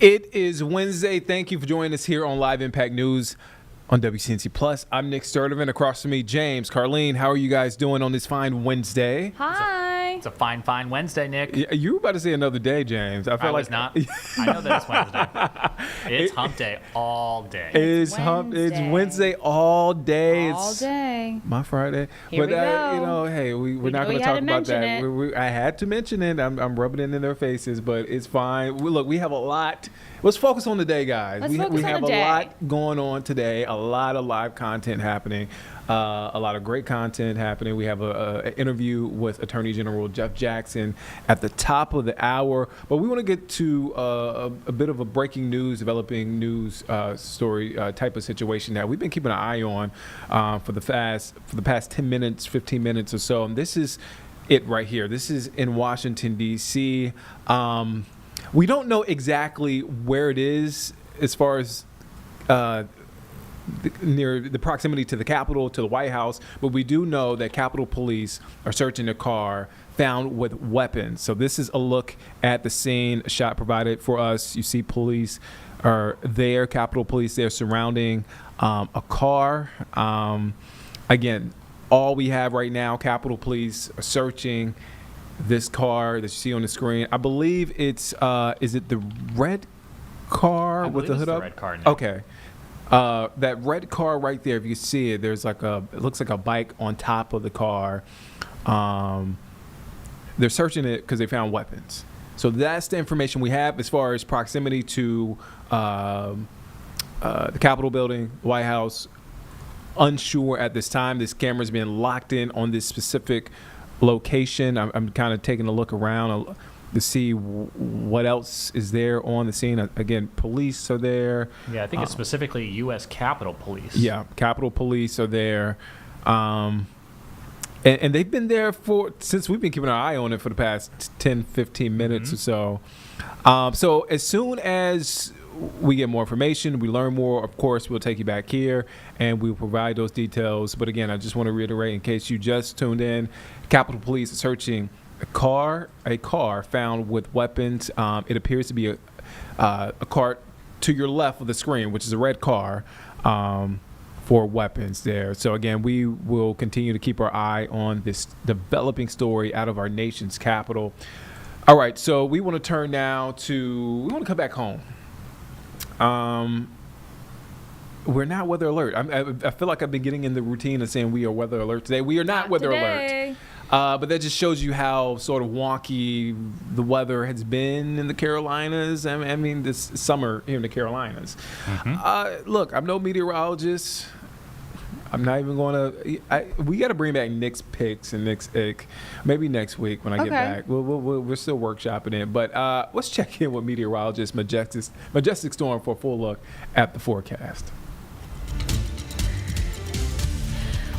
It is Wednesday. Thank you for joining us here on Live Impact News on WCNC Plus. I'm Nick Sturdivant. Across from me, James, Carlene. How are you guys doing on this fine Wednesday? Hi. It's a fine Wednesday, Nick. You were about to say another day, James. I was not. I know that it's Wednesday. It's hump day all day. It's Wednesday all day. All day. My Friday. Here we go. You know, hey, we're not going to talk about that. I had to mention it. I'm rubbing it in their faces, but it's fine. Look, we have a lot. Let's focus on the day, guys. We have a lot going on today. A lot of live content happening. A lot of great content happening. We have an interview with Attorney General Jeff Jackson at the top of the hour. But we want to get to a bit of a breaking news, developing news story type of situation that we've been keeping an eye on for the past 10 minutes, 15 minutes or so. And this is it right here. This is in Washington, D.C. We don't know exactly where it is as far as near the proximity to the Capitol, to the White House, but we do know that Capitol Police are searching a car found with weapons. So this is a look at the scene, a shot provided for us. You see police are there, Capitol Police there surrounding a car. Again, all we have right now, Capitol Police are searching this car that you see on the screen. I believe it's, is it the red car with the hood up? Red car now. Okay. That red car right there, if you see it, there's like it looks like a bike on top of the car. They're searching it because they found weapons. So that's the information we have as far as proximity to the Capitol building, White House. Unsure at this time. This camera's been locked in on this specific location. I'm kind of taking a look around to see what else is there on the scene. Again, police are there. Yeah, I think it's specifically U.S. Capitol Police. Yeah, Capitol Police are there. And they've been there since we've been keeping our eye on it for the past 10, 15 minutes or so. So as soon as we get more information, we learn more, of course, we'll take you back here and we'll provide those details. But again, I just want to reiterate, in case you just tuned in, Capitol Police are searching a car found with weapons. It appears to be a car to your left of the screen, which is a red car, for weapons there. So again, we will continue to keep our eye on this developing story out of our nation's capital. All right, so we want to turn now we want to come back home. We're not weather alert. I feel like I've been getting in the routine of saying we are weather alert today. We are not weather alert. But that just shows you how sort of wonky the weather has been in the Carolinas. I mean, this summer here in the Carolinas. Look, I'm no meteorologist. I'm not even going to. We got to bring back Nick's picks and Nick's ick. Maybe next week when I get back. We're still workshopping it. But let's check in with meteorologist Majestic Storm for a full look at the forecast.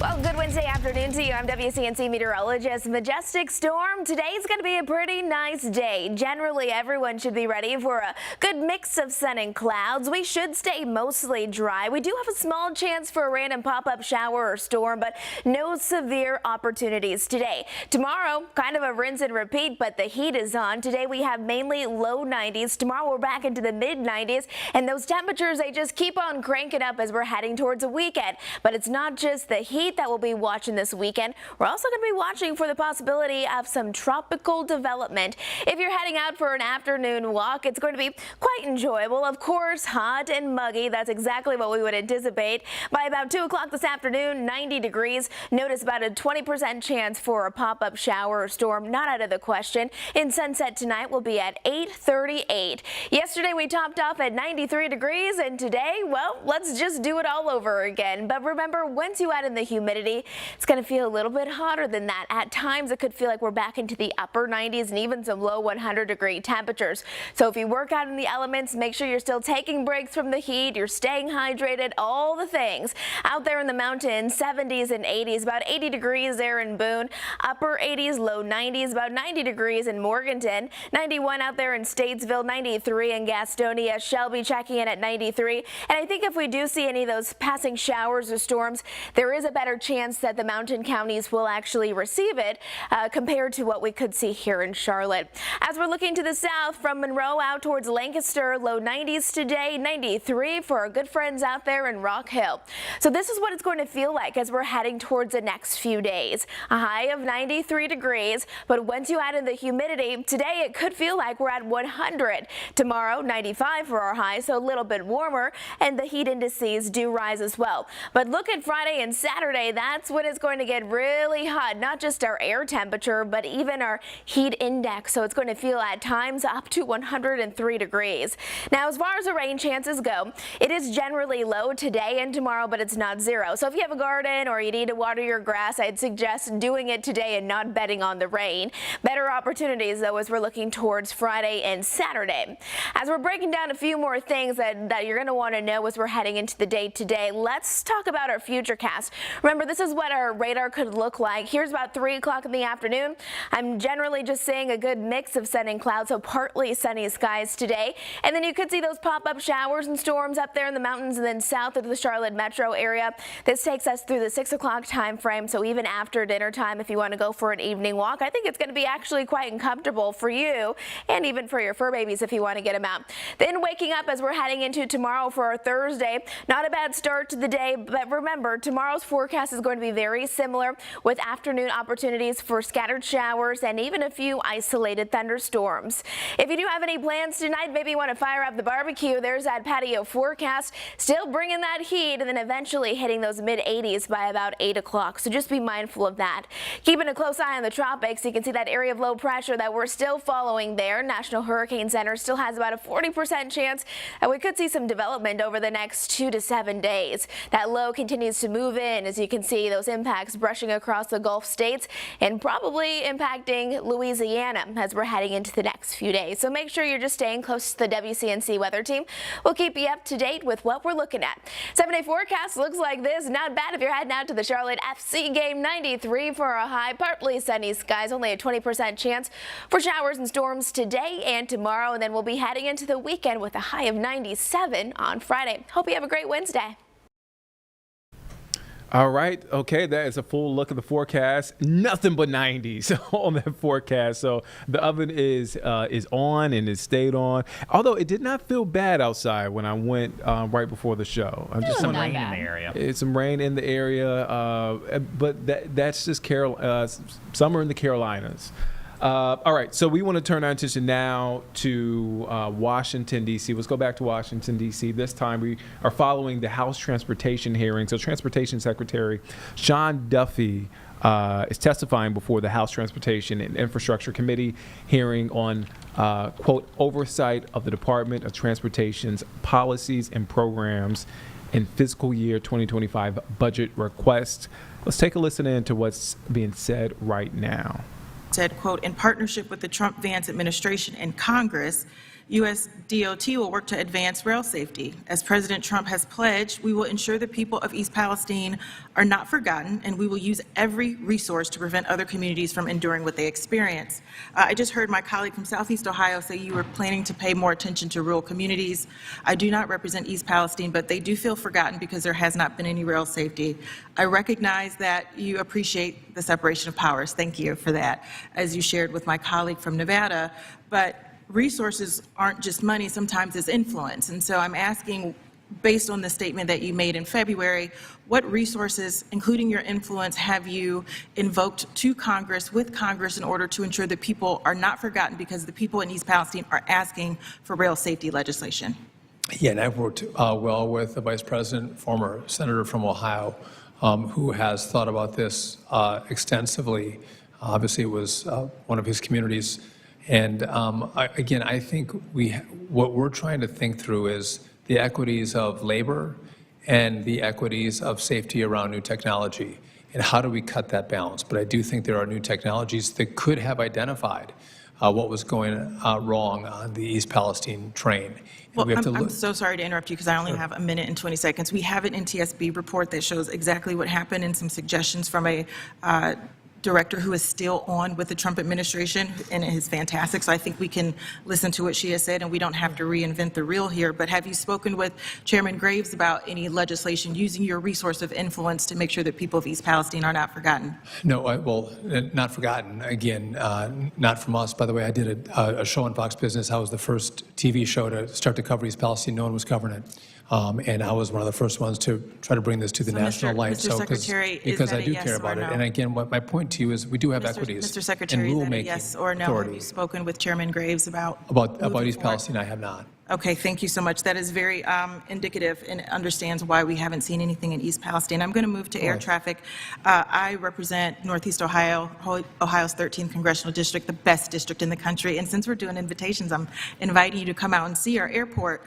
Well, good Wednesday afternoon to you. I'm WCNC meteorologist Majestic Storm. Today's going to be a pretty nice day. Generally, everyone should be ready for a good mix of sun and clouds. We should stay mostly dry. We do have a small chance for a random pop-up shower or storm, but no severe opportunities today. Tomorrow, kind of a rinse and repeat, but the heat is on. Today, we have mainly low 90s. Tomorrow, we're back into the mid 90s, and those temperatures, they just keep on cranking up as we're heading towards a weekend. But it's not just the heat that we'll be watching this weekend. We're also going to be watching for the possibility of some tropical development. If you're heading out for an afternoon walk, it's going to be quite enjoyable. Of course, hot and muggy. That's exactly what we would anticipate. By about 2 o'clock this afternoon, 90 degrees. Notice about a 20% chance for a pop-up shower or storm. Not out of the question. In sunset tonight, we'll be at 8:38. Yesterday, we topped off at 93 degrees, and today, well, let's just do it all over again. But remember, once you add in the humidity, it's going to feel a little bit hotter than that. At times, it could feel like we're back into the upper 90s and even some low 100-degree temperatures. So if you work out in the elements, make sure you're still taking breaks from the heat, you're staying hydrated, all the things. Out there in the mountains, 70s and 80s, about 80 degrees there in Boone, upper 80s, low 90s, about 90 degrees in Morganton, 91 out there in Statesville, 93 in Gastonia, Shelby checking in at 93. And I think if we do see any of those passing showers or storms, there is a better better chance that the mountain counties will actually receive it compared to what we could see here in Charlotte. As we're looking to the south from Monroe out towards Lancaster, low 90s today, 93 for our good friends out there in Rock Hill. So this is what it's going to feel like as we're heading towards the next few days. A high of 93 degrees, but once you add in the humidity, today it could feel like we're at 100. Tomorrow, 95 for our high, so a little bit warmer, and the heat indices do rise as well. But look at Friday and Saturday, that's when it's going to get really hot, not just our air temperature, but even our heat index. So it's going to feel at times up to 103 degrees. Now, as far as the rain chances go, it is generally low today and tomorrow, but it's not zero. So if you have a garden or you need to water your grass, I'd suggest doing it today and not betting on the rain. Better opportunities, though, as we're looking towards Friday and Saturday. As we're breaking down a few more things that you're going to want to know as we're heading into the day today, let's talk about our futurecast. Remember, this is what our radar could look like. Here's about 3 o'clock in the afternoon. I'm generally just seeing a good mix of sun and clouds, so partly sunny skies today. And then you could see those pop-up showers and storms up there in the mountains and then south of the Charlotte metro area. This takes us through the 6 o'clock time frame, so even after dinner time, if you want to go for an evening walk, I think it's going to be actually quite uncomfortable for you and even for your fur babies if you want to get them out. Then waking up as we're heading into tomorrow for our Thursday, not a bad start to the day, but remember, tomorrow's forecast is going to be very similar with afternoon opportunities for scattered showers and even a few isolated thunderstorms. If you do have any plans tonight, maybe you want to fire up the barbecue, there's that patio forecast, still bringing that heat and then eventually hitting those mid-80s by about 8 o'clock. So just be mindful of that. Keeping a close eye on the tropics, you can see that area of low pressure that we're still following there. National Hurricane Center still has about a 40% chance that we could see some development over the next 2 to 7 days. That low continues to move in, as you can see those impacts brushing across the Gulf states and probably impacting Louisiana as we're heading into the next few days. So make sure you're just staying close to the WCNC weather team. We'll keep you up to date with what we're looking at. 7-day forecast looks like this. Not bad if you're heading out to the Charlotte FC game. 93 for a high, partly sunny skies, only a 20% chance for showers and storms today and tomorrow, and then we'll be heading into the weekend with a high of 97 on Friday. Hope you have a great Wednesday. All right. Okay. That is a full look at the forecast. Nothing but 90s on that forecast. So the oven is on and it stayed on. Although it did not feel bad outside when I went right before the show. I'm just Some wondering. rain in the area. It's some rain in the area, but that's just summer in the Carolinas. All right, so we want to turn our attention now to Washington, D.C. Let's go back to Washington, D.C. This time we are following the House Transportation hearing. So Transportation Secretary Sean Duffy is testifying before the House Transportation and Infrastructure Committee hearing on, quote, oversight of the Department of Transportation's policies and programs in fiscal year 2025 budget request. Let's take a listen in to what's being said right now. Said, quote, in partnership with the Trump-Vance administration and Congress, U.S. DOT will work to advance rail safety. As President Trump has pledged, we will ensure the people of East Palestine are not forgotten, and we will use every resource to prevent other communities from enduring what they experience. I just heard my colleague from Southeast Ohio say you were planning to pay more attention to rural communities. I do not represent East Palestine, but they do feel forgotten because there has not been any rail safety. I recognize that you appreciate the separation of powers. Thank you for that, as you shared with my colleague from Nevada. But resources aren't just money, sometimes it's influence. And so I'm asking, based on the statement that you made in February, what resources, including your influence, have you invoked to Congress, with Congress, in order to ensure that people are not forgotten, because the people in East Palestine are asking for rail safety legislation? Yeah, and I've worked well with the Vice President, former Senator from Ohio, who has thought about this extensively. Obviously, it was one of his communities. And again, I think what we're trying to think through is the equities of labor and the equities of safety around new technology, and how do we cut that balance. But I do think there are new technologies that could have identified what was going wrong on the East Palestine train. Well, I'm so sorry to interrupt you, because I only have a minute and 20 seconds. We have an NTSB report that shows exactly what happened and some suggestions from a director who is still on with the Trump administration, and it is fantastic. So I think we can listen to what she has said, and we don't have to reinvent the wheel here. But have you spoken with Chairman Graves about any legislation using your resource of influence to make sure that people of East Palestine are not forgotten? No, not forgotten. Again, not from us. By the way, I did a show on Fox Business. I was the first TV show to start to cover East Palestine. No one was covering it. And I was one of the first ones to try to bring this to the national light. Mr. Secretary, is because that I do a yes care or about it. no? And again, what my point to you is we do have equities Mr. in Secretary, is that a rulemaking yes or no? authority. Have you spoken with Chairman Graves about About moving East forward? Palestine, I have not. Okay, thank you so much. That is very indicative and understands why we haven't seen anything in East Palestine. I'm going to move to air traffic. I represent Northeast Ohio, Ohio's 13th Congressional District, the best district in the country. And since we're doing invitations, I'm inviting you to come out and see our airport,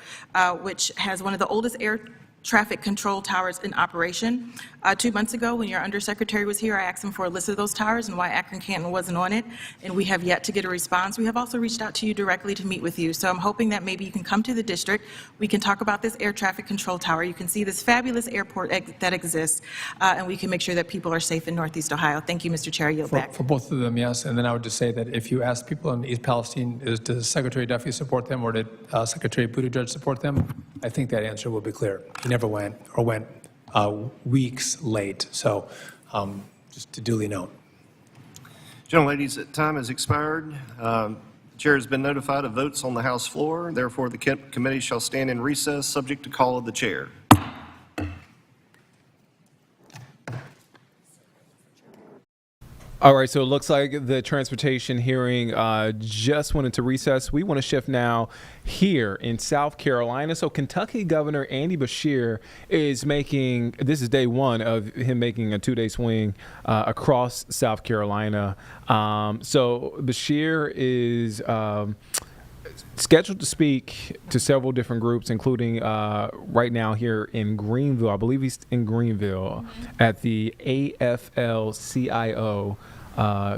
which has one of the oldest air traffic control towers in operation. 2 months ago, when your undersecretary was here, I asked him for a list of those towers and why Akron-Canton wasn't on it, and we have yet to get a response. We have also reached out to you directly to meet with you, so I'm hoping that maybe you can come to the district. We can talk about this air traffic control tower. You can see this fabulous airport that exists, and we can make sure that people are safe in Northeast Ohio. Thank you, Mr. Chair. I yield back. For both of them, yes. And then I would just say that if you ask people in East Palestine, does Secretary Duffy support them or did Secretary Buttigieg support them? I think that answer will be clear. He never went or went weeks late. So just to duly note. Gentleladies, time has expired. The chair has been notified of votes on the House floor. Therefore, the committee shall stand in recess, subject to call of the chair. All right, so it looks like the transportation hearing just went into recess. We want to shift now here in South Carolina. So Kentucky Governor Andy Beshear is making, this is day one of him making a 2-day swing across South Carolina. So Beshear is scheduled to speak to several different groups, including right now here in Greenville. I believe he's in Greenville at the AFL-CIO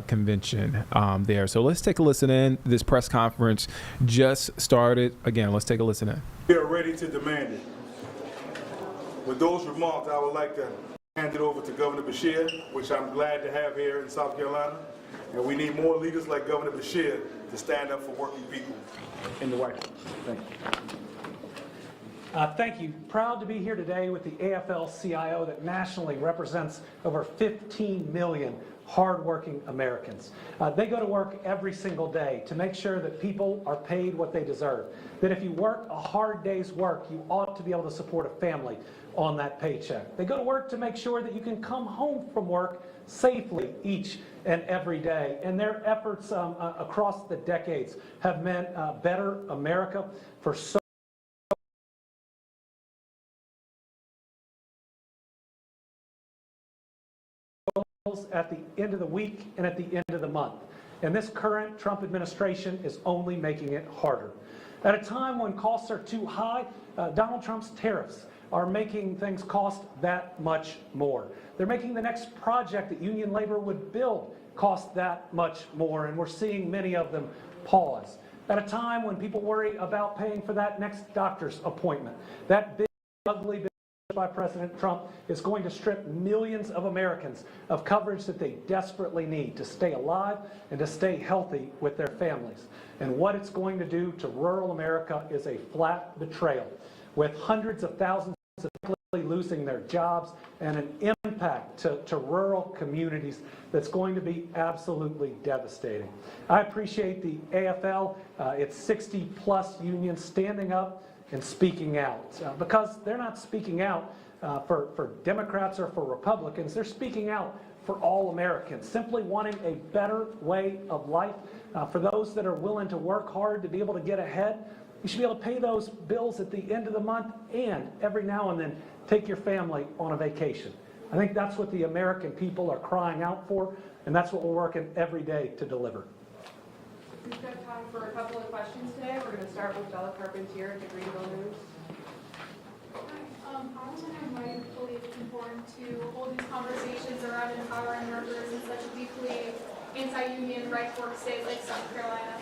convention there. So let's take a listen in. This press conference just started. Again, let's take a listen in. We are ready to demand it. With those remarks, I would like to hand it over to Governor Beshear, which I'm glad to have here in South Carolina. And we need more leaders like Governor Beshear to stand up for working people in the White House. Thank you. Thank you. Proud to be here today with the AFL-CIO that nationally represents over 15 million hardworking Americans. They go to work every single day to make sure that people are paid what they deserve. That if you work a hard day's work, you ought to be able to support a family on that paycheck. They go to work to make sure that you can come home from work safely each and every day. And their efforts across the decades have meant a better America for so at the end of the week and at the end of the month. And this current Trump administration is only making it harder. At a time when costs are too high, Donald Trump's tariffs are making things cost that much more. They're making the next project that union labor would build cost that much more, and we're seeing many of them pause. At a time when people worry about paying for that next doctor's appointment, that big, ugly bill by President Trump is going to strip millions of Americans of coverage that they desperately need to stay alive and to stay healthy with their families. And what it's going to do to rural America is a flat betrayal, with hundreds of thousands of people losing their jobs and an impact to rural communities that's going to be absolutely devastating. I appreciate the AFL, its 60-plus unions standing up and speaking out, because they're not speaking out for Democrats or for Republicans. They're speaking out for all Americans, simply wanting a better way of life for those that are willing to work hard to be able to get ahead. You should be able to pay those bills at the end of the month and every now and then take your family on a vacation. I think that's what the American people are crying out for, and that's what we're working every day to deliver. We've got time for a couple of questions today. We're going to start with Bella Carpentier at the Greenville News. I want to know why you believe it's important to hold these conversations around empowering workers in such a deeply anti-union right-fork state like South Carolina.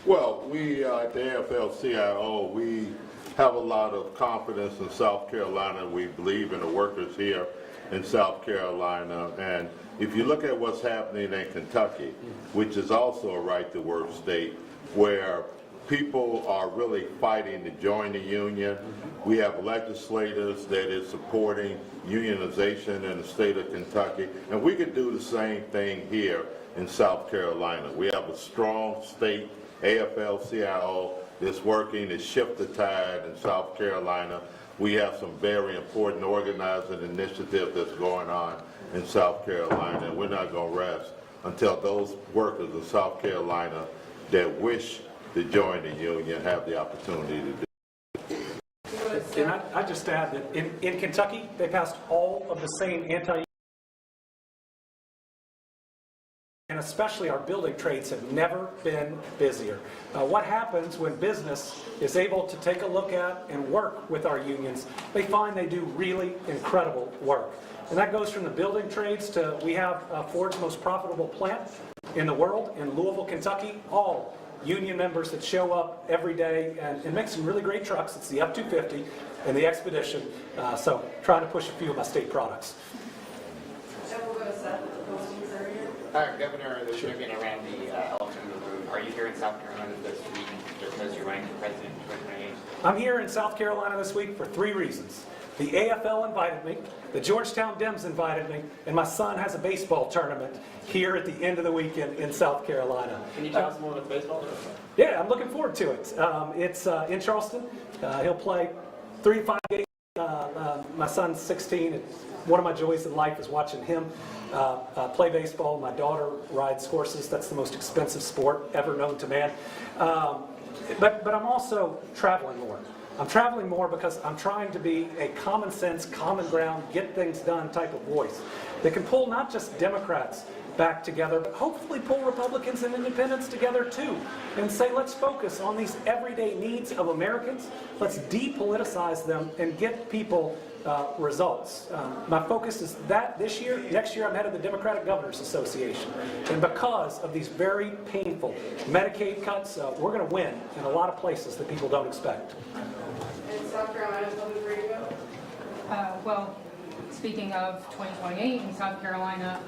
Well, we at the AFL-CIO, we have a lot of confidence in South Carolina. We believe in the workers here. in South Carolina. And if you look at what's happening in Kentucky, which is also a right-to-work state, where people are really fighting to join the union. We have legislators that is supporting unionization in the state of Kentucky, and we could do the same thing here in South Carolina. We have a strong state AFL-CIO that's working to shift the tide in South Carolina. We have some very important organizing initiatives that's going on in South Carolina, and we're not going to rest until those workers of South Carolina that wish to join the union have the opportunity to do. And I just add that in Kentucky, they passed all of the same and especially our building trades have never been busier. What happens when business is able to take a look at and work with our unions? They find they do really incredible work. And that goes from the building trades to, we have Ford's most profitable plant in the world in Louisville, Kentucky, all union members that show up every day and make some really great trucks. It's the F-250 and the Expedition. So trying to push a few of my state products. Governor, there's going to be around the election in the room. Are you here in South Carolina this week because you're running for president in 2028? I'm here in South Carolina this week for 3 reasons. The AFL invited me, the Georgetown Dems invited me, and my son has a baseball tournament here at the end of the weekend in South Carolina. Can you tell us more about the baseball? Yeah, I'm looking forward to it. It's in Charleston. He'll play 3 to 5 games. My son's 16. And one of my joys in life is watching him play baseball. My daughter rides horses. That's the most expensive sport ever known to man. But I'm also traveling more. I'm traveling more because I'm trying to be a common sense, common ground, get things done type of voice that can pull not just Democrats back together, but hopefully pull Republicans and independents together too, and say, let's focus on these everyday needs of Americans. Let's depoliticize them and get people results. My focus is that this year. Next year I'm head of the Democratic Governors Association. And because of these very painful Medicaid cuts, we're going to win in a lot of places that people don't expect. And South Carolina Public Radio? Well, speaking of 2028 in South Carolina,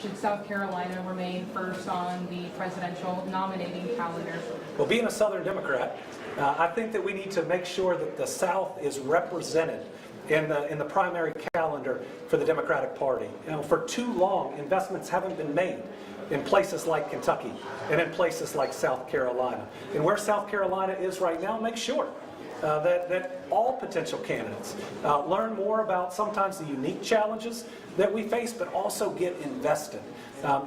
should South Carolina remain first on the presidential nominating calendar? Well, being a Southern Democrat, I think that we need to make sure that the South is represented in the primary calendar for the Democratic Party. You know, for too long, investments haven't been made in places like Kentucky and in places like South Carolina. And where South Carolina is right now, make sure that all potential candidates learn more about sometimes the unique challenges that we face, but also get invested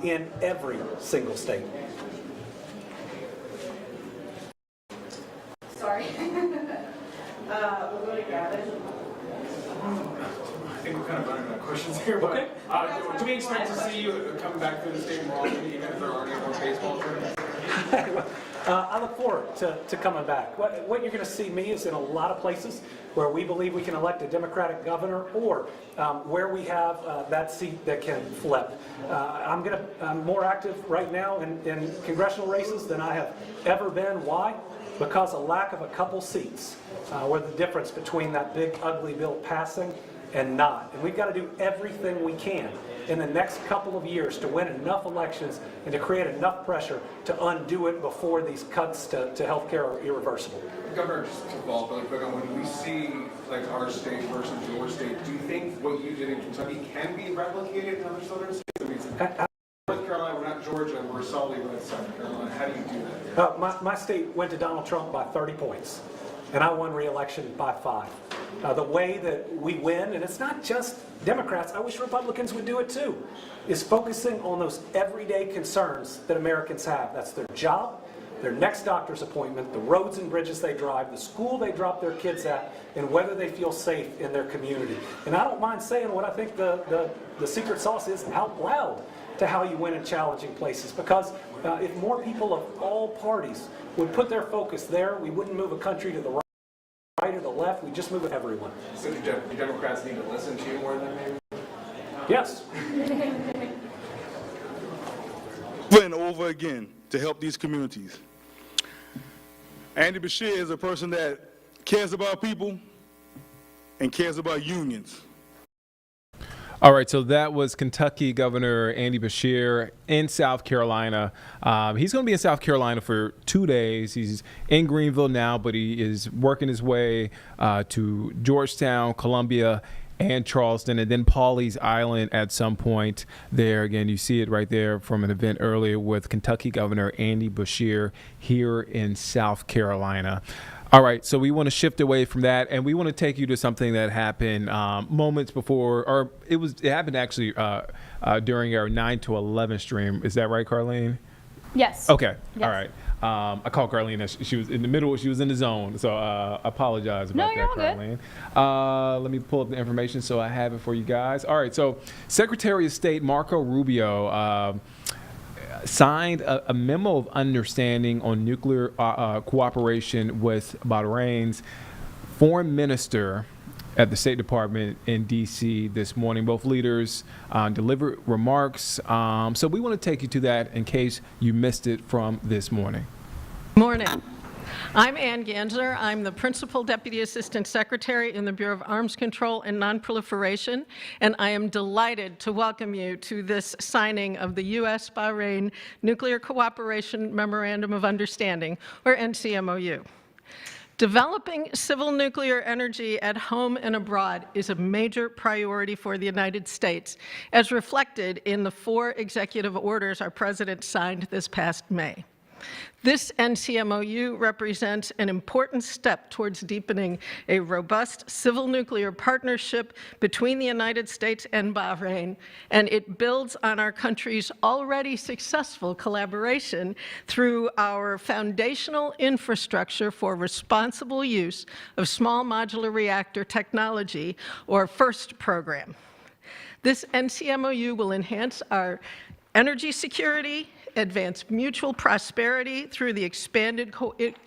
in every single state. Sorry. We'll go to Gavin. I think we're kind of running out of questions here, but okay. Do we expect to see you coming back through the state more often, even if there aren't any more baseball tournaments? I look forward to coming back. What you're going to see me is in a lot of places where we believe we can elect a Democratic governor, or where we have that seat that can flip. I'm more active right now in congressional races than I have ever been. Why? Because a lack of a couple seats were the difference between that big ugly bill passing and not. And we've got to do everything we can in the next couple of years to win enough elections and to create enough pressure to undo it before these cuts to health care are irreversible. Governor, just to follow up really quick on when we see like our state versus your state, do you think what you did in Kentucky can be replicated in other southern states? I mean, North Carolina, we're not Georgia, we're solidly red South Carolina. How do you do that? My state went to Donald Trump by 30 points, and I won re-election by 5. The way that we win, and it's not just Democrats, I wish Republicans would do it too, is focusing on those everyday concerns that Americans have. That's their job, their next doctor's appointment, the roads and bridges they drive, the school they drop their kids at, and whether they feel safe in their community. And I don't mind saying what I think the secret sauce is out loud to how you win in challenging places, because if more people of all parties would put their focus there, we wouldn't move a country to the right or the left, we just move with everyone. So do Democrats need to listen to you more than maybe? Yes. Over and over again to help these communities. Andy Beshear is a person that cares about people and cares about unions. All right, so that was Kentucky Governor Andy Beshear in South Carolina. He's going to be in South Carolina for 2 days. He's in Greenville now, but he is working his way to Georgetown, Columbia, and Charleston, and then Pawleys Island at some point there. Again, you see it right there from an event earlier with Kentucky Governor Andy Beshear here in South Carolina. All right, so we want to shift away from that, and we want to take you to something that happened moments before, or it happened actually during our 9 to 11 stream. Is that right, Carlene? Yes. Okay. Yes. All right. I called Carlene. She was in the middle. She was in the zone. So I apologize about you're that, all Carlene. Let me pull up the information so I have it for you guys. All right. So Secretary of State Marco Rubio signed a memo of understanding on nuclear cooperation with Bahrain's foreign minister at the State Department in D.C. this morning. Both leaders delivered remarks. So we want to take you to that in case you missed it from this morning. Morning. I'm Ann Gansner. I'm the Principal Deputy Assistant Secretary in the Bureau of Arms Control and Nonproliferation, and I am delighted to welcome you to this signing of the U.S.-Bahrain Nuclear Cooperation Memorandum of Understanding, or NCMOU. Developing civil nuclear energy at home and abroad is a major priority for the United States, as reflected in the 4 executive orders our President signed this past May. This NCMOU represents an important step towards deepening a robust civil nuclear partnership between the United States and Bahrain, and it builds on our country's already successful collaboration through our foundational infrastructure for responsible use of small modular reactor technology, or FIRST program. This NCMOU will enhance our energy security, advance mutual prosperity through the expanded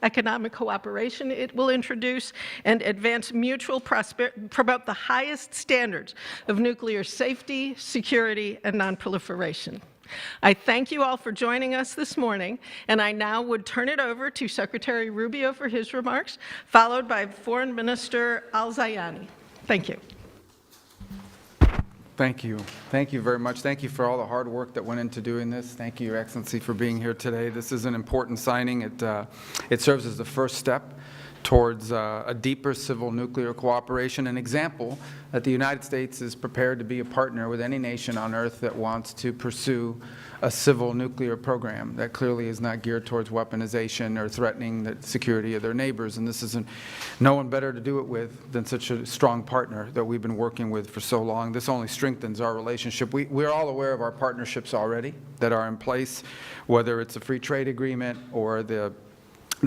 economic cooperation it will introduce, and advance mutual prosperity, promote the highest standards of nuclear safety, security, and nonproliferation. I thank you all for joining us this morning, and I now would turn it over to Secretary Rubio for his remarks, followed by Foreign Minister Al-Zayani. Thank you. Thank you. Thank you very much. Thank you for all the hard work that went into doing this. Thank you, Your Excellency, for being here today. This is an important signing. It serves as the first step towards a deeper civil nuclear cooperation, an example that the United States is prepared to be a partner with any nation on earth that wants to pursue a civil nuclear program that clearly is not geared towards weaponization or threatening the security of their neighbors. And this isn't no one better to do it with than such a strong partner that we've been working with for so long. This only strengthens our relationship. We're all aware of our partnerships already that are in place, whether it's a free trade agreement or the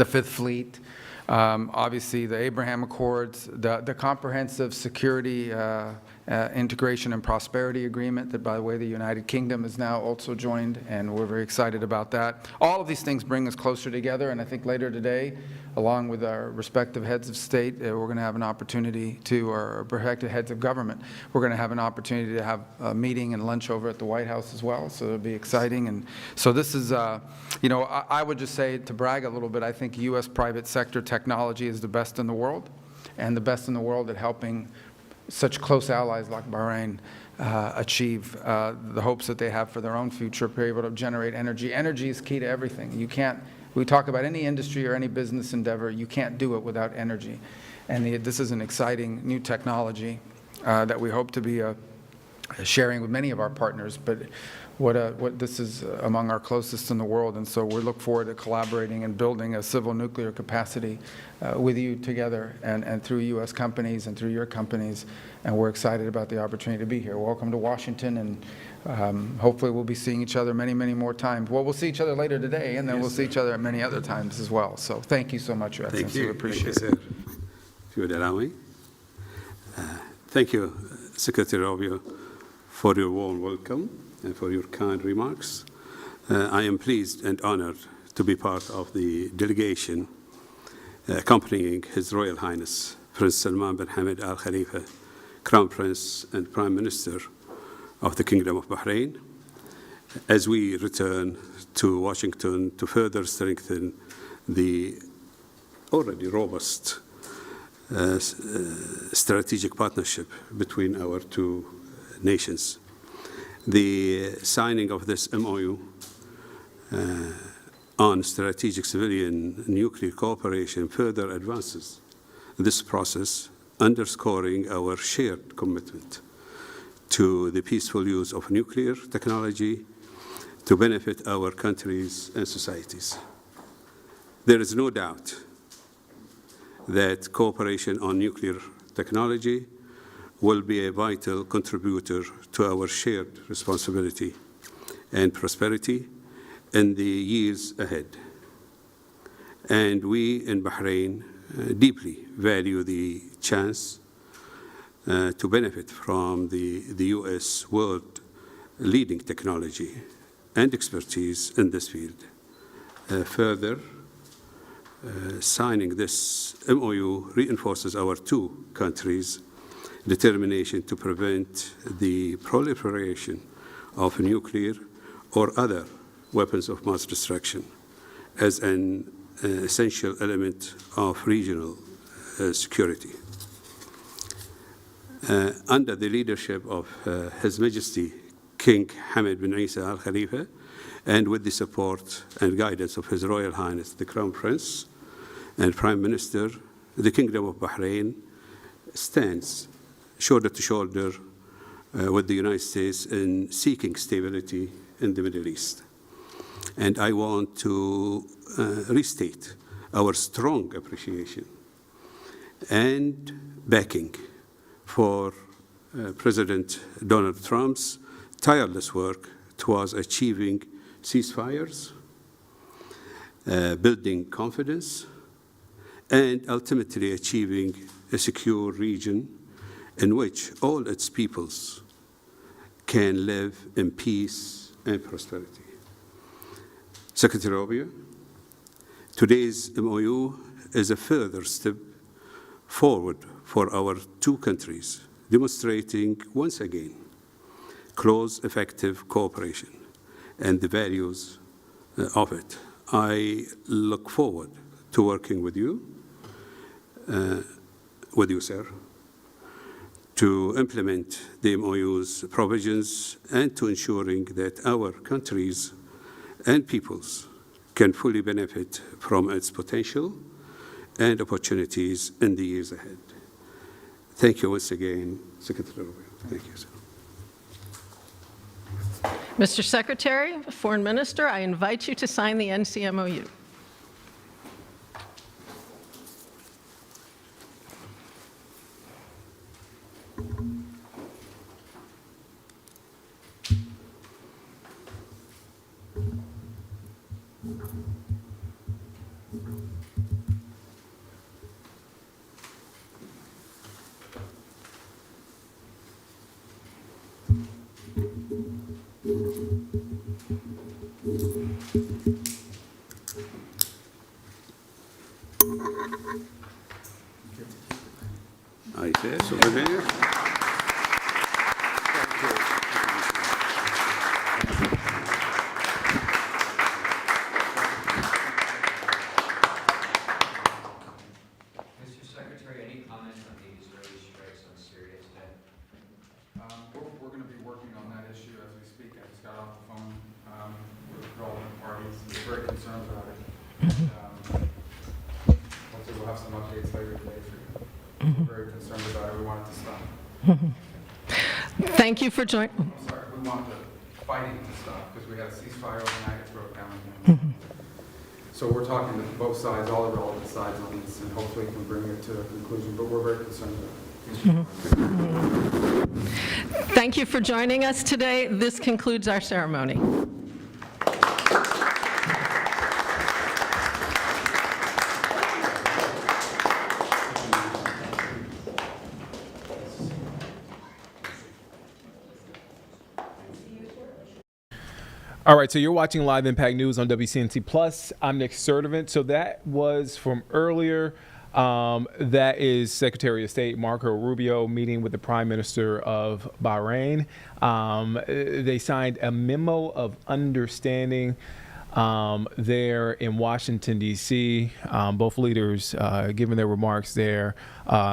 Fifth Fleet. Obviously, the Abraham Accords, the comprehensive security integration and prosperity agreement that, by the way, the United Kingdom has now also joined, and we're very excited about that. All of these things bring us closer together, and I think later today, along with our respective heads of state, we're going to have an opportunity to, or respective heads of government, we're going to have an opportunity to have a meeting and lunch over at the White House as well, so it'll be exciting. And so this is, you know, I would just say, to brag a little bit, I think U.S. private sector technology is the best in the world, and the best in the world at helping such close allies like Bahrain achieve the hopes that they have for their own future, be able to generate energy. Energy is key to everything. You can't, we talk about any industry or any business endeavor, you can't do it without energy. And this is an exciting new technology that we hope to be sharing with many of our partners, but what this is among our closest in the world, and so we look forward to collaborating and building a civil nuclear capacity with you together and through U.S. companies and through your companies, and we're excited about the opportunity to be here. Welcome to Washington, and hopefully we'll be seeing each other many, many more times. Well, we'll see each other later today, and then we'll see each other at many other times as well. So thank you so much, Your Excellency. We appreciate it. Thank you, sir. If you would allow me. Thank you, Secretary Rubio, for your warm welcome and for your kind remarks. I am pleased and honored to be part of the delegation accompanying His Royal Highness Prince Salman bin Hamad Al Khalifa, Crown Prince and Prime Minister of the Kingdom of Bahrain, as we return to Washington to further strengthen the already robust strategic partnership between our two nations. The signing of this MOU on strategic civilian nuclear cooperation further advances this process, underscoring our shared commitment to the peaceful use of nuclear technology to benefit our countries and societies. There is no doubt that cooperation on nuclear technology will be a vital contributor to our shared responsibility and prosperity in the years ahead. And we in Bahrain deeply value the chance to benefit from the U.S. world leading technology and expertise in this field. Further, signing this MOU reinforces our two countries' determination to prevent the proliferation of nuclear or other weapons of mass destruction as an essential element of regional security. Under the leadership of His Majesty King Hamad bin Isa Al Khalifa, and with the support and guidance of His Royal Highness the Crown Prince and Prime Minister, the Kingdom of Bahrain stands shoulder to shoulder with the United States in seeking stability in the Middle East. And I want to restate our strong appreciation and backing for President Donald Trump's tireless work towards achieving ceasefires, building confidence, and ultimately achieving a secure region in which all its peoples can live in peace and prosperity. Secretary Rubio, today's MOU is a further step forward for our two countries, demonstrating once again close, effective cooperation and the values of it. I look forward to working with you, sir, to implement the MOU's provisions and to ensuring that our countries and peoples can fully benefit from its potential and opportunities in the years ahead. Thank you once again, Secretary Rubio. Thank you, sir. Mr. Secretary, Foreign Minister, I invite you to sign the NCMOU. I say so over there. Mr. Secretary, any comments on the Israeli strikes on Syria today? We're going to be working on that issue as we speak. I just got off the phone with relevant parties. We're very concerned about it. Hopefully we'll have some updates later today for you. We're very concerned about it. We want it to stop. Thank you for joining. I'm sorry, we want the fighting to stop because we had a ceasefire overnight. It broke down again. So we're talking to both sides, all the relevant sides on this, and hopefully can bring it to a conclusion. But we're very concerned about it. Thank you for joining us today. This concludes our ceremony. All right, so you're watching Live Impact News on WCNC Plus. I'm Nick Sturdivant. So that was from earlier. That is Secretary of State Marco Rubio meeting with the Prime Minister of Bahrain. They signed a memo of understanding there in Washington, D.C. Both leaders giving their remarks there.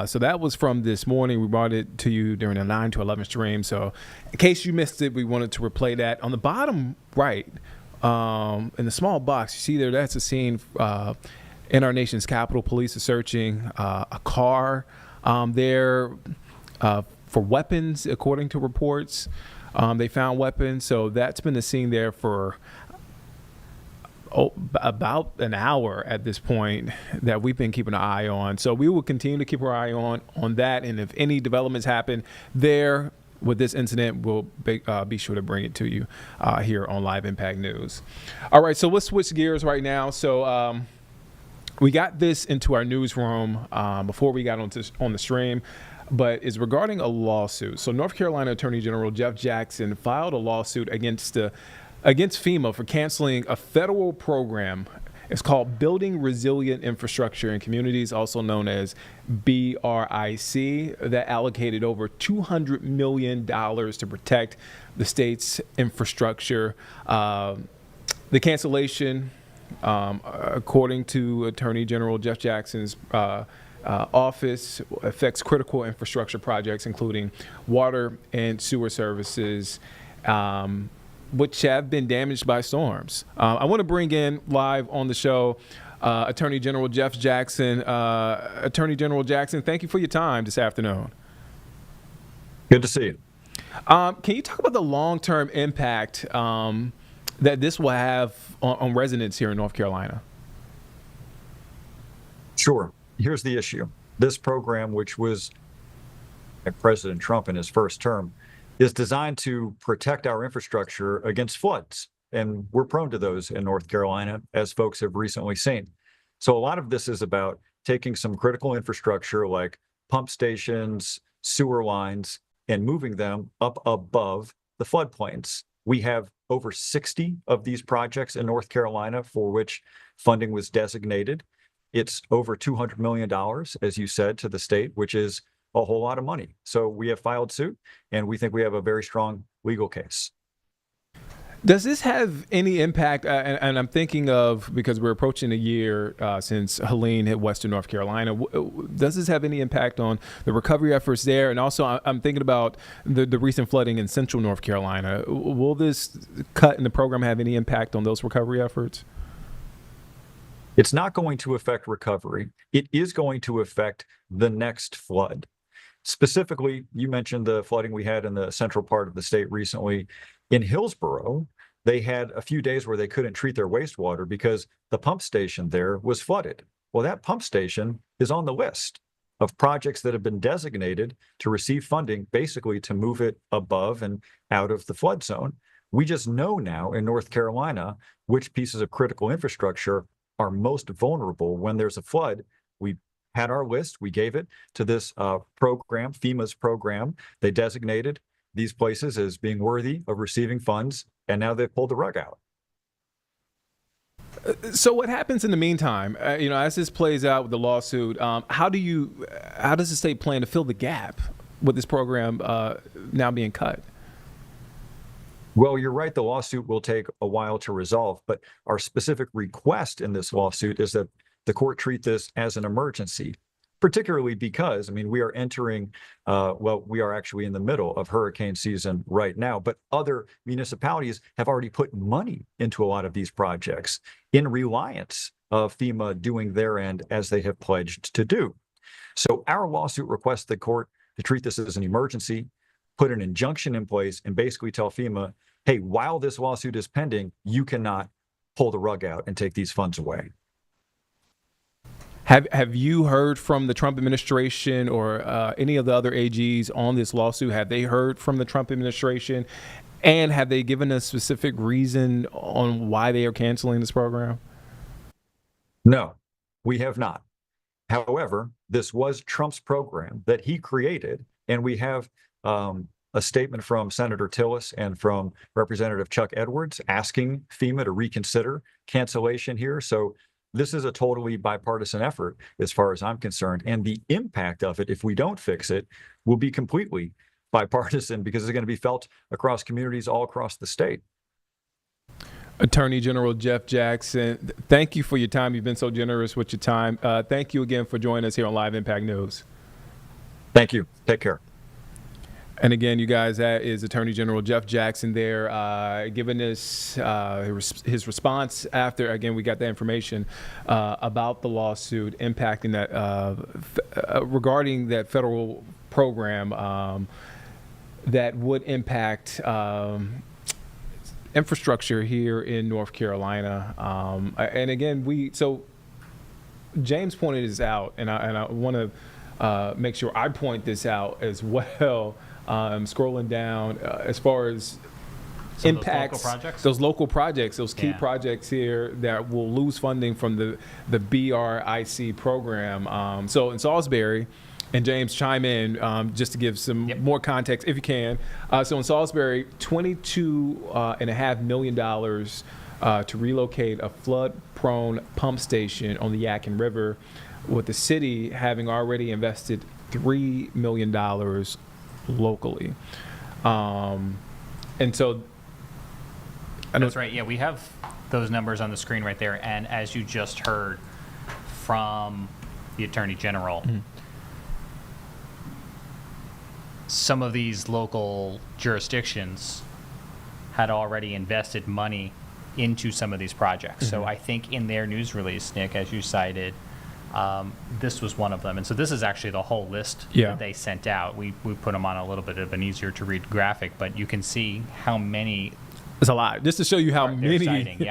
So that was from this morning. We brought it to you during the 9 to 11 stream. So in case you missed it, we wanted to replay that. On the bottom right, in the small box, you see there, that's a scene in our nation's capital. Police are searching a car there for weapons, according to reports. They found weapons. So that's been the scene there for about an hour at this point that we've been keeping an eye on. So we will continue to keep our eye on that. And if any developments happen there with this incident, we'll be sure to bring it to you here on Live Impact News. All right, so let's switch gears right now. So we got this into our newsroom before we got on the stream, but it's regarding a lawsuit. So North Carolina Attorney General Jeff Jackson filed a lawsuit against FEMA for canceling a federal program. It's called Building Resilient Infrastructure in Communities, also known as BRIC, that allocated over $200 million to protect the state's infrastructure. The cancellation, according to Attorney General Jeff Jackson's office, affects critical infrastructure projects, including water and sewer services, which have been damaged by storms. I want to bring in live on the show Attorney General Jeff Jackson. Attorney General Jackson, thank you for your time this afternoon. Good to see you. Can you talk about the long-term impact that this will have on residents here in North Carolina? Sure. Here's the issue. This program, which was President Trump in his first term, is designed to protect our infrastructure against floods. And we're prone to those in North Carolina, as folks have recently seen. So a lot of this is about taking some critical infrastructure like pump stations, sewer lines, and moving them up above the floodplains. We have over 60 of these projects in North Carolina for which funding was designated. It's over $200 million, as you said, to the state, which is a whole lot of money. So we have filed suit, and we think we have a very strong legal case. Does this have any impact, and I'm thinking of, because we're approaching a year since Helene hit Western North Carolina, does this have any impact on the recovery efforts there? And also, I'm thinking about the recent flooding in Central North Carolina. Will this cut in the program have any impact on those recovery efforts? It's not going to affect recovery. It is going to affect the next flood. Specifically, you mentioned the flooding we had in the central part of the state recently. In Hillsborough, they had a few days where they couldn't treat their wastewater because the pump station there was flooded. Well, that pump station is on the list of projects that have been designated to receive funding, basically to move it above and out of the flood zone. We just know now in North Carolina which pieces of critical infrastructure are most vulnerable when there's a flood. We had our list. We gave it to this program, FEMA's program. They designated these places as being worthy of receiving funds, and now they've pulled the rug out. So what happens in the meantime? As this plays out with the lawsuit, how does the state plan to fill the gap with this program now being cut? Well, you're right. The lawsuit will take a while to resolve, but our specific request in this lawsuit is that the court treat this as an emergency, particularly because, we are entering, we are actually in the middle of hurricane season right now, but other municipalities have already put money into a lot of these projects in reliance of FEMA doing their end as they have pledged to do. So our lawsuit requests the court to treat this as an emergency, put an injunction in place, and basically tell FEMA, hey, while this lawsuit is pending, you cannot pull the rug out and take these funds away. Have you heard from the Trump administration or any of the other AGs on this lawsuit? Have they heard from the Trump administration? And have they given a specific reason on why they are canceling this program? No, we have not. However, this was Trump's program that he created, and we have a statement from Senator Tillis and from Representative Chuck Edwards asking FEMA to reconsider cancellation here. So this is a totally bipartisan effort as far as I'm concerned. And the impact of it, if we don't fix it, will be completely bipartisan because it's going to be felt across communities all across the state. Attorney General Jeff Jackson, thank you for your time. You've been so generous with your time. Thank you again for joining us here on Live Impact News. Thank you. Take care. And again, you guys, that is Attorney General Jeff Jackson there giving us his response after, again, we got the information about the lawsuit impacting that, regarding that federal program that would impact infrastructure here in North Carolina. And again, so James pointed this out, and I want to make sure I point this out as well. Scrolling down as far as impacts, those local projects, those key projects here that will lose funding from the BRIC program. So in Salisbury, and James, chime in just to give some more context if you can. So in Salisbury, $22.5 million to relocate a flood-prone pump station on the Yadkin River, with the city having already invested $3 million locally. And so that's right. Yeah, we have those numbers on the screen right there. And as you just heard from the Attorney General, some of these local jurisdictions had already invested money into some of these projects. So I think in their news release, Nick, as you cited, this was one of them. And so this is actually the whole list that they sent out. We put them on a little bit of an easier to read graphic, but you can see how many. It's a lot. Just to show you how many. Citing,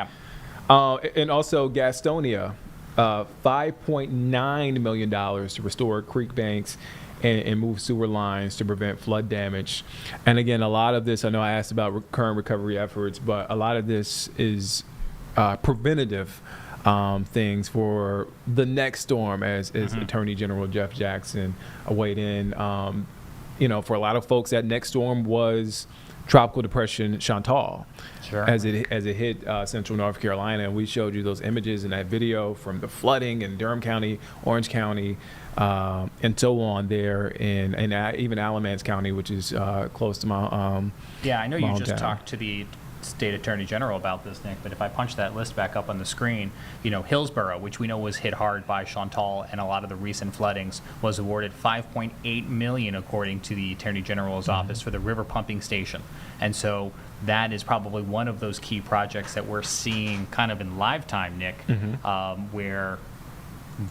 and also Gastonia, $5.9 million to restore creek banks and move sewer lines to prevent flood damage. And again, a lot of this, I know I asked about current recovery efforts, but a lot of this is preventative things for the next storm, as Attorney General Jeff Jackson weighed in. For a lot of folks, that next storm was Tropical Depression Chantal, as it hit central North Carolina. And we showed you those images in that video from the flooding in Durham County, Orange County, and so on there, in even Alamance County, which is close to my I know you just hometown. talked to the State Attorney General about this, Nick, but if I punch that list back up on the screen, Hillsborough, which we know was hit hard by Chantal and a lot of the recent floodings, was awarded $5.8 million, according to the Attorney General's office, for the river pumping station. And so that is probably one of those key projects that we're seeing kind of in live time, Nick, where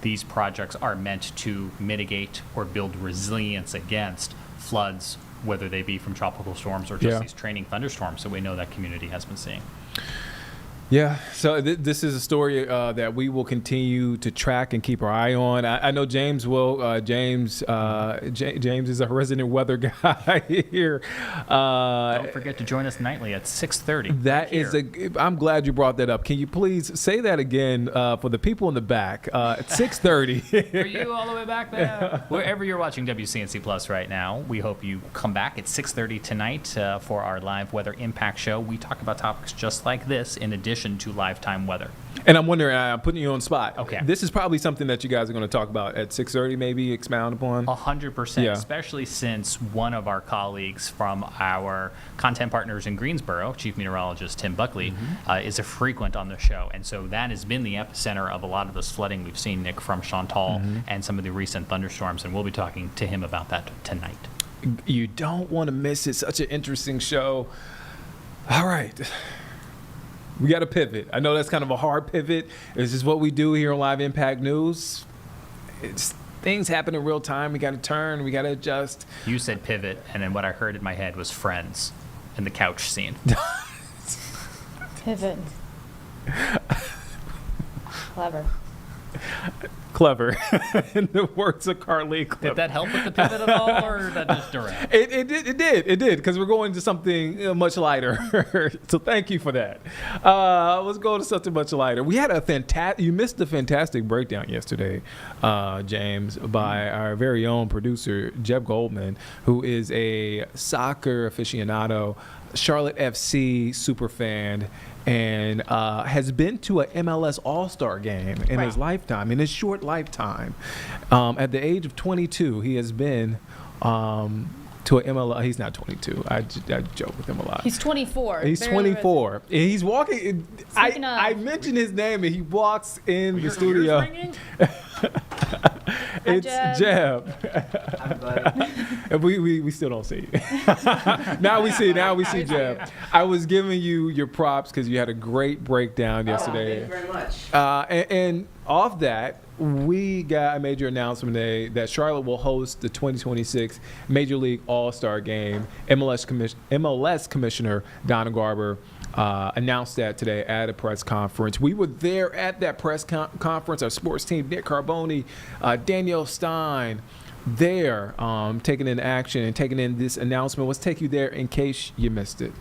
these projects are meant to mitigate or build resilience against floods, whether they be from tropical storms or just these training thunderstorms that we know that community has been seeing. Yeah, so this is a story that we will continue to track and keep our eye on. I know James will. James is a resident weather guy here. Don't forget to join us nightly at 6:30. That is I'm glad you brought that up. Can you please say that again for the people in the back at 6:30? For you all the way back there, wherever you're watching WCNC Plus right now, we hope you come back at 6:30 tonight for our live weather impact show. We talk about topics just like this in addition to live time weather. And I'm wondering, I'm putting you on the spot. Okay. This is probably something that you guys are going to talk about at 6:30, maybe expound upon. 100%, especially since one of our colleagues from our content partners in Greensboro, Chief Meteorologist Tim Buckley, is a frequent on the show. And so that has been the epicenter of a lot of this flooding we've seen, Nick, from Chantal and some of the recent thunderstorms. And we'll be talking to him about that tonight. You don't want to miss it. Such an interesting show. All right. We got to pivot. I know that's kind of a hard pivot. This is what we do here on Live Impact News. Things happen in real time. We got to turn. We got to adjust. You said pivot, and then what I heard in my head was Friends and the couch scene. Pivot. Clever. In the words of Carly. Clever. Did that help with the pivot at all, or that just direct? It did, because we're going to something much lighter. So thank you for that. Let's go to something much lighter. We had you missed the fantastic breakdown yesterday, James, by our very own producer, Jeb Goldman, who is a soccer aficionado, Charlotte FC super fan, and has been to an MLS All-Star game in his lifetime, in his short lifetime. At the age of 22, he has been to an MLS. He's not 22. I joke with him a lot. He's 24. He's Barely 24. And he's walking. Speaking of- I mentioned his name, and he walks in the studio. It's Jeb. And we still don't see you. Now we see Jeb. I was giving you your props because you had a great breakdown yesterday. Thank you very much. And off that, we got a major announcement today that Charlotte will host the 2026 Major League All-Star Game. MLS Commissioner Don Garber announced that today at a press conference. We were there at that press conference. Our sports team, Nick Carboni, Danielle Stein, there taking in action and taking in this announcement. Let's take you there in case you missed it.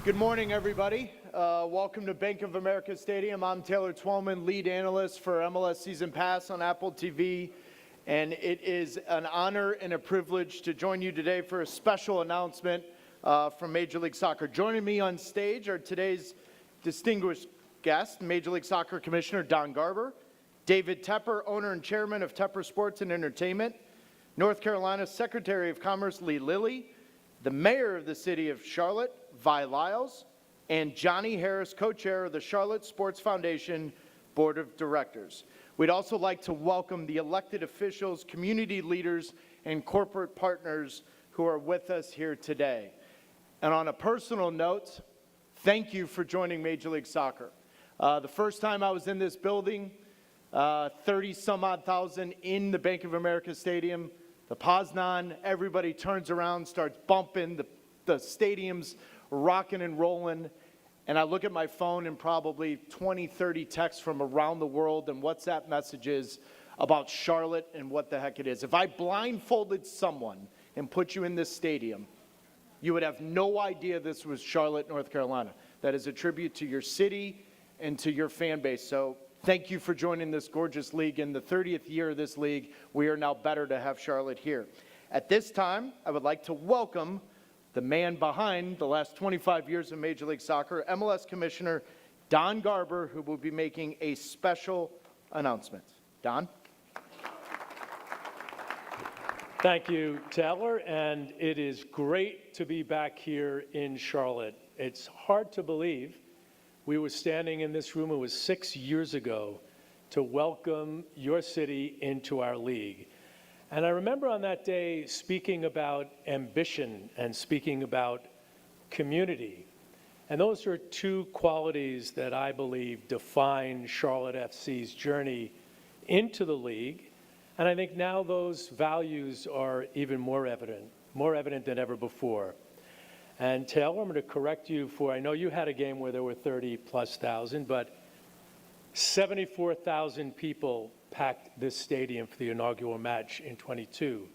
Good morning, everybody. Welcome to Bank of America Stadium. I'm Taylor Twellman, lead analyst for MLS Season Pass on Apple TV. And it is an honor and a privilege to join you today for a special announcement from Major League Soccer. Joining me on stage are today's distinguished guests, Major League Soccer Commissioner Don Garber, David Tepper, owner and chairman of Tepper Sports and Entertainment, North Carolina Secretary of Commerce Lee Lilly, the mayor of the city of Charlotte, Vi Lyles, and Johnny Harris, co-chair of the Charlotte Sports Foundation Board of Directors. We'd also like to welcome the elected officials, community leaders, and corporate partners who are with us here today. And on a personal note, thank you for joining Major League Soccer. The first time I was in this building, 30-some-odd thousand in the Bank of America Stadium, the Poznan, everybody turns around, starts bumping, the stadium's rocking and rolling, and I look at my phone and probably 20, 30 texts from around the world and WhatsApp messages about Charlotte and what the heck it is. If I blindfolded someone and put you in this stadium, you would have no idea this was Charlotte, North Carolina. That is a tribute to your city and to your fan base. So thank you for joining this gorgeous league. In the 30th year of this league, we are now better to have Charlotte here. At this time, I would like to welcome the man behind the last 25 years of Major League Soccer, MLS Commissioner Don Garber, who will be making a special announcement. Don? Thank you, Taylor, and it is great to be back here in Charlotte. It's hard to believe we were standing in this room, it was 6 years ago, to welcome your city into our league. And I remember on that day speaking about ambition and speaking about community. And those are two qualities that I believe define Charlotte FC's journey into the league. And I think now those values are even more evident than ever before. And Taylor, I'm going to correct you for, I know you had a game where there were 30+ thousand, but 74,000 people packed this stadium for the inaugural match in '22.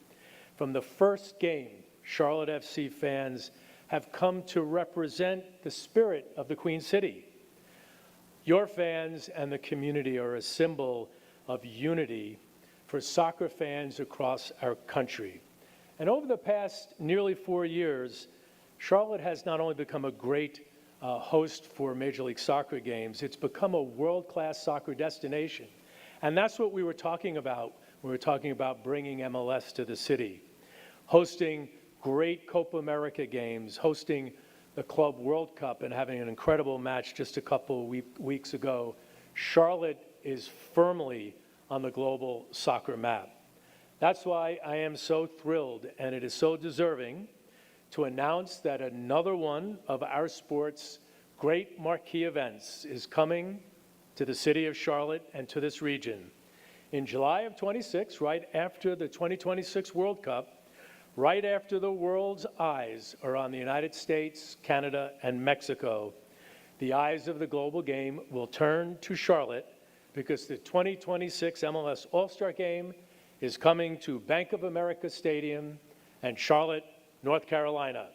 From the first game, Charlotte FC fans have come to represent the spirit of the Queen City. Your fans and the community are a symbol of unity for soccer fans across our country. And over the past nearly 4 years, Charlotte has not only become a great host for Major League Soccer games, it's become a world-class soccer destination. And that's what we were talking about. We were talking about bringing MLS to the city, hosting great Copa America games, hosting the Club World Cup, and having an incredible match just a couple of weeks ago. Charlotte is firmly on the global soccer map. That's why I am so thrilled, and it is so deserving, to announce that another one of our sport's great marquee events is coming to the city of Charlotte and to this region. In July of '26, right after the 2026 World Cup, right after the world's eyes are on the United States, Canada, and Mexico, the eyes of the global game will turn to Charlotte because the 2026 MLS All-Star Game is coming to Bank of America Stadium and Charlotte, North Carolina.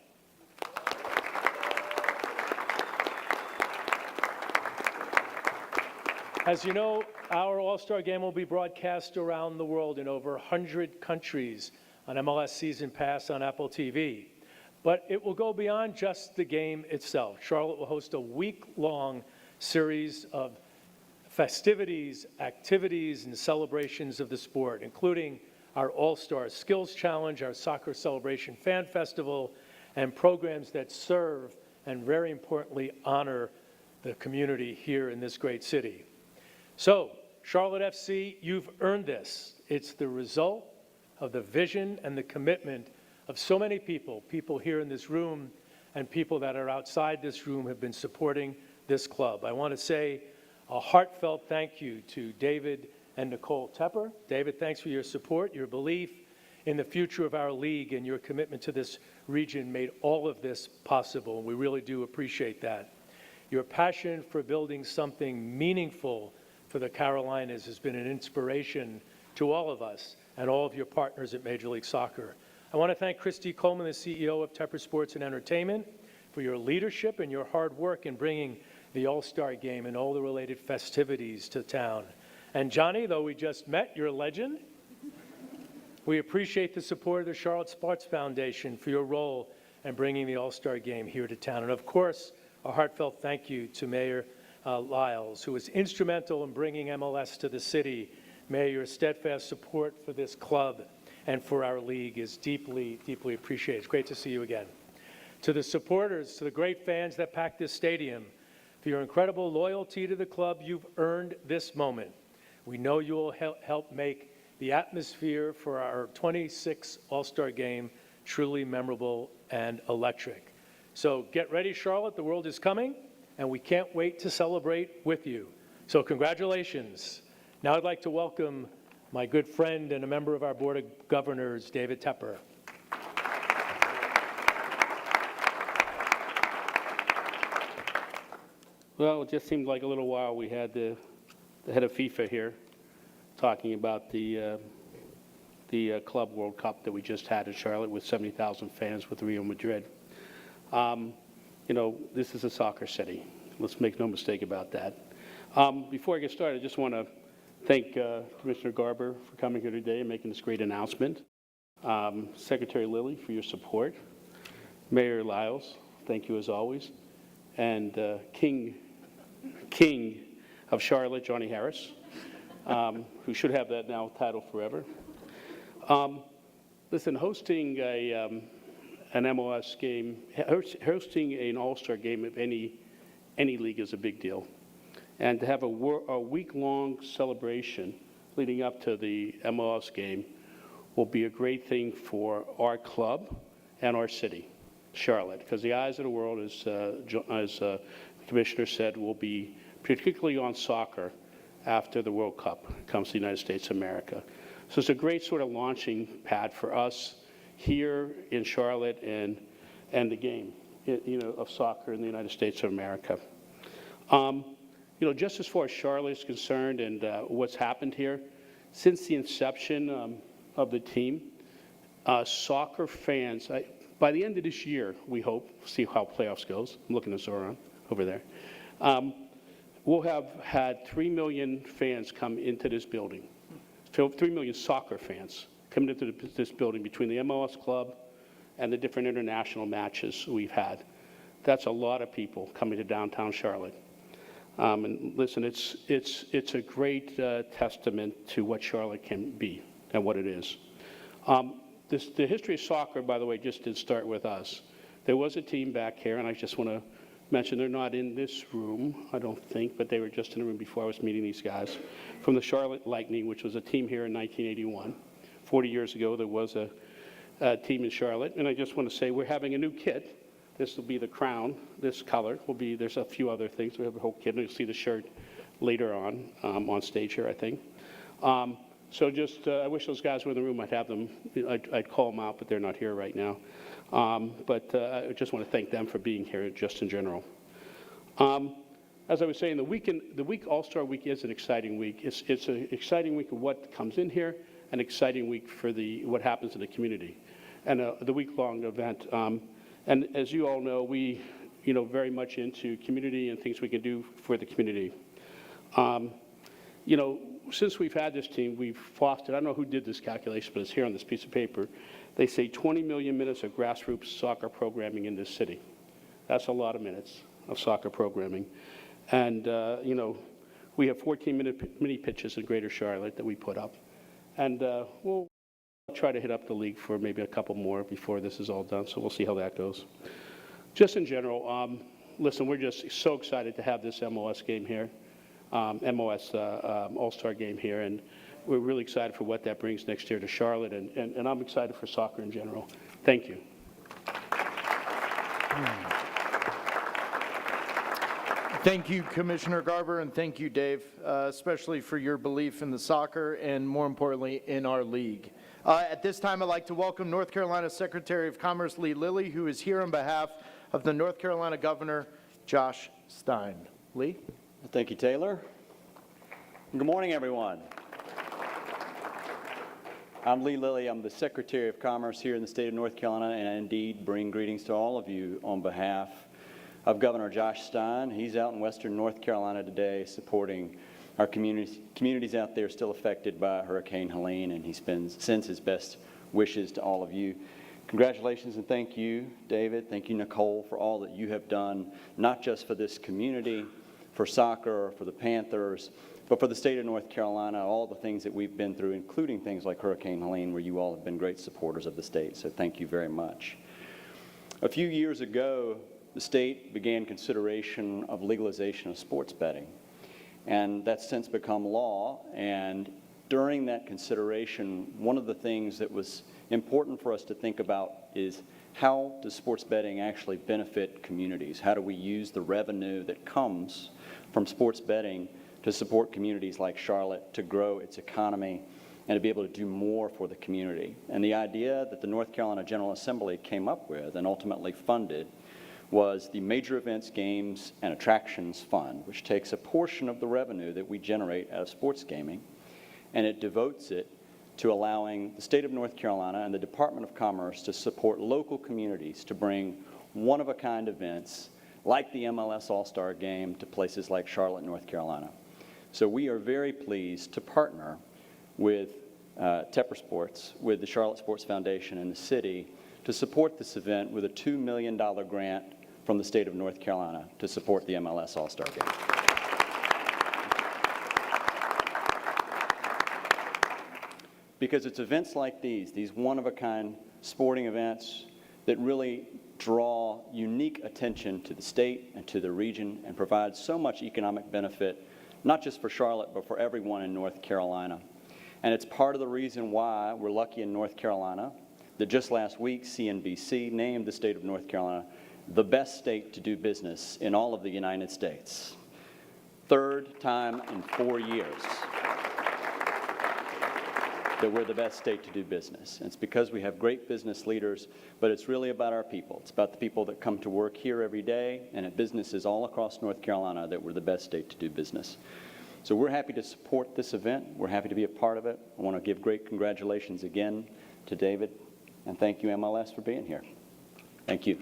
As you know, our All-Star Game will be broadcast around the world in over 100 countries on MLS Season Pass on Apple TV. But it will go beyond just the game itself. Charlotte will host a week-long series of festivities, activities, and celebrations of the sport, including our All-Star Skills Challenge, our Soccer Celebration Fan Festival, and programs that serve and, very importantly, honor the community here in this great city. So, Charlotte FC, you've earned this. It's the result of the vision and the commitment of so many people, people here in this room and people that are outside this room have been supporting this club. I want to say a heartfelt thank you to David and Nicole Tepper. David, thanks for your support, your belief in the future of our league, and your commitment to this region made all of this possible, and we really do appreciate that. Your passion for building something meaningful for the Carolinas has been an inspiration to all of us and all of your partners at Major League Soccer. I want to thank Christy Coleman, the CEO of Tepper Sports and Entertainment, for your leadership and your hard work in bringing the All-Star Game and all the related festivities to town. And Johnny, though we just met, you're a legend. We appreciate the support of the Charlotte Sports Foundation for your role in bringing the All-Star Game here to town. And of course, a heartfelt thank you to Mayor Lyles, who was instrumental in bringing MLS to the city. Mayor, your steadfast support for this club and for our league is deeply, deeply appreciated. It's great to see you again. To the supporters, to the great fans that packed this stadium, for your incredible loyalty to the club, you've earned this moment. We know you will help make the atmosphere for our 26th All-Star Game truly memorable and electric. So get ready, Charlotte. The world is coming, and we can't wait to celebrate with you. So congratulations. Now I'd like to welcome my good friend and a member of our Board of Governors, David Tepper. Well, it just seemed like a little while we had the head of FIFA here talking about the Club World Cup that we just had in Charlotte with 70,000 fans with Real Madrid. You know, this is a soccer city. Let's make no mistake about that. Before I get started, I just want to thank Commissioner Garber for coming here today and making this great announcement. Secretary Lilly for your support. Mayor Lyles, thank you as always. And King of Charlotte, Johnny Harris, who should have that now title forever. Listen, hosting an MLS game, hosting an All-Star game of any league is a big deal. And to have a week-long celebration leading up to the MLS game will be a great thing for our club and our city, Charlotte, because the eyes of the world, as the Commissioner said, will be particularly on soccer after the World Cup comes to the United States of America. So it's a great sort of launching pad for us here in Charlotte and the game, you know, of soccer in the United States of America. You know, just as far as Charlotte is concerned and what's happened here, since the inception of the team, soccer fans, by the end of this year, we hope, see how playoffs goes. I'm looking at Zoran over there. We'll have had 3 million fans come into this building. 3 million soccer fans coming into this building between the MLS club and the different international matches we've had. That's a lot of people coming to downtown Charlotte. And listen, it's a great testament to what Charlotte can be and what it is. The history of soccer, by the way, just did start with us. There was a team back here, and I just want to mention they're not in this room, I don't think, but they were just in the room before I was meeting these guys, from the Charlotte Lightning, which was a team here in 1981. 40 years ago, there was a team in Charlotte, and I just want to say we're having a new kit. This will be the crown. This color will be, there's a few other things. We have a whole kit, and you'll see the shirt later on stage here, I think. So just, I wish those guys were in the room. I'd have them, I'd call them out, but they're not here right now. I just want to thank them for being here just in general. As I was saying, the week All-Star Week is an exciting week. It's an exciting week of what comes in here, an exciting week for what happens in the community, and the week-long event. And as you all know, we, very much into community and things we can do for the community. Since we've had this team, we've fostered, I don't know who did this calculation, but it's here on this piece of paper. They say 20 million minutes of grassroots soccer programming in this city. That's a lot of minutes of soccer programming. And, we have 14 mini pitches in Greater Charlotte that we put up. And we'll try to hit up the league for maybe a couple more before this is all done, so we'll see how that goes. Just in general, listen, we're just so excited to have this MLS game here, MLS All-Star game here, and we're really excited for what that brings next year to Charlotte, and I'm excited for soccer in general. Thank you. Thank you, Commissioner Garber, and thank you, Dave, especially for your belief in the soccer and, more importantly, in our league. At this time, I'd like to welcome North Carolina Secretary of Commerce Lee Lilly, who is here on behalf of the North Carolina Governor, Josh Stein. Lee? Thank you, Taylor. Good morning, everyone. I'm Lee Lilly. I'm the Secretary of Commerce here in the state of North Carolina, and I indeed bring greetings to all of you on behalf of Governor Josh Stein. He's out in western North Carolina today supporting our communities out there still affected by Hurricane Helene, and he sends his best wishes to all of you. Congratulations and thank you, David. Thank you, Nicole, for all that you have done, not just for this community, for soccer, for the Panthers, but for the state of North Carolina, all the things that we've been through, including things like Hurricane Helene, where you all have been great supporters of the state. So thank you very much. A few years ago, the state began consideration of legalization of sports betting, and that's since become law. And during that consideration, one of the things that was important for us to think about is how does sports betting actually benefit communities? How do we use the revenue that comes from sports betting to support communities like Charlotte, to grow its economy, and to be able to do more for the community? And the idea that the North Carolina General Assembly came up with and ultimately funded was the Major Events, Games, and Attractions Fund, which takes a portion of the revenue that we generate out of sports gaming, and it devotes it to allowing the state of North Carolina and the Department of Commerce to support local communities to bring one-of-a-kind events like the MLS All-Star Game to places like Charlotte, North Carolina. So we are very pleased to partner with Tepper Sports, with the Charlotte Sports Foundation and the city to support this event with a $2 million grant from the state of North Carolina to support the MLS All-Star Game. Because it's events like these one-of-a-kind sporting events that really draw unique attention to the state and to the region and provide so much economic benefit, not just for Charlotte, but for everyone in North Carolina. And it's part of the reason why we're lucky in North Carolina that just last week CNBC named the state of North Carolina the best state to do business in all of the United States. Third time in 4 years that we're the best state to do business. And it's because we have great business leaders, but it's really about our people. It's about the people that come to work here every day and at businesses all across North Carolina that we're the best state to do business. So we're happy to support this event. We're happy to be a part of it. I want to give great congratulations again to David, and thank you, MLS, for being here. Thank you.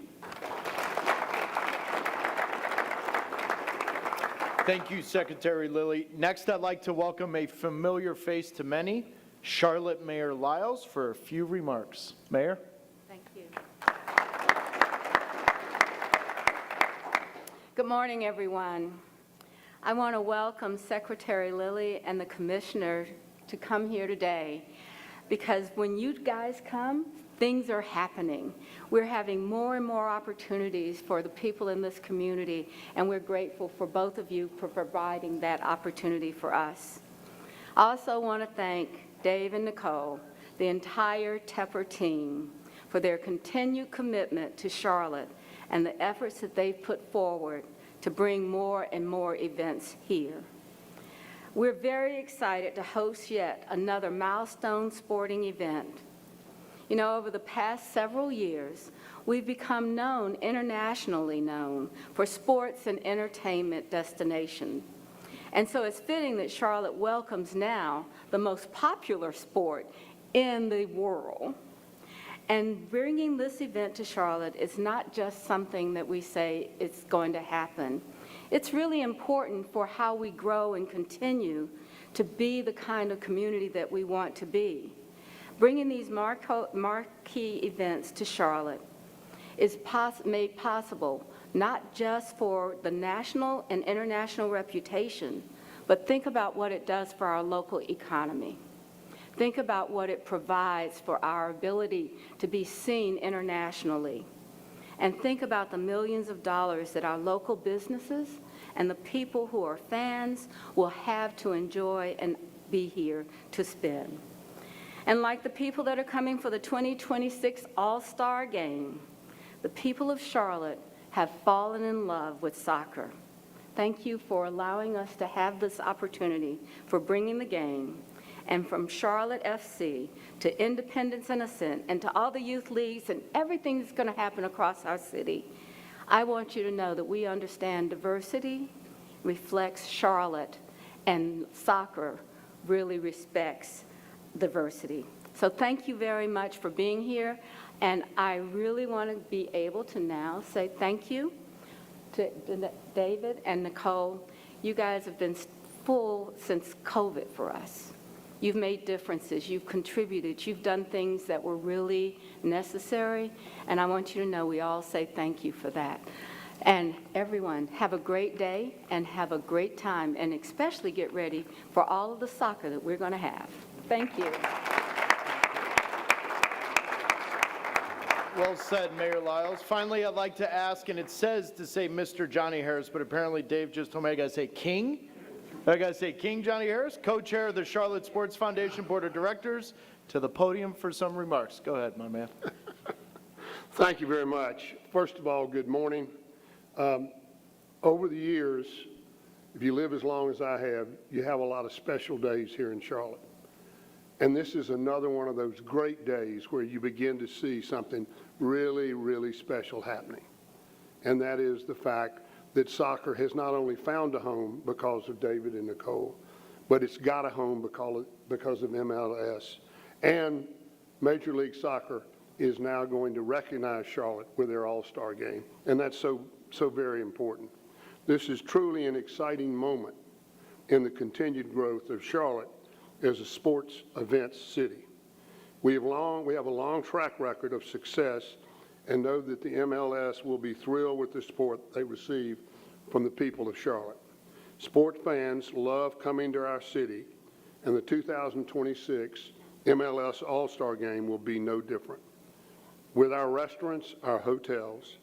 Thank you, Secretary Lilly. Next, I'd like to welcome a familiar face to many, Charlotte Mayor Lyles, for a few remarks. Mayor? Thank you. Good morning, everyone. I want to welcome Secretary Lilly and the Commissioner to come here today, because when you guys come, things are happening. We're having more and more opportunities for the people in this community, and we're grateful for both of you for providing that opportunity for us. I also want to thank Dave and Nicole, the entire Tepper team, for their continued commitment to Charlotte and the efforts that they've put forward to bring more and more events here. We're very excited to host yet another milestone sporting event. You know, over the past several years, we've become internationally known for sports and entertainment destinations. And so it's fitting that Charlotte welcomes now the most popular sport in the world. And bringing this event to Charlotte is not just something that we say it's going to happen. It's really important for how we grow and continue to be the kind of community that we want to be. Bringing these marquee events to Charlotte is made possible not just for the national and international reputation, but think about what it does for our local economy. Think about what it provides for our ability to be seen internationally. And think about the millions of dollars that our local businesses and the people who are fans will have to enjoy and be here to spend. And like the people that are coming for the 2026 All-Star Game, the people of Charlotte have fallen in love with soccer. Thank you for allowing us to have this opportunity for bringing the game. And from Charlotte FC to Independence and Ascent and to all the youth leagues and everything that's going to happen across our city, I want you to know that we understand diversity reflects Charlotte, and soccer really respects diversity. So thank you very much for being here. And I really want to be able to now say thank you to David and Nicole. You guys have been full since COVID for us. You've made differences, you've contributed, you've done things that were really necessary, and I want you to know we all say thank you for that. And everyone, have a great day and have a great time, and especially get ready for all of the soccer that we're going to have. Thank you. Well said, Mayor Lyles. Finally, I'd like to ask, and it says to say Mr. Johnny Harris, but apparently Dave just told me I got to say King. I got to say King Johnny Harris, co-chair of the Charlotte Sports Foundation Board of Directors, to the podium for some remarks. Go ahead, my man. Thank you very much. First of all, good morning. Over the years, if you live as long as I have, you have a lot of special days here in Charlotte. And this is another one of those great days where you begin to see something really, really special happening. And that is the fact that soccer has not only found a home because of David and Nicole, but it's got a home because of MLS. And Major League Soccer is now going to recognize Charlotte with their All-Star game. And that's so very important. This is truly an exciting moment in the continued growth of Charlotte as a sports events city. We have a long track record of success and know that the MLS will be thrilled with the support they receive from the people of Charlotte. Sport fans love coming to our city, and the 2026 MLS All-Star Game will be no different. With our restaurants, our hotels,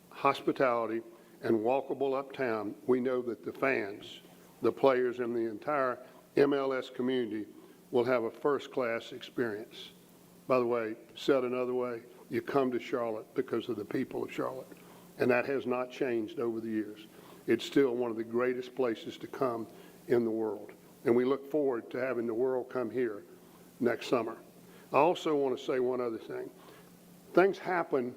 hospitality, and walkable uptown, we know that the fans, the players, and the entire MLS community will have a first-class experience. By the way, said another way, you come to Charlotte because of the people of Charlotte, and that has not changed over the years. It's still one of the greatest places to come in the world, and we look forward to having the world come here next summer. I also want to say one other thing. Things happen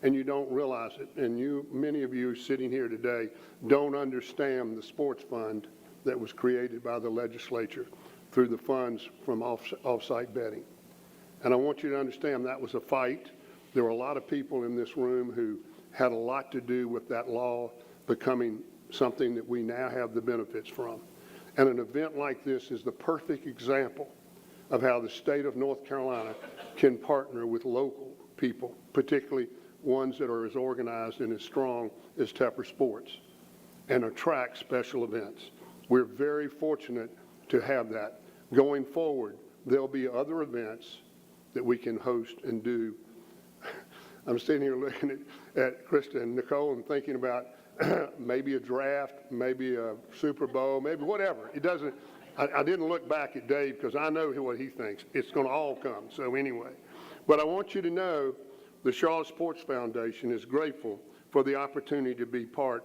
and you don't realize it, and many of you sitting here today don't understand the sports fund that was created by the legislature through the funds from off-site betting. And I want you to understand that was a fight. There were a lot of people in this room who had a lot to do with that law becoming something that we now have the benefits from. And an event like this is the perfect example of how the state of North Carolina can partner with local people, particularly ones that are as organized and as strong as Tepper Sports, and attract special events. We're very fortunate to have that. Going forward, there'll be other events that we can host and do. I'm sitting here looking at Krista and Nicole and thinking about maybe a draft, maybe a Super Bowl, maybe whatever. It doesn't, I didn't look back at Dave because I know what he thinks. It's going to all come, so anyway. But I want you to know the Charlotte Sports Foundation is grateful for the opportunity to be part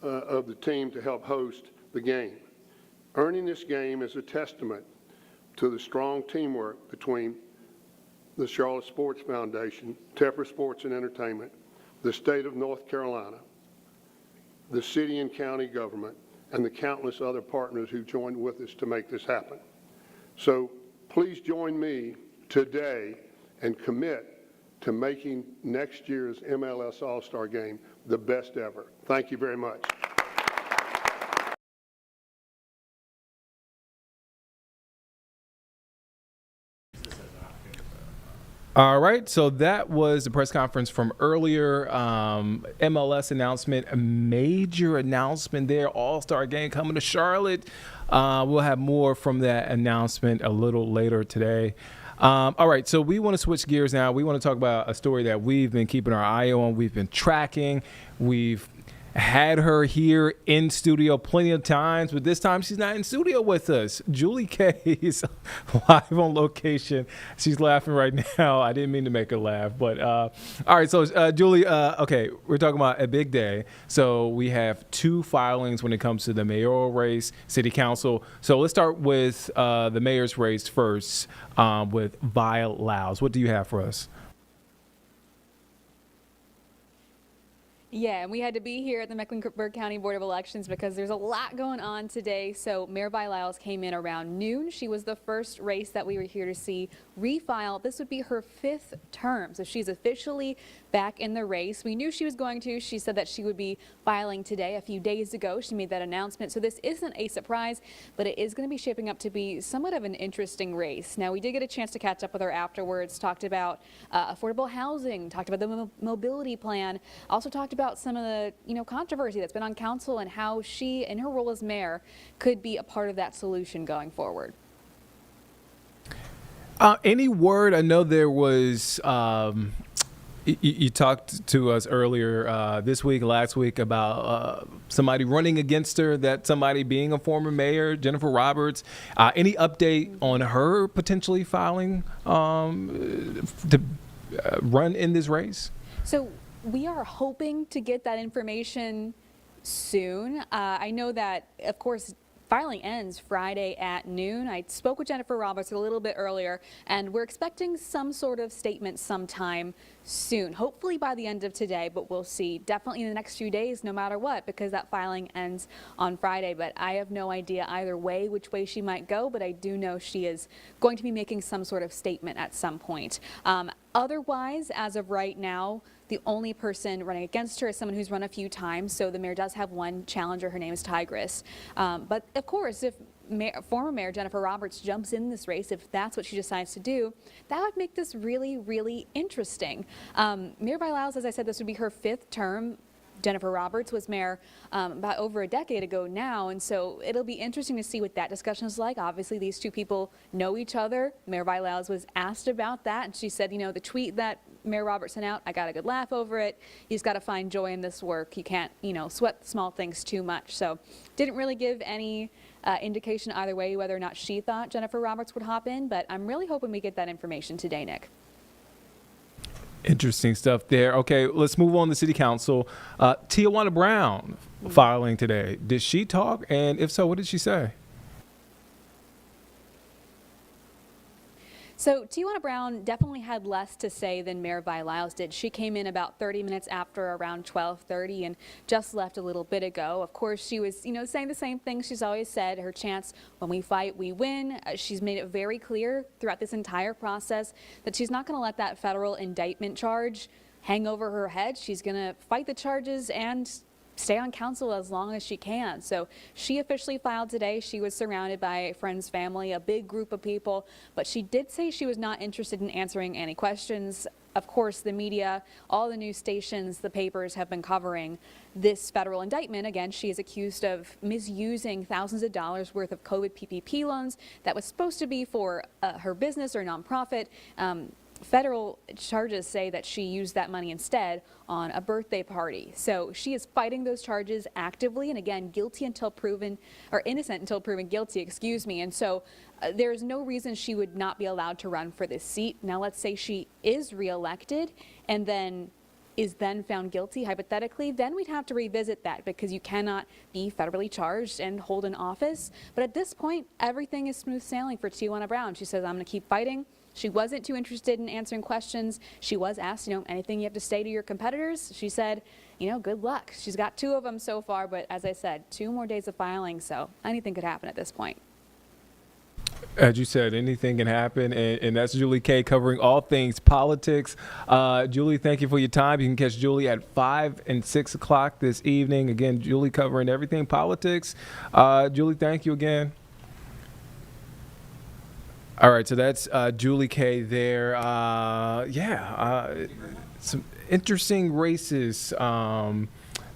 of the team to help host the game. Earning this game is a testament to the strong teamwork between the Charlotte Sports Foundation, Tepper Sports and Entertainment, the state of North Carolina, the city and county government, and the countless other partners who joined with us to make this happen. So please join me today and commit to making next year's MLS All-Star Game the best ever. Thank you very much. All right, so that was the press conference from earlier. MLS announcement, a major announcement there. All-Star game coming to Charlotte. We'll have more from that announcement a little later today. All right, so we want to switch gears now. We want to talk about a story that we've been keeping our eye on. We've been tracking. We've had her here in studio plenty of times, but this time she's not in studio with us. Julie Kay is live on location. She's laughing right now. I didn't mean to make her laugh, but all right. So Julie, okay, we're talking about a big day. So we have 2 filings when it comes to the mayoral race, city council. So let's start with the mayor's race first with Vi Lyles. What do you have for us? Yeah, and we had to be here at the Mecklenburg County Board of Elections because there's a lot going on today. So Mayor Vi Lyles came in around noon. She was the first race that we were here to see refile. This would be her 5th term. So she's officially back in the race. We knew she was going to. She said that she would be filing today. A few days ago, she made that announcement. So this isn't a surprise, but it is going to be shaping up to be somewhat of an interesting race. Now, we did get a chance to catch up with her afterwards, talked about affordable housing, talked about the mobility plan, also talked about some of the controversy that's been on council and how she, in her role as mayor, could be a part of that solution going forward. Any word? I know there was. You talked to us earlier this week, last week, about somebody running against her, that somebody being a former mayor, Jennifer Roberts. Any update on her potentially filing to run in this race? So we are hoping to get that information soon. I know that, of course, filing ends Friday at noon. I spoke with Jennifer Roberts a little bit earlier, and we're expecting some sort of statement sometime soon, hopefully by the end of today, but we'll see. Definitely in the next few days, no matter what, because that filing ends on Friday. But I have no idea either way which way she might go, but I do know she is going to be making some sort of statement at some point. Otherwise, as of right now, the only person running against her is someone who's run a few times. So the mayor does have one challenger. Her name is Tigress. But of course, if former Mayor Jennifer Roberts jumps in this race, if that's what she decides to do, that would make this really, really interesting. Mayor Vi Lyles, as I said, this would be her 5th term. Jennifer Roberts was mayor about over a decade ago now, and so it'll be interesting to see what that discussion is like. Obviously, these two people know each other. Mayor Vi Lyles was asked about that, and she said, the tweet that Mayor Roberts sent out, I got a good laugh over it. You just got to find joy in this work. You can't, sweat small things too much. So didn't really give any indication either way whether or not she thought Jennifer Roberts would hop in, but I'm really hoping we get that information today, Nick. Interesting stuff there. Okay, let's move on to City Council. Tijuana Brown filing today. Did she talk? And if so, what did she say? So Tijuana Brown definitely had less to say than Mayor Vi Lyles did. She came in about 30 minutes after around 12:30 and just left a little bit ago. Of course, she was, saying the same thing she's always said. Her chance, when we fight, we win. She's made it very clear throughout this entire process that she's not going to let that federal indictment charge hang over her head. She's going to fight the charges and stay on council as long as she can. So she officially filed today. She was surrounded by friends, family, a big group of people, but she did say she was not interested in answering any questions. Of course, the media, all the news stations, the papers have been covering this federal indictment. Again, she is accused of misusing thousands of dollars worth of COVID PPP loans that was supposed to be for her business or nonprofit. Federal charges say that she used that money instead on a birthday party. So she is fighting those charges actively, and again, guilty until proven, or innocent until proven guilty, excuse me. And so there's no reason she would not be allowed to run for this seat. Now let's say she is reelected and then is then found guilty, hypothetically, then we'd have to revisit that because you cannot be federally charged and hold an office. But at this point, everything is smooth sailing for Tijuana Brown. She says, I'm going to keep fighting. She wasn't too interested in answering questions. She was asked, anything you have to say to your competitors? She said, good luck. She's got 2 of them so far, but as I said, 2 more days of filing, so anything could happen at this point. As you said, anything can happen, and that's Julie Kay covering all things politics. Julie, thank you for your time. You can catch Julie at 5 and 6 o'clock this evening. Again, Julie covering everything politics. Julie, thank you again. All right, so that's Julie Kay there. Some interesting races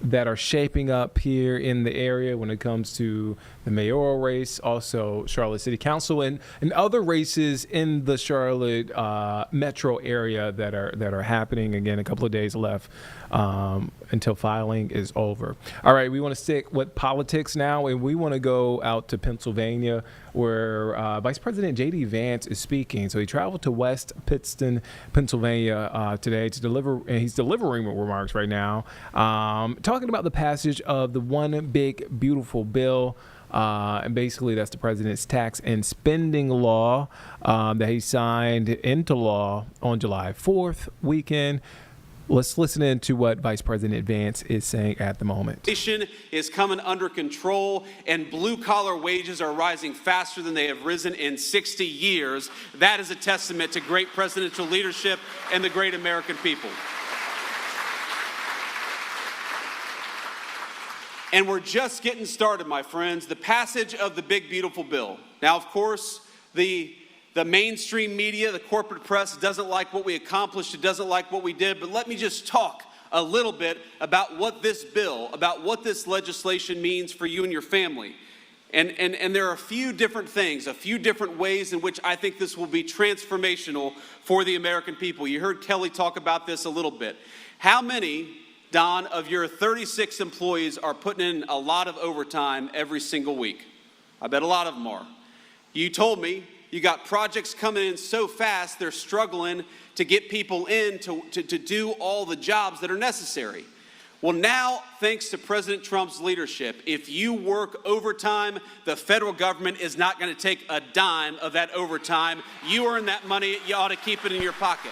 that are shaping up here in the area when it comes to the mayoral race, also Charlotte City Council, and other races in the Charlotte metro area that are happening. Again, a couple of days left until filing is over. All right, we want to stick with politics now, and we want to go out to Pennsylvania, where Vice President J.D. Vance is speaking. So he traveled to West Pittston, Pennsylvania today to deliver, and he's delivering remarks right now, talking about the passage of the One Big Beautiful Bill. And basically, that's the president's tax and spending law that he signed into law on July 4th weekend. Let's listen in to what Vice President Vance is saying at the moment. Inflation is coming under control, and blue-collar wages are rising faster than they have risen in 60 years. That is a testament to great presidential leadership and the great American people. And we're just getting started, my friends. The passage of the Big Beautiful Bill. Now, of course, the mainstream media, the corporate press, doesn't like what we accomplished. It doesn't like what we did. But let me just talk a little bit about what this bill, about what this legislation means for you and your family. And there are a few different things, a few different ways in which I think this will be transformational for the American people. You heard Kelly talk about this a little bit. How many, Don, of your 36 employees are putting in a lot of overtime every single week? I bet a lot of them are. You told me you got projects coming in so fast, they're struggling to get people in to do all the jobs that are necessary. Well, now, thanks to President Trump's leadership, if you work overtime, the federal government is not going to take a dime of that overtime. You earn that money, you ought to keep it in your pocket.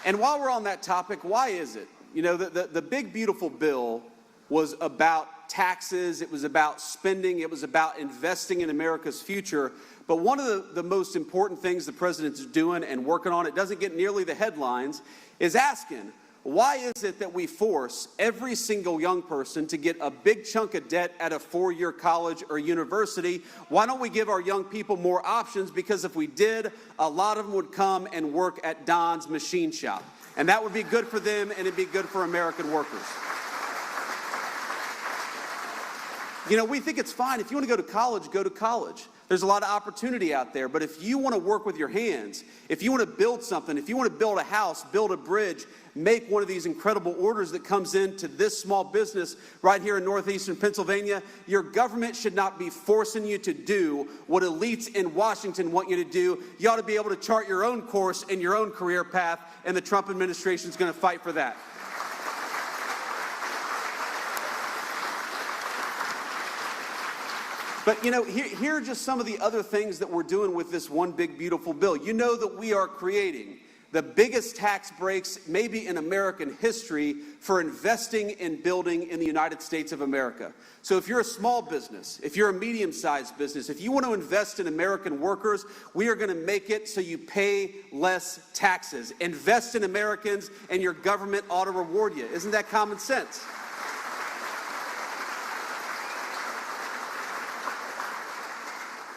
And while we're on that topic, why is it? You know, the Big Beautiful Bill was about taxes, it was about spending, it was about investing in America's future. But one of the most important things the president's doing and working on, it doesn't get nearly the headlines, is asking, why is it that we force every single young person to get a big chunk of debt at a four-year college or university? Why don't we give our young people more options? Because if we did, a lot of them would come and work at Don's machine shop. And that would be good for them, and it'd be good for American workers. You know, we think it's fine. If you want to go to college, go to college. There's a lot of opportunity out there. But if you want to work with your hands, if you want to build something, if you want to build a house, build a bridge, make one of these incredible orders that comes into this small business right here in northeastern Pennsylvania, your government should not be forcing you to do what elites in Washington want you to do. You ought to be able to chart your own course and your own career path, and the Trump administration is going to fight for that. But, you know, here are just some of the other things that we're doing with this One Big Beautiful Bill. You know that we are creating the biggest tax breaks maybe in American history for investing in building in the United States of America. So if you're a small business, if you're a medium-sized business, if you want to invest in American workers, we are going to make it so you pay less taxes. Invest in Americans and your government ought to reward you. Isn't that common sense?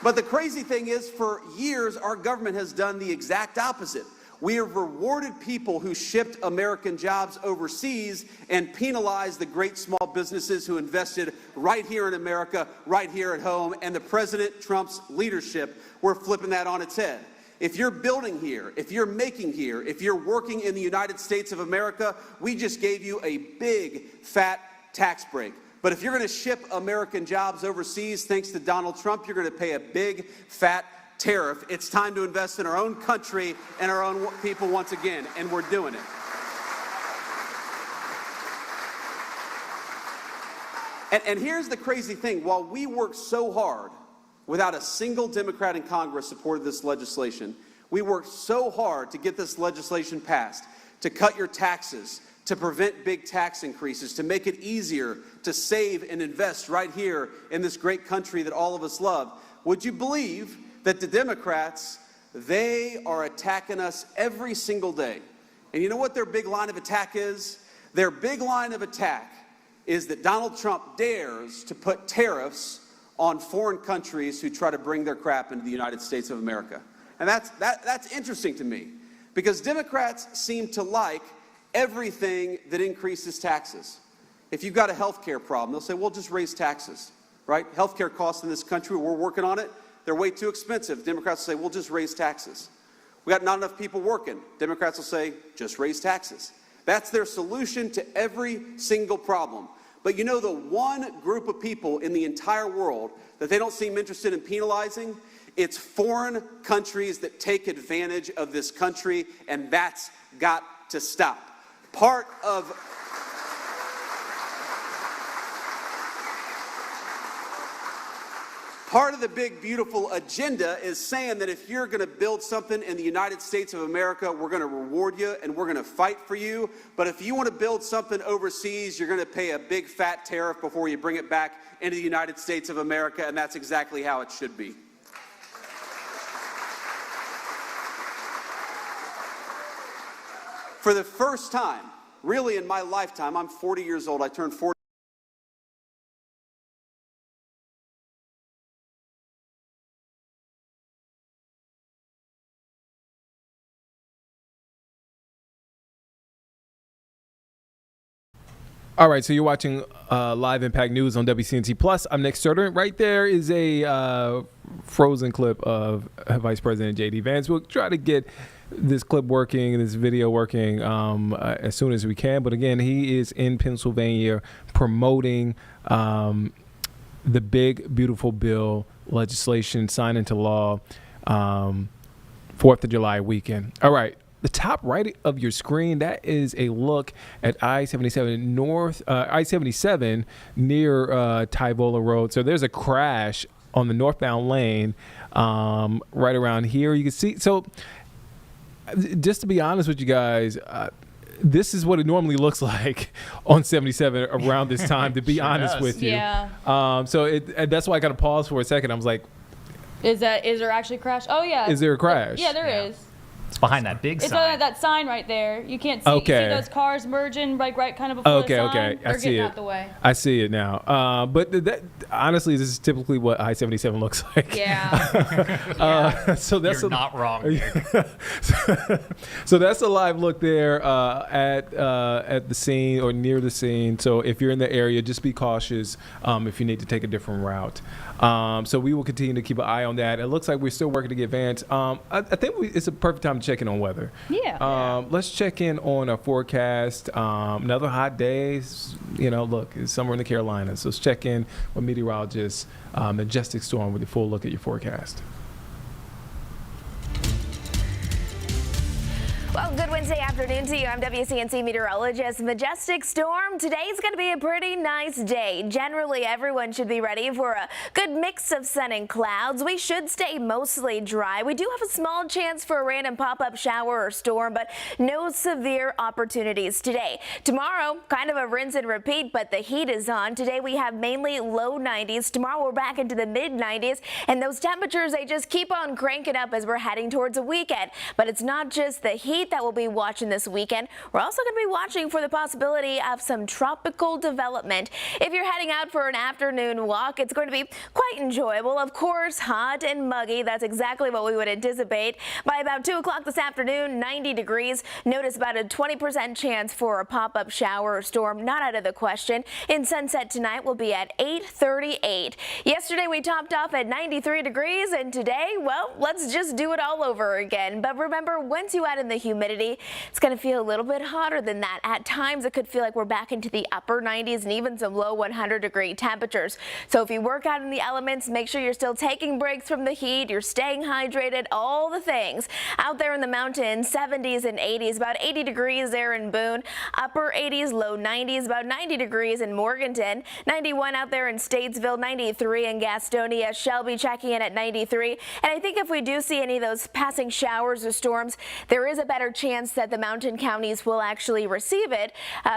But the crazy thing is, for years, our government has done the exact opposite. We have rewarded people who shipped American jobs overseas and penalized the great small businesses who invested right here in America, right here at home. And the President Trump's leadership, we're flipping that on its head. If you're building here, if you're making here, if you're working in the United States of America, we just gave you a big, fat tax break. But if you're going to ship American jobs overseas, thanks to Donald Trump, you're going to pay a big, fat tariff. It's time to invest in our own country and our own people once again, and we're doing it. And here's the crazy thing. While we worked so hard, without a single Democrat in Congress supported this legislation, we worked so hard to get this legislation passed, to cut your taxes, to prevent big tax increases, to make it easier to save and invest right here in this great country that all of us love. Would you believe that the Democrats, they are attacking us every single day? And you know what their big line of attack is? Their big line of attack is that Donald Trump dares to put tariffs on foreign countries who try to bring their crap into the United States of America. And that's interesting to me, because Democrats seem to like everything that increases taxes. If you've got a health care problem, they'll say, well, just raise taxes, right? Health care costs in this country, we're working on it. They're way too expensive. Democrats will say, well, just raise taxes. We got not enough people working. Democrats will say, just raise taxes. That's their solution to every single problem. But you know, the one group of people in the entire world that they don't seem interested in penalizing, it's foreign countries that take advantage of this country, and that's got to stop. Part of the big, beautiful agenda is saying that if you're going to build something in the United States of America, we're going to reward you and we're going to fight for you. But if you want to build something overseas, you're going to pay a big fat tariff before you bring it back into the United States of America, and that's exactly how it should be. For the first time, really in my lifetime, I'm 40 years old, I turned 40. All right, so you're watching Live Impact News on WCNC Plus. I'm Nick Sturter. Right there is a frozen clip of Vice President J.D. Vance. We'll try to get this clip working, this video working as soon as we can. But again, he is in Pennsylvania promoting the big, beautiful bill legislation signed into law 4th of July weekend. All right. The top right of your screen, that is a look at I-77 north, I-77 near Tyvola Road. So there's a crash on the northbound lane right around here. You can see. So just to be honest with you guys, this is what it normally looks like on 77 around this time, to be honest with you. Yeah. So that's why I got to pause for a second. I was like, is there actually a crash? Oh, yeah. Is there a crash? Yeah, there is. It's behind that big It's sign. that sign right there. You can't see. Okay. You see those cars merging right kind of before the sign? Okay. I They're see getting it. out the way. I see it now. But that, honestly, this is typically what I-77 looks like. Yeah. So that's You're not wrong, Nick. So that's a live look there at the scene or near the scene. So if you're in the area, just be cautious if you need to take a different route. So we will continue to keep an eye on that. It looks like we're still working to get Vance. I think it's a perfect time to check in on weather. Yeah. Let's check in on our forecast. Another hot day. Look, it's summer in the Carolinas. So let's check in with meteorologist Majestic Storm with a full look at your forecast. Well, good Wednesday afternoon to you. I'm WCNC meteorologist Majestic Storm. Today's going to be a pretty nice day. Generally, everyone should be ready for a good mix of sun and clouds. We should stay mostly dry. We do have a small chance for a random pop-up shower or storm, but no severe opportunities today. Tomorrow, kind of a rinse and repeat, but the heat is on. Today, we have mainly low 90s. Tomorrow, we're back into the mid-90s, and those temperatures, they just keep on cranking up as we're heading towards a weekend. But it's not just the heat that we'll be watching this weekend. We're also going to be watching for the possibility of some tropical development. If you're heading out for an afternoon walk, it's going to be quite enjoyable. Of course, hot and muggy. That's exactly what we would anticipate. By about 2 o'clock this afternoon, 90 degrees. Notice about a 20% chance for a pop-up shower or storm. Not out of the question. In Sunset tonight, we'll be at 8:38. Yesterday, we topped off at 93 degrees, and today, well, let's just do it all over again. But remember, once you add in the humidity, it's going to feel a little bit hotter than that. At times, it could feel like we're back into the upper 90s and even some low 100-degree temperatures. So if you work out in the elements, make sure you're still taking breaks from the heat, you're staying hydrated, all the things. Out there in the mountains, 70s and 80s, about 80 degrees there in Boone, upper 80s, low 90s, about 90 degrees in Morganton, 91 out there in Statesville, 93 in Gastonia, Shelby checking in at 93. And I think if we do see any of those passing showers or storms, there is a better better chance that the mountain counties will actually receive it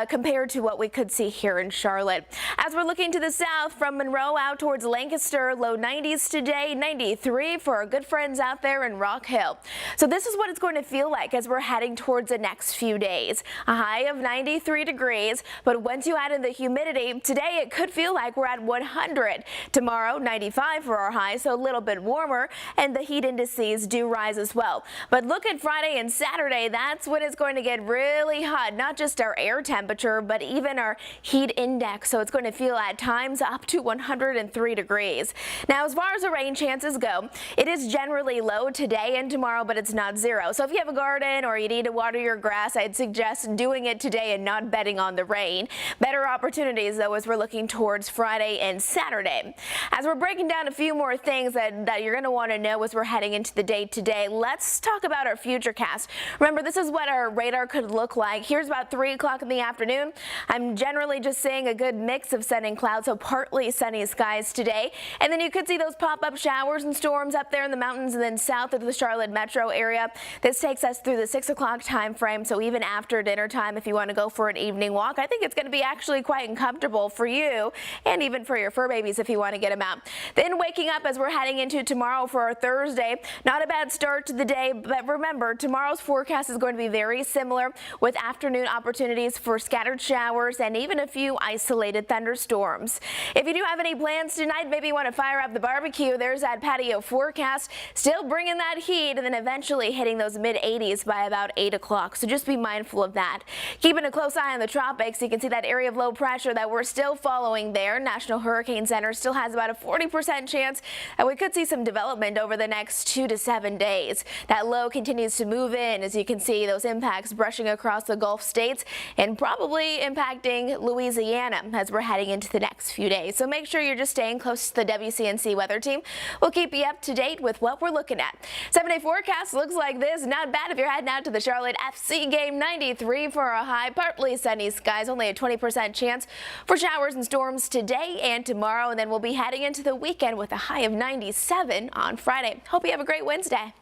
compared to what we could see here in Charlotte. As we're looking to the south from Monroe out towards Lancaster, low 90s today, 93 for our good friends out there in Rock Hill. So this is what it's going to feel like as we're heading towards the next few days. A high of 93 degrees, but once you add in the humidity, today it could feel like we're at 100. Tomorrow, 95 for our high, so a little bit warmer, and the heat indices do rise as well. But look at Friday and Saturday, that's when it's going to get really hot, not just our air temperature, but even our heat index. So it's going to feel at times up to 103 degrees. Now, as far as the rain chances go, it is generally low today and tomorrow, but it's not zero. So if you have a garden or you need to water your grass, I'd suggest doing it today and not betting on the rain. Better opportunities, though, as we're looking towards Friday and Saturday. As we're breaking down a few more things that you're going to want to know as we're heading into the day today, let's talk about our futurecast. Remember, this is what our radar could look like. Here's about 3 o'clock in the afternoon. I'm generally just seeing a good mix of sun and clouds, so partly sunny skies today. And then you could see those pop-up showers and storms up there in the mountains and then south of the Charlotte metro area. This takes us through the 6 o'clock time frame, so even after dinner time, if you want to go for an evening walk, I think it's going to be actually quite uncomfortable for you and even for your fur babies if you want to get them out. Then waking up as we're heading into tomorrow for our Thursday, not a bad start to the day, but remember, tomorrow's forecast is going to be very similar with afternoon opportunities for scattered showers and even a few isolated thunderstorms. If you do have any plans tonight, maybe you want to fire up the barbecue, there's that patio forecast, still bringing that heat and then eventually hitting those mid-80s by about 8 o'clock. So just be mindful of that. Keeping a close eye on the tropics, you can see that area of low pressure that we're still following there. National Hurricane Center still has about a 40% chance that we could see some development over the next 2 to 7 days. That low continues to move in, as you can see those impacts brushing across the Gulf states and probably impacting Louisiana as we're heading into the next few days. So make sure you're just staying close to the WCNC weather team. We'll keep you up to date with what we're looking at. 7-day forecast looks like this. Not bad if you're heading out to the Charlotte FC game. 93 for a high, partly sunny skies, only a 20% chance for showers and storms today and tomorrow, and then we'll be heading into the weekend with a high of 97 on Friday. Hope you have a great Wednesday.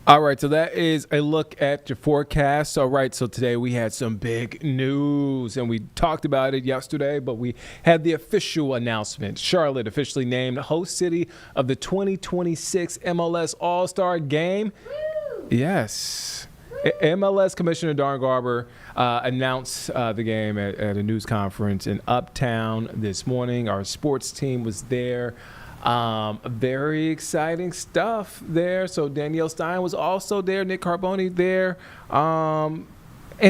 All right, so that is a look at your forecast. All right, so today we had some big news, and we talked about it yesterday, but we had the official announcement. Charlotte officially named host city of the 2026 MLS All-Star Game. Woo! Yes. MLS Commissioner Don Garber announced the game at a news conference in Uptown this morning. Our sports team was there. Very exciting stuff there. So Danielle Stein was also there, Nick Carboni there. And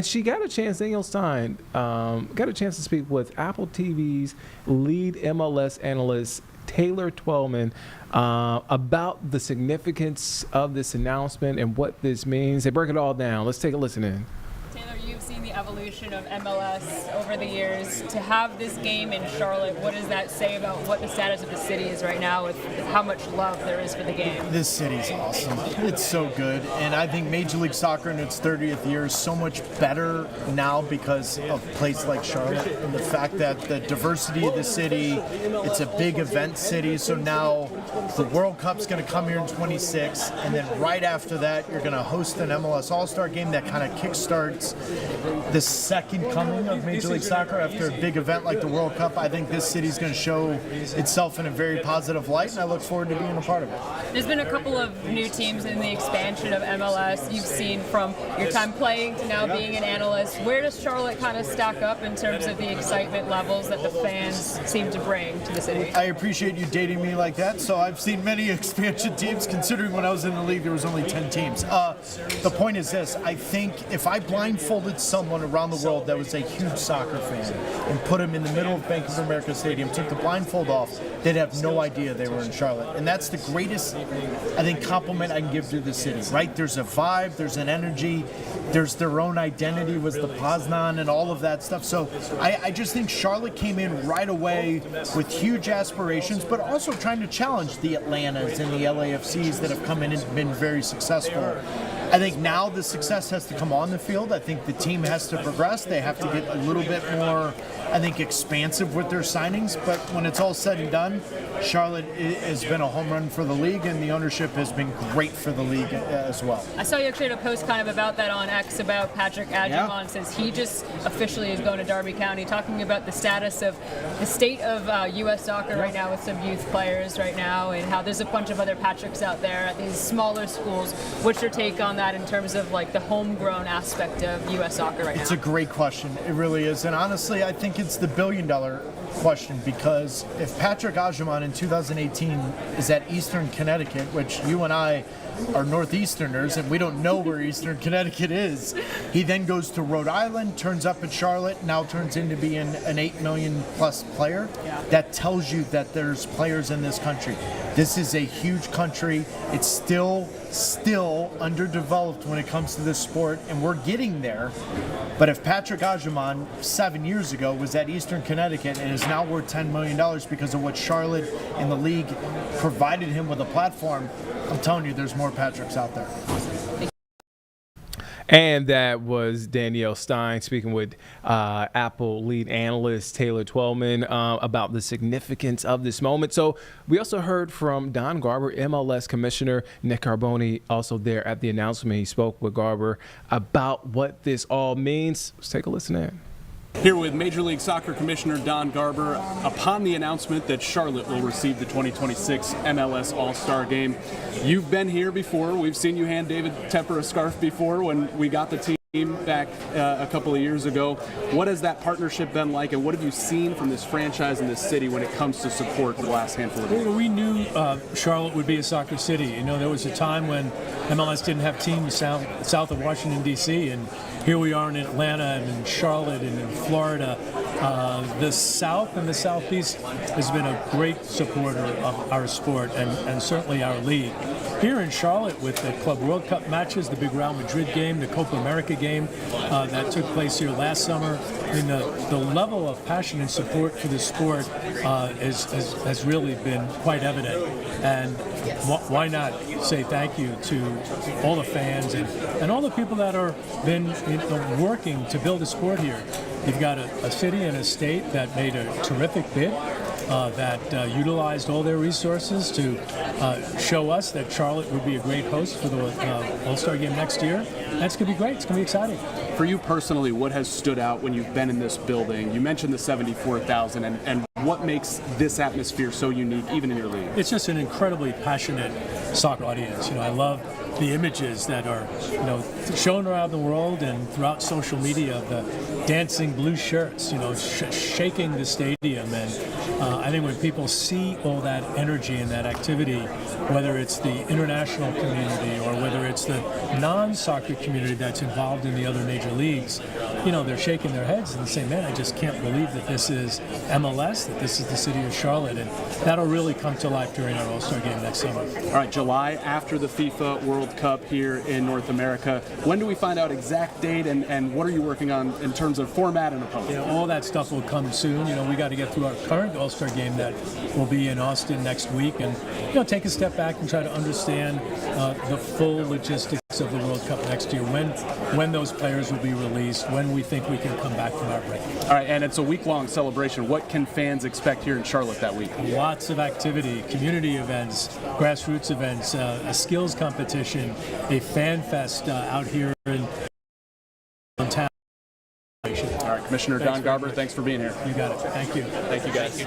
she got a chance, Danielle Stein, got a chance to speak with Apple TV's lead MLS analyst, Taylor Twellman, about the significance of this announcement and what this means. They break it all down. Let's take a listen in. Taylor, you've seen the evolution of MLS over the years. To have this game in Charlotte, what does that say about what the status of the city is right now with how much love there is for the game? This city's awesome. It's so good. And I think Major League Soccer in its 30th year is so much better now because of a place like Charlotte and the fact that the diversity of the city, it's a big event city. So now the World Cup's going to come here in 26, and then right after that, you're going to host an MLS All-Star game that kind of kickstarts the second coming of Major League Soccer after a big event like the World Cup. I think this city's going to show itself in a very positive light, and I look forward to being a part of it. There's been a couple of new teams in the expansion of MLS. You've seen from your time playing to now being an analyst. Where does Charlotte kind of stack up in terms of the excitement levels that the fans seem to bring to the city? I appreciate you dating me like that. So I've seen many expansion teams, considering when I was in the league there was only 10 teams. The point is this. I think if I blindfolded someone around the world that was a huge soccer fan and put him in the middle of Bank of America Stadium, took the blindfold off, they'd have no idea they were in Charlotte. And that's the greatest, I think, compliment I can give to the city, right? There's a vibe, there's an energy, there's their own identity, was the Poznan and all of that stuff. So I just think Charlotte came in right away with huge aspirations, but also trying to challenge the Atlantas and the LAFCs that have come in and been very successful. I think now the success has to come on the field. I think the team has to progress. They have to get a little bit more, I think, expansive with their signings. But when it's all said and done, Charlotte has been a home run for the league, and the ownership has been great for the league as well. I saw you actually had a post kind of about that on X about Patrick Adjumon, since he just officially is going to Darby County, talking about the status of the state of U.S. soccer right now with some youth players right now, and how there's a bunch of other Patricks out there at these smaller schools. What's your take on that in terms of like the homegrown aspect of U.S. soccer right now? It's a great question. It really is. And honestly, I think it's the billion-dollar question, because if Patrick Adjumon in 2018 is at Eastern Connecticut, which you and I are Northeasterners and we don't know where Eastern Connecticut is, he then goes to Rhode Island, turns up at Charlotte, now turns into being an 8 million plus player. That tells you that there's players in this country. This is a huge country. It's still underdeveloped when it comes to this sport, and we're getting there. But if Patrick Adjumon 7 years ago was at Eastern Connecticut and is now worth $10 million because of what Charlotte and the league provided him with a platform, I'm telling you, there's more Patricks out there. And that was Danielle Stein speaking with Apple lead analyst Taylor Twellman about the significance of this moment. So we also heard from Don Garber, MLS Commissioner Nick Carboni, also there at the announcement. He spoke with Garber about what this all means. Let's take a listen in. Here with Major League Soccer Commissioner Don Garber upon the announcement that Charlotte will receive the 2026 MLS All-Star Game. You've been here before. We've seen you hand David Tepper a scarf before when we got the team back a couple of years ago. What has that partnership been like, and what have you seen from this franchise in this city when it comes to support for the last handful of years? We knew Charlotte would be a soccer city. You know, there was a time when MLS didn't have teams south of Washington, D.C., and here we are in Atlanta and in Charlotte and in Florida. The South and the Southeast has been a great supporter of our sport and certainly our league. Here in Charlotte with the Club World Cup matches, the big Real Madrid game, the Copa America game that took place here last summer, I mean, the level of passion and support for the sport has really been quite evident. And why not say thank you to all the fans and all the people that are been working to build a sport here. You've got a city and a state that made a terrific bid, that utilized all their resources to show us that Charlotte would be a great host for the All-Star Game next year. That's going to be great. It's going to be exciting. For you personally, what has stood out when you've been in this building? You mentioned the 74,000, and what makes this atmosphere so unique, even in your league? It's just an incredibly passionate soccer audience. You know, I love the images that are, shown around the world and throughout social media of the dancing blue shirts, shaking the stadium. And I think when people see all that energy and that activity, whether it's the international community or whether it's the non-soccer community that's involved in the other major leagues, they're shaking their heads and saying, man, I just can't believe that this is MLS, that this is the city of Charlotte. And that'll really come to life during our All-Star Game next summer. All right, July, after the FIFA World Cup here in North America. When do we find out exact date, and what are you working on in terms of format and opponent? All that stuff will come soon. We got to get through our current All-Star Game that will be in Austin next week, and take a step back and try to understand the full logistics of the World Cup next year, when those players will be released, when we think we can come back from our break. All right, and it's a week-long celebration. What can fans expect here in Charlotte that week? Lots of activity, community events, grassroots events, a skills competition, a fan fest out here in town. All right, Commissioner Don Garber, thanks for being here. You got it. Thank you. Thank you, guys.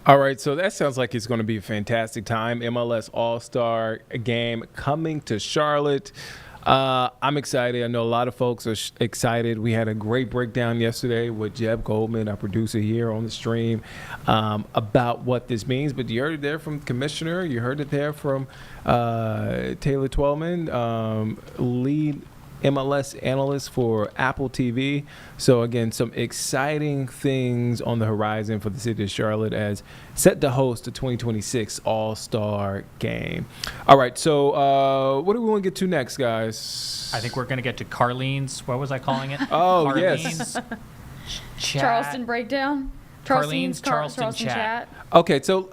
All right, so that sounds like it's going to be a fantastic time. MLS All-Star Game coming to Charlotte. I'm excited. I know a lot of folks are excited. We had a great breakdown yesterday with Jeb Goldman, our producer here on the stream, about what this means. But you heard it there from the Commissioner. You heard it there from Taylor Twellman, lead MLS analyst for Apple TV. So again, some exciting things on the horizon for the city of Charlotte as set to host the 2026 All-Star Game. All right, so what do we want to get to next, guys? I think we're going to get to Carlene's, what was I calling it? Oh, Carlene's yes. Charleston breakdown. Carlene's Charleston Chat. Okay, so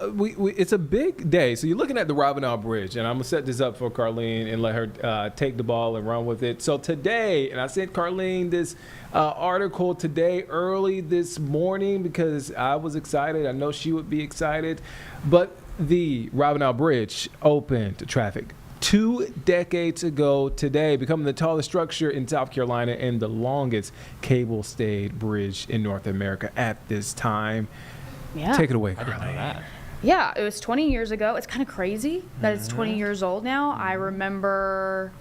it's a big day. So you're looking at the Ravenel Bridge, and I'm going to set this up for Carlene and let her take the ball and run with it. So today, and I sent Carlene this article today early this morning because I was excited. I know she would be excited. But the Ravenel Bridge opened to traffic 2 decades ago today, becoming the tallest structure in South Carolina and the longest cable-stayed bridge in North America at this time. Yeah. Take it away, I didn't know Carlene. that. Yeah, it was 20 years ago. It's kind of crazy that it's 20 years old now. I remember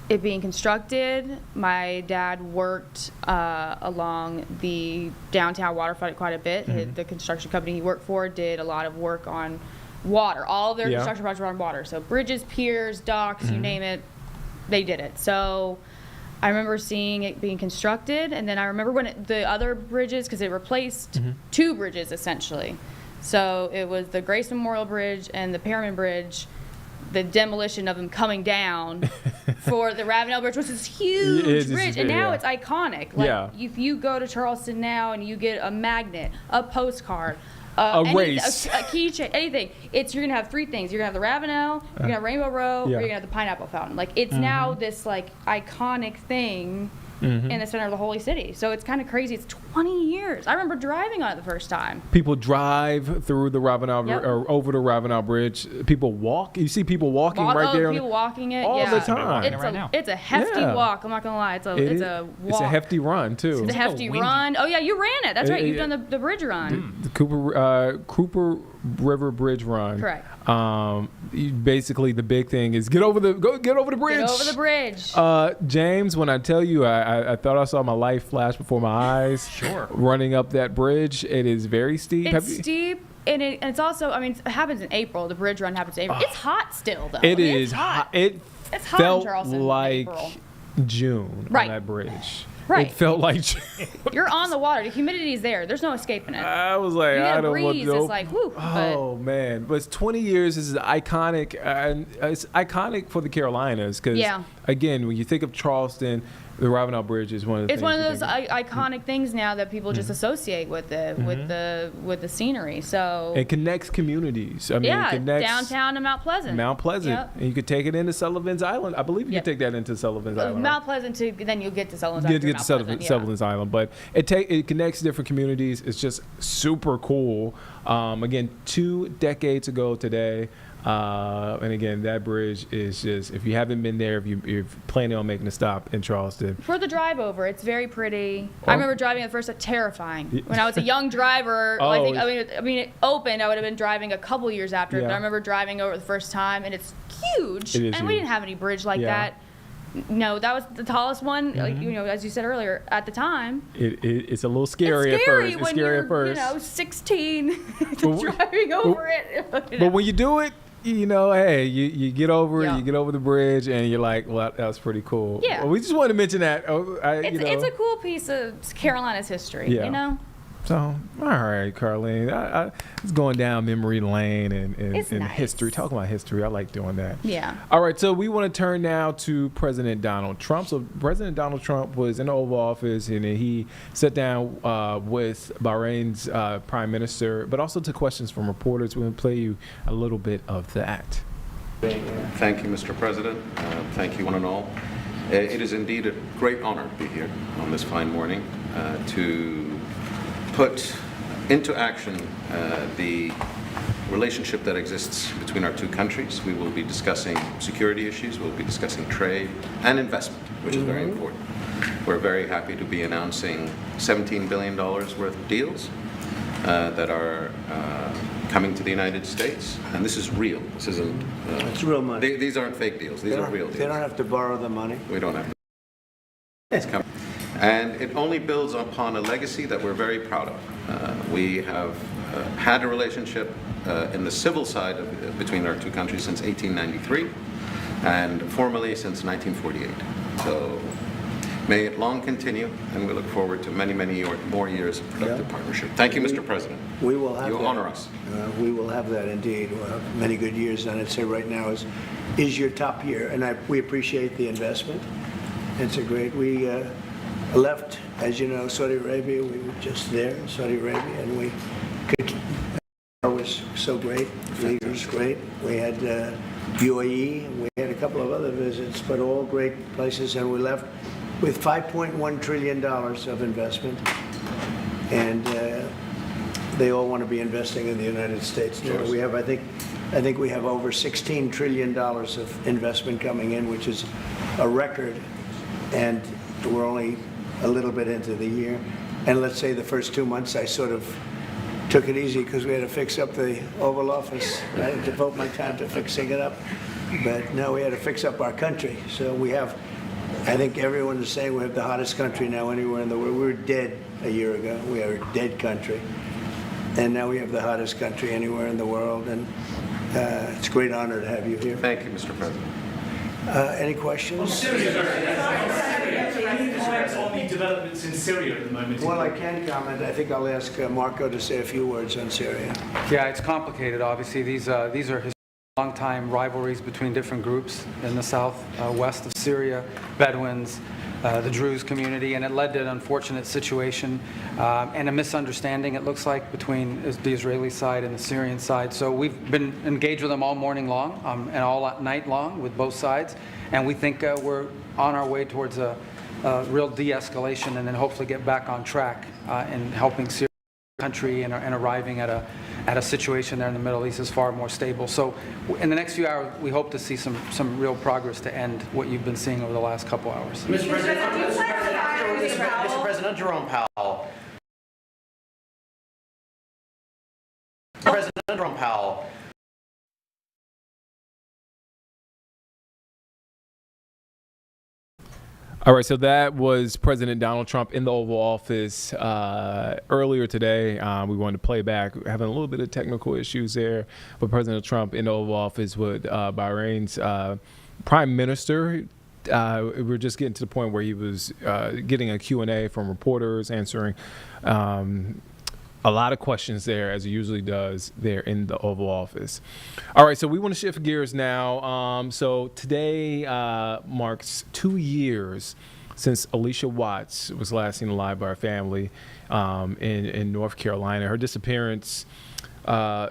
it being constructed. My dad worked along the downtown waterfront quite a bit. The construction company he worked for did a lot of work on water. All of their construction projects were on water. So bridges, piers, docks, you name it, they did it. So I remember seeing it being constructed, and then I remember when the other bridges, because it replaced 2 bridges essentially. So it was the Grace Memorial Bridge and the Perriman Bridge, the demolition of them coming down for the Ravenel Bridge, which is huge bridge, and now it's iconic. Like if you go to Charleston now and you get a magnet, a postcard, a race, a keychain, anything, you're gonna have 3 things. You're gonna have the Ravenel, you're gonna have Rainbow Row, or you're gonna have the Pineapple Fountain. Like it's now this like iconic thing in the center of the holy city. So it's kind of crazy. It's 20 years. I remember driving on it the first time. People drive through the Ravenel or over the Ravenel Bridge. People walk. You see people walking right there. People walking it all the time. It's a hefty walk. I'm not gonna lie. It's a walk. It's a hefty run too. It's a hefty run. Oh yeah, you ran it. That's right. You've done the bridge run. The Cooper River Bridge run. Correct. Basically, the big thing is get over the bridge. Get over the bridge. James, when I tell you, I thought I saw my life flash before my eyes. Sure. Running up that bridge, it is very steep. It's steep, and it's also. I mean, it happens in April. The bridge run happens in April. It's hot still, though. It is hot. It It's hot in felt Charleston like in April. June Right. on that bridge. Right. It felt like June. You're on the water. The humidity is there. There's no escaping it. I was like, you get I a don't want breeze. to. It's like, whew. Oh man, but it's 20 years. This is iconic, and it's iconic for the Carolinas because, again, when you think of Charleston, the Ravenel Bridge is one of the. It's one of those iconic things now that people just associate with it, with the scenery. So it connects communities. I mean, yeah, it connects downtown to Mount Pleasant. Yep. And you could take it into Sullivan's Island. I believe you can take that into Sullivan's Island. Mount Pleasant to then you'll get to Sullivan's You Island. get to Sullivan's Island, but it connects different communities. It's just super cool. Again, 2 decades ago today. And again, that bridge is just, if you haven't been there, if you're planning on making a stop in Charleston. For the drive over, it's very pretty. I remember driving it first, terrifying. When I was a young driver, I mean, it opened, I would have been driving a couple years after, but I remember driving over the first time, and it's huge. It is and huge. we didn't have any bridge like that. No, that was the tallest one, like, as you said earlier, at the time. It's a little scary It's at first. It's when scary you're, at first. 16, driving over it. But when you do it, hey, you get over it, you get over the bridge, and you're like, well, that was pretty cool. Yeah. Well, we just wanted to mention that. It's a cool piece of Carolina's history, So, all right, Carlene. It's going down memory lane and It's nice. history. Talking about history, I like doing that. Yeah. All right, so we want to turn now to President Donald Trump. So President Donald Trump was in the Oval Office, and he sat down with Bahrain's Prime Minister, but also took questions from reporters. We're going to play you a little bit of that. Thank you, Mr. President. Thank you, one and all. It is indeed a great honor to be here on this fine morning to put into action the relationship that exists between our 2 countries. We will be discussing security issues, we'll be discussing trade and investment, which is very important. We're very happy to be announcing $17 billion worth of deals that are coming to the United States, and this is real. This isn't. It's real money. These aren't fake deals. These are real deals. They don't have to borrow the money. We don't have to. It's coming. And it only builds upon a legacy that we're very proud of. We have had a relationship in the civil side between our 2 countries since 1893, and formally since 1948. So may it long continue, and we look forward to many, many more years of productive partnership. Thank you, Mr. President. We will have You that. honor us. We will have that indeed. We'll have many good years, and I'd say right now is your top year, and we appreciate the investment. It's a great. We left as you know, Saudi Arabia, we were just there in Saudi Arabia, and we could. It was so great. The league was great. We had UAE, and we had a couple of other visits, but all great places, and we left with $5.1 trillion of investment, and they all want to be investing in the United States. Now, we have, I think we have over $16 trillion of investment coming in, which is a record, and we're only a little bit into the year. And let's say the first 2 months, I sort of took it easy because we had to fix up the Oval Office. I had to devote my time to fixing it up. But no, we had to fix up our country. So we have, I think everyone is saying we have the hottest country now anywhere in the world. We were dead a year ago. We are a dead country. And now we have the hottest country anywhere in the world. And it's a great honor to have you here. Thank you, Mr. President. Any questions? Any comments on the developments in Syria at the moment? Well, I can comment. I think I'll ask Marco to say a few words on Syria. Yeah, it's complicated, obviously. These are long-time rivalries between different groups in the southwest of Syria, Bedouins, the Druze community, and it led to an unfortunate situation and a misunderstanding, it looks like, between the Israeli side and the Syrian side. So we've been engaged with them all morning long and all night long with both sides, and we think we're on our way towards a real de-escalation and then hopefully get back on track in helping Syria country and arriving at a situation there in the Middle East is far more stable. So in the next few hours, we hope to see some real progress to end what you've been seeing over the last couple hours. Mr. President, Jerome Powell. President Jerome Powell. All right, so that was President Donald Trump in the Oval Office earlier today. We wanted to play back, having a little bit of technical issues there, but President Trump in the Oval Office with Bahrain's Prime Minister. We're just getting to the point where he was getting a Q&A from reporters, answering a lot of questions there, as he usually does there in the Oval Office. All right, so we want to shift gears now. So today marks 2 years since Alicia Watts was last seen alive by her family in North Carolina. Her disappearance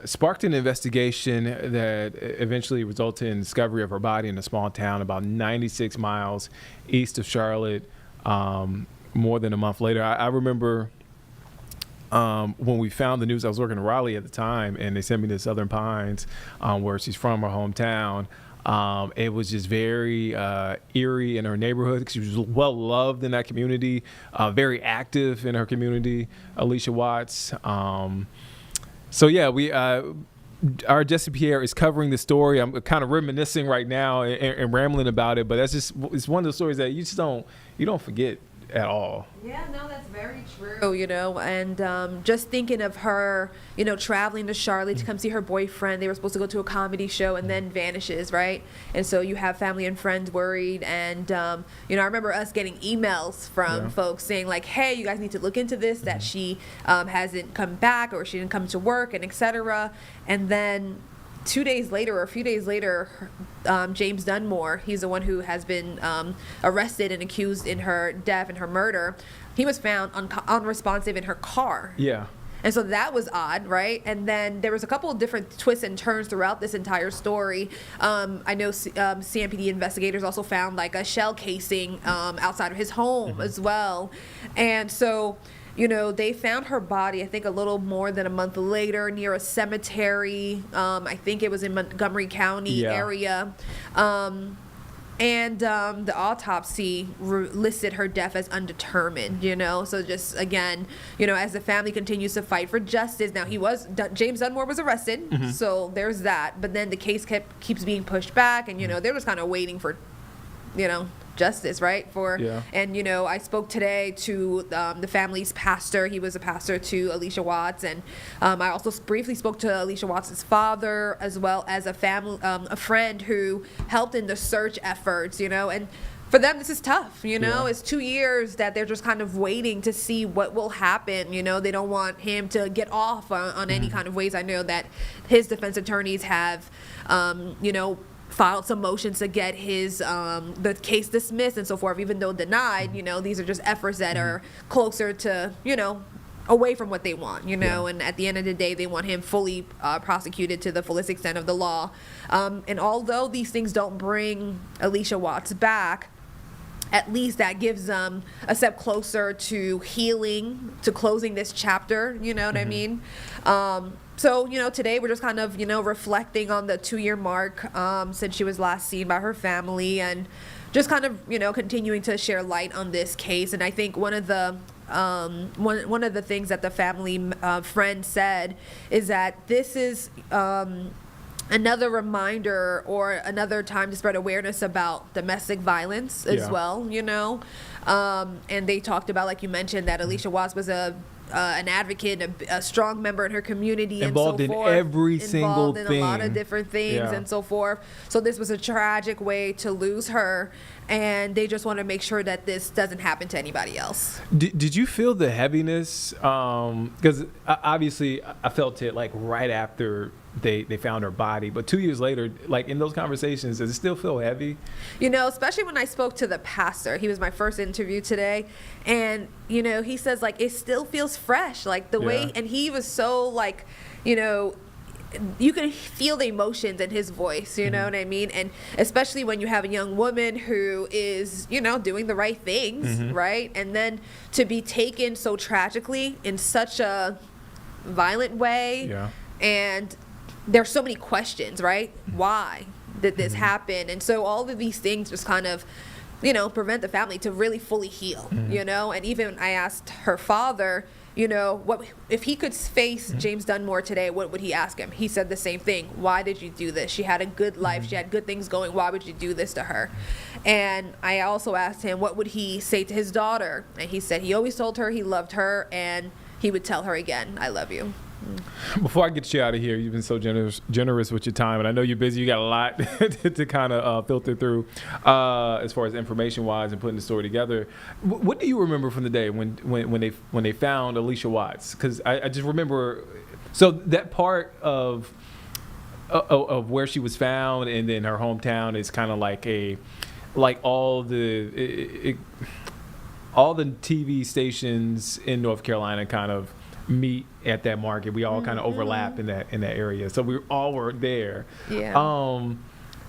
sparked an investigation that eventually resulted in the discovery of her body in a small town about 96 miles east of Charlotte more than a month later. I remember when we found the news, I was working in Raleigh at the time, and they sent me to Southern Pines, where she's from, her hometown. It was just very eerie in her neighborhood because she was well loved in that community, very active in her community, Alicia Watts. So yeah, our Jesse Pierre is covering the story. I'm kind of reminiscing right now and rambling about it, but it's one of those stories that you don't forget at all. Yeah, no, that's very true, and just thinking of her, traveling to Charlotte to come see her boyfriend. They were supposed to go to a comedy show and then vanishes, right? And so you have family and friends worried, and I remember us getting emails from folks saying like, hey, you guys need to look into this, that she hasn't come back or she didn't come to work, and etc. And then 2 days later, or a few days later, James Dunmore, he's the one who has been arrested and accused in her death and her murder. He was found unresponsive in her car. Yeah. And so that was odd, right? And then there was a couple of different twists and turns throughout this entire story. I know CMPD investigators also found like a shell casing outside of his home as well. And so they found her body, I think, a little more than a month later near a cemetery. I think it was in Montgomery County area. And the autopsy listed her death as undetermined, So just, again, as the family continues to fight for justice. Now, James Dunmore was arrested, so there's that. But then the case keeps being pushed back, and, they're just kind of waiting for, justice, right? And I spoke today to the family's pastor. He was a pastor to Alicia Watts, and I also briefly spoke to Alicia Watts' father, as well as a friend who helped in the search efforts. And for them, this is tough. It's 2 years that they're just kind of waiting to see what will happen. They don't want him to get off on any kind of ways. I know that his defense attorneys have filed some motions to get his the case dismissed and so forth, even though denied. These are just efforts that are closer to away from what they want, and at the end of the day, they want him fully prosecuted to the fullest extent of the law. And although these things don't bring Alicia Watts back, at least that gives them a step closer to healing, to closing this chapter, you know what I mean? So, today we're just kind of, reflecting on the 2-year mark since she was last seen by her family, and just kind of, continuing to share light on this case. And I think one of the things that the family friend said is that this is another reminder or another time to spread awareness about domestic violence as well, and they talked about, like you mentioned, that Alicia Watts was an advocate, a strong member in her community, involved and so in forth, every single involved in a lot of different things and so forth. So this was a tragic way to lose her, and they just want to make sure that this doesn't happen to anybody else. Did you feel the heaviness? Because obviously I felt it like right after they found her body, but 2 years later, like in those conversations, does it still feel heavy? Especially when I spoke to the pastor. He was my first interview today, and he says like it still feels fresh, like the way, and he was so like, you can feel the emotions in his voice, you know what I mean? And especially when you have a young woman who is, doing the right things, right? And then to be taken so tragically in such a violent way, and there's so many questions, right? Why did this happen? And so all of these things just kind of, prevent the family to really fully heal, And even I asked her father, what if he could face James Dunmore today, what would he ask him? He said the same thing. Why did you do this? She had a good life. She had good things going. Why would you do this to her? And I also asked him, what would he say to his daughter? And he said he always told her he loved her, and he would tell her again, I love you. Before I get you out of here, you've been so generous with your time, and I know you're busy. You got a lot to kind of filter through as far as information-wise and putting the story together. What do you remember from the day when they found Alicia Watts? Because I just remember, so that part of where she was found and then her hometown is kind of like all the TV stations in North Carolina kind of meet at that market. We all kind of overlap in that area, so we all were there. And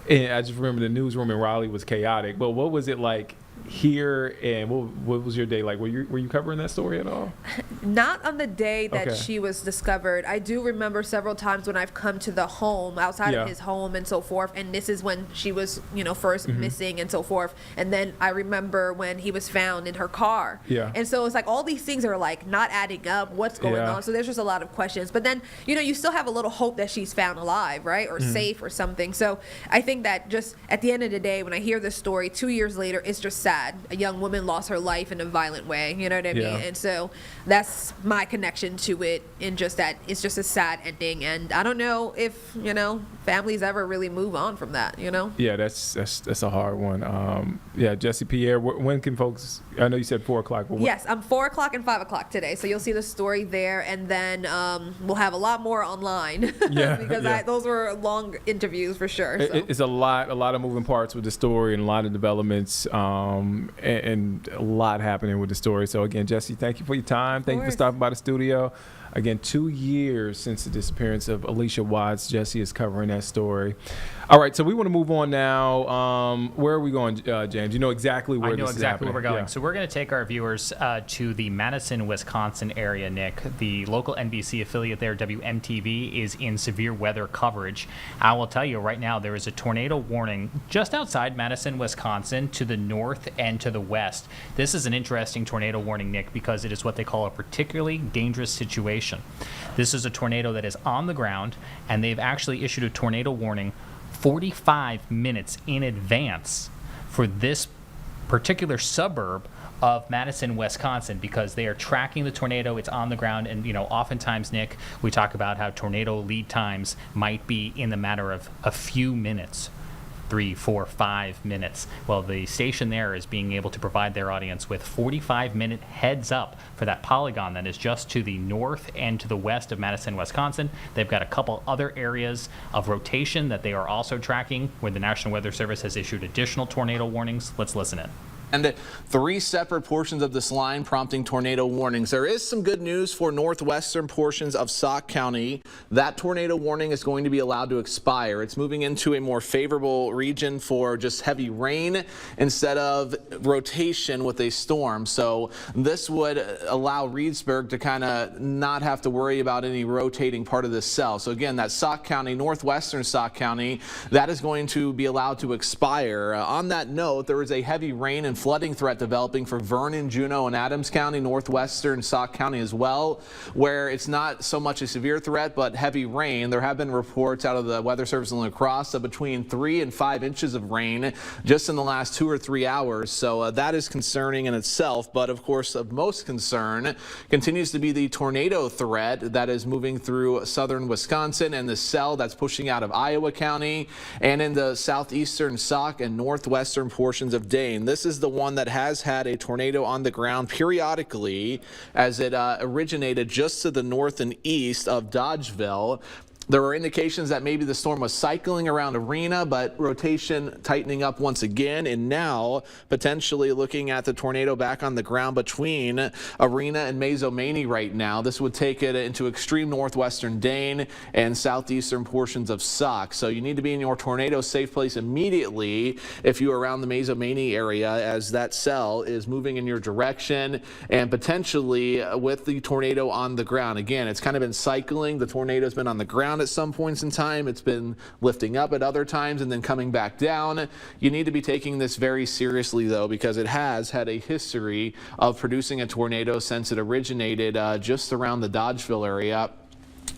I just remember the newsroom in Raleigh was chaotic. But what was it like here, and what was your day like? Were you covering that story at all? Not on the day that she was discovered. I do remember several times when I've come to the home, outside of his home and so forth, and this is when she was, first missing and so forth. And then I remember when he was found in her car. And so it's like all these things are like not adding up. What's going on? So there's just a lot of questions. But then, you still have a little hope that she's found alive, right? Or safe or something. So I think that just at the end of the day, when I hear this story 2 years later, it's just sad. A young woman lost her life in a violent way, you know what I mean? And so that's my connection to it, in just that it's just a sad ending, and I don't know if families ever really move on from that, Yeah, that's a hard one. Jesse Pierre, when can folks? I know you said 4 o'clock. Yes, I'm 4 o'clock and 5 o'clock today, so you'll see the story there, and then we'll have a lot more online because those were long interviews for sure. So. It's a lot of moving parts with the story and a lot of developments. And a lot happening with the story. So again, Jesse, thank you for your time. Thank you for stopping by the studio. Again, 2 years since the disappearance of Alicia Watts. Jesse is covering that story. All right, so we want to move on now. Where are we going, James? You know exactly where this is happening. I know exactly where we're going. Yeah. So we're going to take our viewers to the Madison, Wisconsin area, Nick. The local NBC affiliate there, WMTV, is in severe weather coverage. I will tell you right now, there is a tornado warning just outside Madison, Wisconsin, to the north and to the west. This is an interesting tornado warning, Nick, because it is what they call a particularly dangerous situation. This is a tornado that is on the ground, and they've actually issued a tornado warning 45 minutes in advance for this particular suburb of Madison, Wisconsin, because they are tracking the tornado. It's on the ground, and oftentimes, Nick, we talk about how tornado lead times might be in the matter of a few minutes. 3, 4, 5 minutes. Well, the station there is being able to provide their audience with 45-minute heads up for that polygon that is just to the north and to the west of Madison, Wisconsin. They've got a couple other areas of rotation that they are also tracking, where the National Weather Service has issued additional tornado warnings. Let's listen in. And 3 separate portions of this line prompting tornado warnings. There is some good news for northwestern portions of Sauk County. That tornado warning is going to be allowed to expire. It's moving into a more favorable region for just heavy rain instead of rotation with a storm. So this would allow Reedsburg to kind of not have to worry about any rotating part of this cell. So again, that Sauk County, northwestern Sauk County, that is going to be allowed to expire. On that note, there is a heavy rain and flooding threat developing for Vernon, Juneau, and Adams County, northwestern Sauk County as well, where it's not so much a severe threat, but heavy rain. There have been reports out of the Weather Service in La Crosse of between 3 and 5 inches of rain just in the last 2 or 3 hours. So that is concerning in itself. But of course, of most concern continues to be the tornado threat that is moving through southern Wisconsin and the cell that's pushing out of Iowa County and in the southeastern Sauk and northwestern portions of Dane. This is the one that has had a tornado on the ground periodically as it originated just to the north and east of Dodgeville. There were indications that maybe the storm was cycling around Arena, but rotation tightening up once again, and now potentially looking at the tornado back on the ground between Arena and Mazomanie right now. This would take it into extreme northwestern Dane and southeastern portions of Sauk. So you need to be in your tornado safe place immediately if you're around the Mazomanie area, as that cell is moving in your direction and potentially with the tornado on the ground. Again, it's kind of been cycling. The tornado's been on the ground at some points in time. It's been lifting up at other times and then coming back down. You need to be taking this very seriously, though, because it has had a history of producing a tornado since it originated just around the Dodgeville area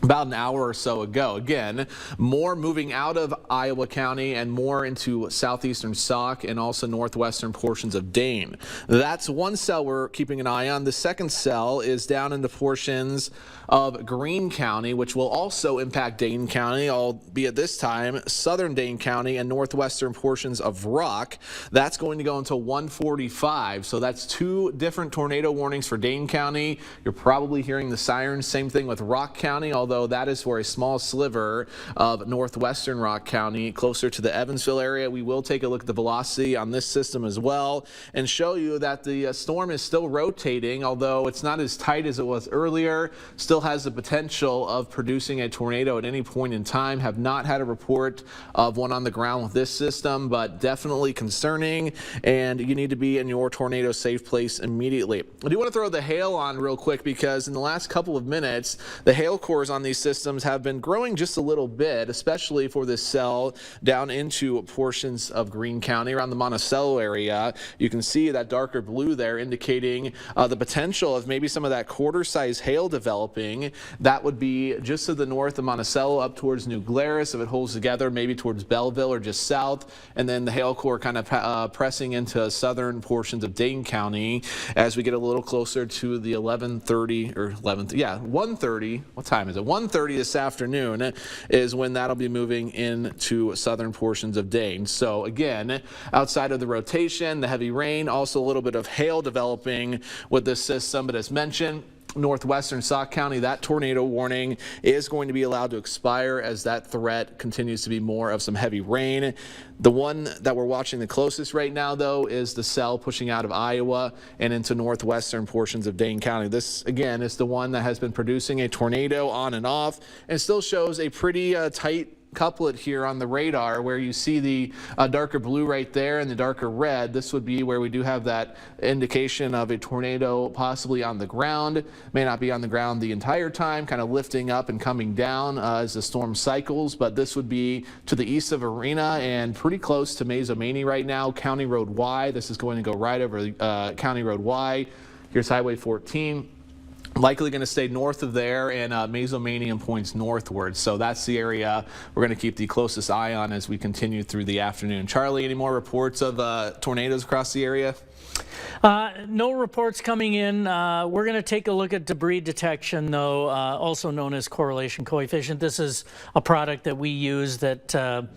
about an hour or so ago. Again, more moving out of Iowa County and more into southeastern Sauk and also northwestern portions of Dane. That's one cell we're keeping an eye on. The second cell is down into portions of Greene County, which will also impact Dane County, albeit this time southern Dane County and northwestern portions of Rock. That's going to go until 1:45. So that's 2 different tornado warnings for Dane County. You're probably hearing the sirens. Same thing with Rock County, although that is for a small sliver of northwestern Rock County, closer to the Evansville area. We will take a look at the velocity on this system as well and show you that the storm is still rotating, although it's not as tight as it was earlier. Still has the potential of producing a tornado at any point in time. Have not had a report of one on the ground with this system, but definitely concerning, and you need to be in your tornado safe place immediately. I do want to throw the hail on real quick, because in the last couple of minutes, the hail cores on these systems have been growing just a little bit, especially for this cell down into portions of Greene County around the Monticello area. You can see that darker blue there indicating the potential of maybe some of that quarter-size hail developing. That would be just to the north of Monticello up towards New Glarus, if it holds together, maybe towards Belleville or just south, and then the hail core kind of pressing into southern portions of Dane County as we get a little closer to the 1:30. What time is it? 1:30 this afternoon is when that'll be moving into southern portions of Dane. So again, outside of the rotation, the heavy rain, also a little bit of hail developing with this system, but as mentioned, northwestern Sauk County, that tornado warning is going to be allowed to expire as that threat continues to be more of some heavy rain. The one that we're watching the closest right now, though, is the cell pushing out of Iowa and into northwestern portions of Dane County. This, again, is the one that has been producing a tornado on and off and still shows a pretty tight couplet here on the radar, where you see the darker blue right there and the darker red. This would be where we do have that indication of a tornado possibly on the ground. May not be on the ground the entire time, kind of lifting up and coming down as the storm cycles, but this would be to the east of Arena and pretty close to Mazomanie right now. County Road Y, this is going to go right over County Road Y. Here's Highway 14. Likely going to stay north of there, and Mazomanie points northward. So that's the area we're going to keep the closest eye on as we continue through the afternoon. Charlie, any more reports of tornadoes across the area? No reports coming in. We're going to take a look at debris detection, though, also known as correlation coefficient. This is a product that we use that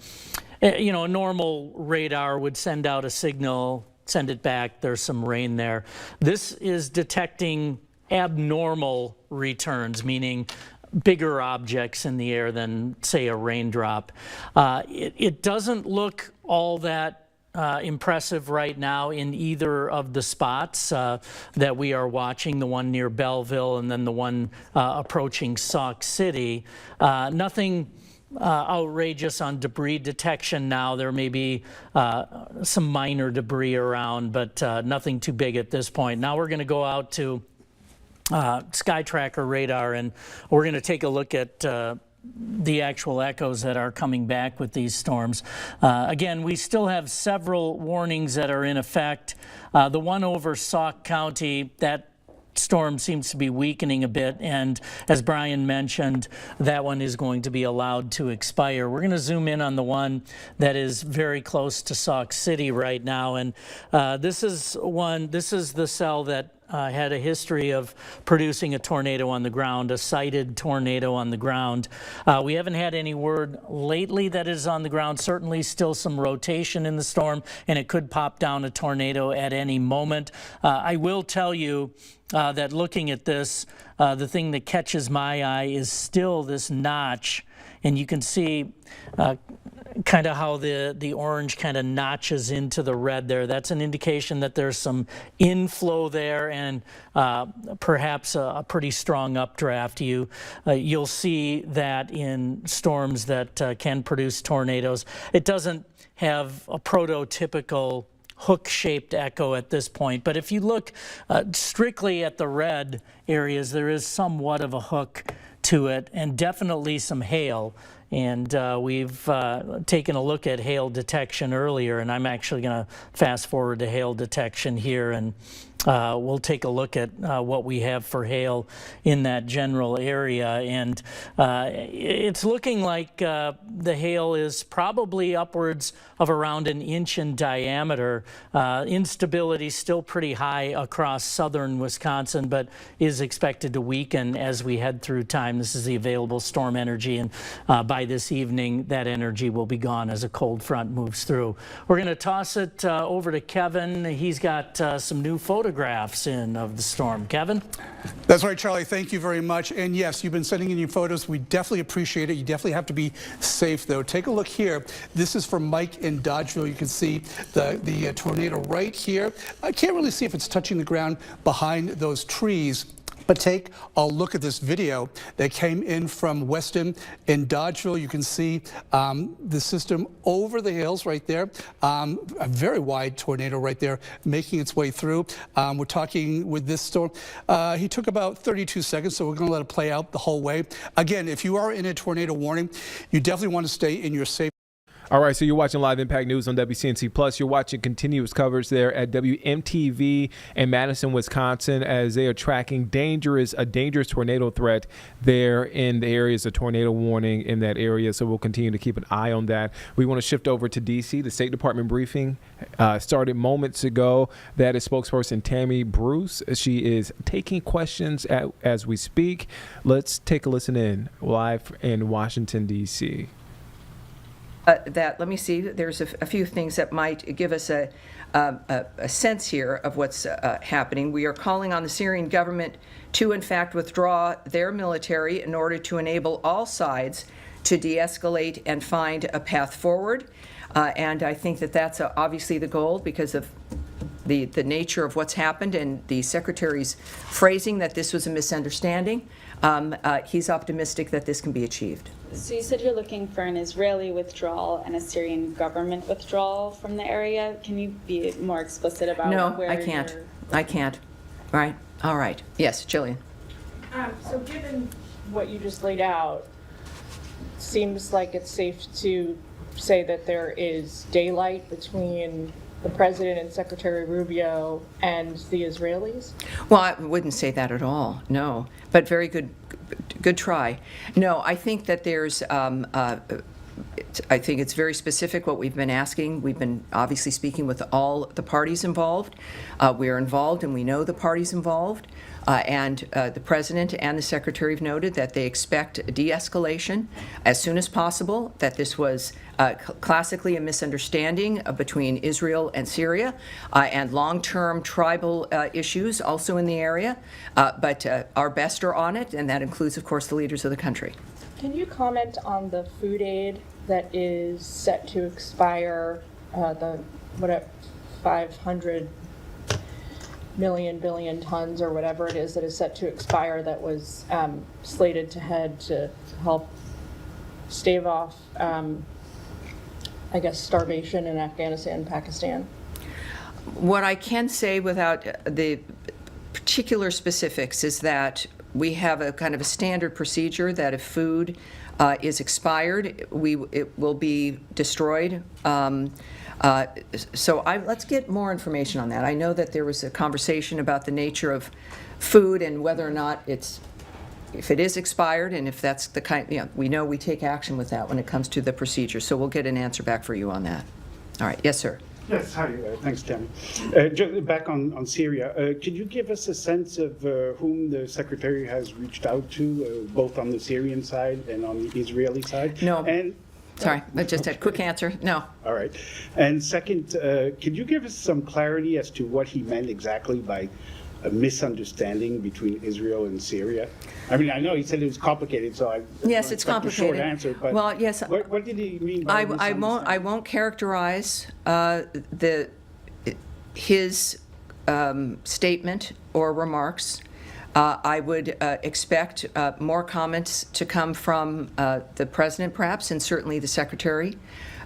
a normal radar would send out a signal, send it back, there's some rain there. This is detecting abnormal returns, meaning bigger objects in the air than, say, a raindrop. It doesn't look all that impressive right now in either of the spots that we are watching, the one near Belleville and then the one approaching Sauk City. Nothing outrageous on debris detection now. There may be some minor debris around, but nothing too big at this point. Now we're going to go out to Sky Tracker radar, and we're going to take a look at the actual echoes that are coming back with these storms. Again, we still have several warnings that are in effect. The one over Sauk County, that storm seems to be weakening a bit, and as Brian mentioned, that one is going to be allowed to expire. We're going to zoom in on the one that is very close to Sauk City right now, and this is the cell that had a history of producing a tornado on the ground, a sighted tornado on the ground. We haven't had any word lately that is on the ground. Certainly still some rotation in the storm, and it could pop down a tornado at any moment. I will tell you that looking at this, the thing that catches my eye is still this notch, and you can see kind of how the orange kind of notches into the red there. That's an indication that there's some inflow there and perhaps a pretty strong updraft. You'll see that in storms that can produce tornadoes. It doesn't have a prototypical hook-shaped echo at this point, but if you look strictly at the red areas, there is somewhat of a hook to it, and definitely some hail. And we've taken a look at hail detection earlier, and I'm actually going to fast forward to hail detection here, and we'll take a look at what we have for hail in that general area. And it's looking like the hail is probably upwards of around 1 inch in diameter. Instability still pretty high across southern Wisconsin, but is expected to weaken as we head through time. This is the available storm energy, and by this evening, that energy will be gone as a cold front moves through. We're going to toss it over to Kevin. He's got some new photographs in of the storm. Kevin? That's right, Charlie. Thank you very much. And yes, you've been sending in your photos. We definitely appreciate it. You definitely have to be safe, though. Take a look here. This is from Mike in Dodgeville. You can see the tornado right here. I can't really see if it's touching the ground behind those trees. But take a look at this video that came in from Weston in Dodgeville. You can see the system over the hills right there. A very wide tornado right there making its way through. We're talking with this storm. He took about 32 seconds, so we're going to let it play out the whole way. Again, if you are in a tornado warning, you definitely want to stay in your safe. All right, so you're watching Live Impact News on WCNC Plus. You're watching continuous coverage there at WMTV in Madison, Wisconsin, as they are tracking a dangerous tornado threat there in the areas of tornado warning in that area. So we'll continue to keep an eye on that. We want to shift over to D.C. The State Department briefing started moments ago. That is spokesperson Tammy Bruce. She is taking questions as we speak. Let's take a listen in live in Washington, D.C. Let me see, there's a few things that might give us a sense here of what's happening. We are calling on the Syrian government to, in fact, withdraw their military in order to enable all sides to de-escalate and find a path forward. And I think that that's obviously the goal because of the nature of what's happened and the Secretary's phrasing that this was a misunderstanding. He's optimistic that this can be achieved. So you said you're looking for an Israeli withdrawal and a Syrian government withdrawal from the area. Can you be more explicit about where I can't. I can't. Right. All right. Yes, Jillian. So given what you just laid out, seems like it's safe to say that there is daylight between the President and Secretary Rubio and the Israelis? Well, I wouldn't say that at all, no. But very good try. No, I think that there's I think it's very specific what we've been asking. We've been obviously speaking with all the parties involved. We are involved and we know the parties involved. And the President and the Secretary have noted that they expect de-escalation as soon as possible, that this was classically a misunderstanding between Israel and Syria, and long-term tribal issues also in the area. But our best are on it, and that includes, of course, the leaders of the country. Can you comment on the food aid that is set to expire, the 500 billion tons or whatever it is that is set to expire, that was slated to head to help stave off, I guess, starvation in Afghanistan and Pakistan? What I can say without the particular specifics is that we have a kind of a standard procedure that if food is expired, it will be destroyed. So let's get more information on that. I know that there was a conversation about the nature of food and whether or not if it is expired, and if that's the kind, we know we take action with that when it comes to the procedure. So we'll get an answer back for you on that. All right. Yes, sir. Yes, hi. Thanks, Tammy. Just back on Syria, could you give us a sense of whom the Secretary has reached out to, both on the Syrian side and on the Israeli side? No. And sorry, just a quick answer. No. All right. And second, could you give us some clarity as to what he meant exactly by a misunderstanding between Israel and Syria? I mean, I know he said it was complicated, so yes, it's complicated. A short answer, but well, yes. What did he mean by I won't characterize his statement or remarks. I would expect more comments to come from the President, perhaps, and certainly the Secretary.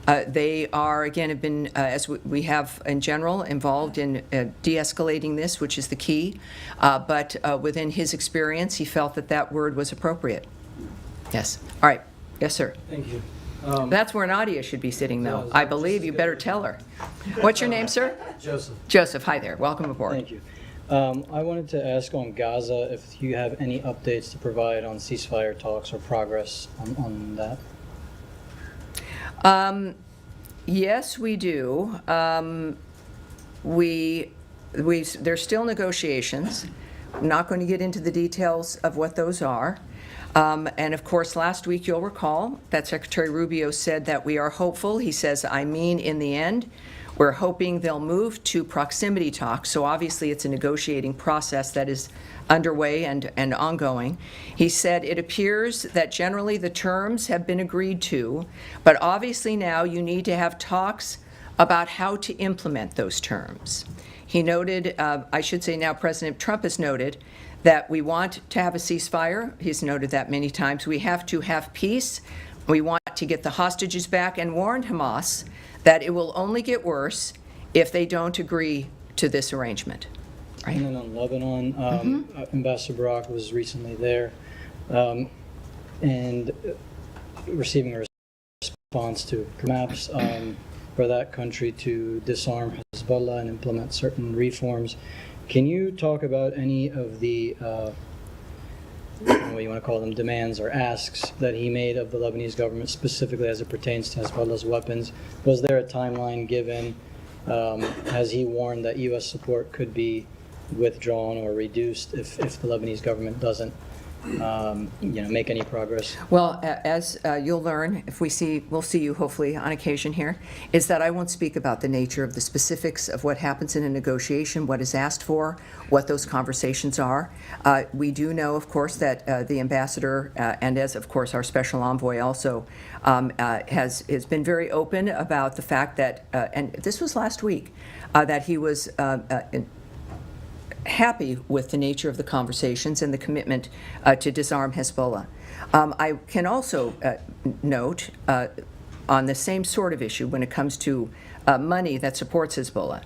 They are, again, have been, as we have in general, involved in de-escalating this, which is the key. But within his experience, he felt that that word was appropriate. Yes. All right. Yes, sir. Thank you. That's where Nadia should be sitting, though. I believe you better tell her. What's your name, sir? Joseph. Joseph, hi there. Welcome aboard. Thank you. I wanted to ask on Gaza if you have any updates to provide on ceasefire talks or progress on that. Yes, we do. There's still negotiations. I'm not going to get into the details of what those are. And of course, last week you'll recall that Secretary Rubio said that we are hopeful. He says, I mean, in the end, we're hoping they'll move to proximity talks. So obviously it's a negotiating process that is underway and ongoing. He said it appears that generally the terms have been agreed to, but obviously now you need to have talks about how to implement those terms. He noted, I should say now President Trump has noted, that we want to have a ceasefire. He's noted that many times. We have to have peace. We want to get the hostages back, and warned Hamas that it will only get worse if they don't agree to this arrangement. Right. And then on Lebanon, Ambassador Barak was recently there and receiving a response to maps for that country to disarm Hezbollah and implement certain reforms. Can you talk about any of the, I don't know what you want to call them, demands or asks that he made of the Lebanese government, specifically as it pertains to Hezbollah's weapons? Was there a timeline given? Has he warned that U.S. support could be withdrawn or reduced if the Lebanese government doesn't make any progress? Well, as you'll learn, if we'll see you hopefully on occasion here, is that I won't speak about the nature of the specifics of what happens in a negotiation, what is asked for, what those conversations are. We do know, of course, that the ambassador, and as of course our special envoy also, has been very open about the fact that, and this was last week, that he was happy with the nature of the conversations and the commitment to disarm Hezbollah. I can also note on the same sort of issue when it comes to money that supports Hezbollah.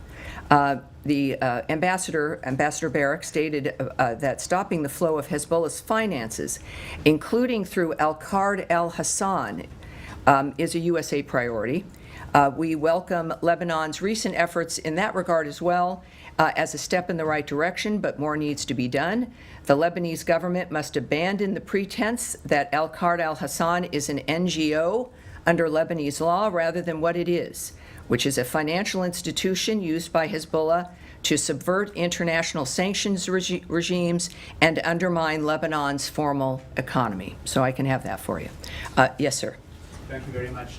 The Ambassador Barak stated that stopping the flow of Hezbollah's finances, including through Al-Qard al-Hassan, is a USA priority. We welcome Lebanon's recent efforts in that regard as well, as a step in the right direction, but more needs to be done. The Lebanese government must abandon the pretense that Al-Qard al-Hassan is an NGO under Lebanese law rather than what it is, which is a financial institution used by Hezbollah to subvert international sanctions regimes and undermine Lebanon's formal economy. So I can have that for you. Yes, sir. Thank you very much.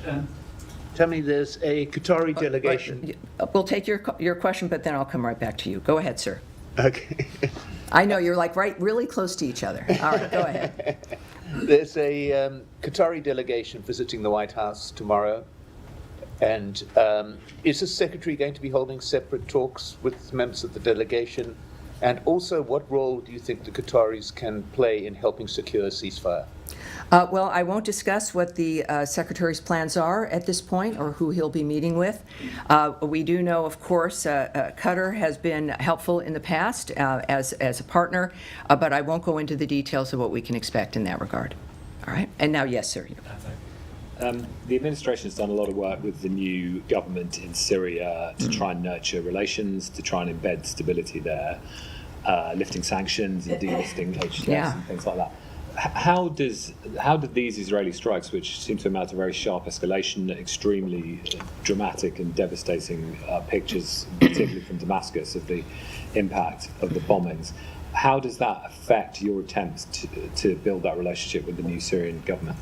Tell me, there's a Qatari delegation. We'll take your question, but then I'll come right back to you. Go ahead, sir. Okay. I know you're like really close to each other. All right, go ahead. There's a Qatari delegation visiting the White House tomorrow. And is the Secretary going to be holding separate talks with members of the delegation? And also, what role do you think the Qataris can play in helping secure a ceasefire? Well, I won't discuss what the Secretary's plans are at this point or who he'll be meeting with. We do know, of course, Qatar has been helpful in the past as a partner, but I won't go into the details of what we can expect in that regard. All right? And now, yes, sir. The administration has done a lot of work with the new government in Syria to try and nurture relations, to try and embed stability there, lifting sanctions and delisting HTS and things like that. How did these Israeli strikes, which seem to amount to very sharp escalation, extremely dramatic and devastating pictures, particularly from Damascus, of the impact of the bombings, how does that affect your attempts to build that relationship with the new Syrian government?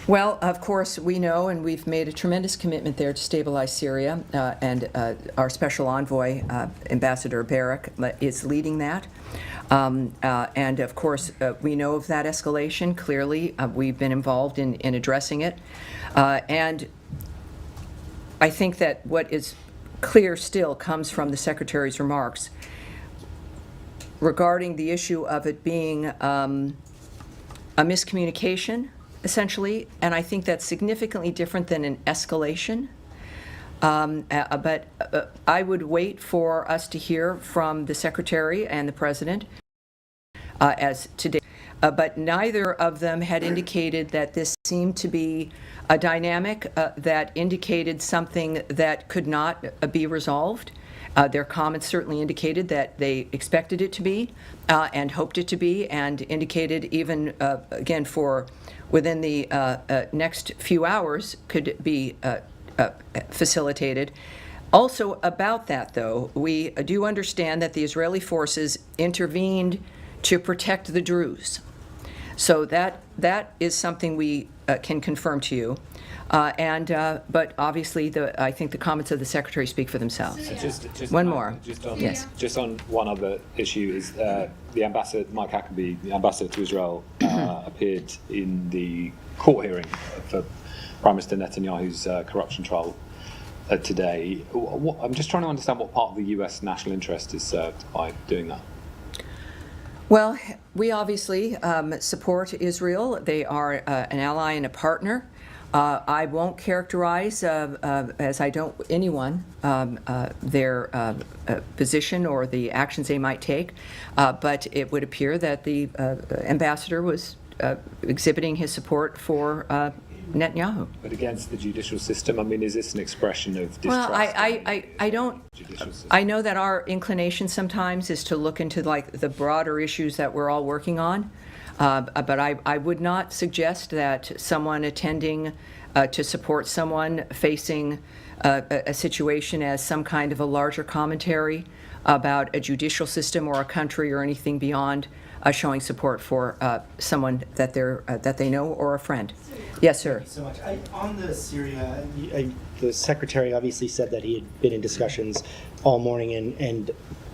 Well, of course, we know, and we've made a tremendous commitment there to stabilize Syria, and our special envoy, Ambassador Barak, is leading that. And of course, we know of that escalation. Clearly, we've been involved in addressing it. And I think that what is clear still comes from the Secretary's remarks regarding the issue of it being a miscommunication, essentially, and I think that's significantly different than an escalation. But I would wait for us to hear from the Secretary and the President as today. But neither of them had indicated that this seemed to be a dynamic that indicated something that could not be resolved. Their comments certainly indicated that they expected it to be and hoped it to be, and indicated even, again, for within the next few hours could be facilitated. Also about that, though, we do understand that the Israeli forces intervened to protect the Druze. So that is something we can confirm to you. But obviously, I think the comments of the Secretary speak for themselves. Just one more. Yes. Just on one other issue is the ambassador, Mike Huckabee, the ambassador to Israel, appeared in the court hearing for Prime Minister Netanyahu's corruption trial today. I'm just trying to understand what part of the U.S. national interest is served by doing that. Well, we obviously support Israel. They are an ally and a partner. I won't characterize, as I don't anyone, their position or the actions they might take, but it would appear that the ambassador was exhibiting his support for Netanyahu. But against the judicial system, I mean, is this an expression of distrust? Well, I don't. I know that our inclination sometimes is to look into like the broader issues that we're all working on, but I would not suggest that someone attending to support someone facing a situation as some kind of a larger commentary about a judicial system or a country or anything beyond showing support for someone that they know or a friend. Yes, sir. Thank you so much. On the Syria, the Secretary obviously said that he had been in discussions all morning and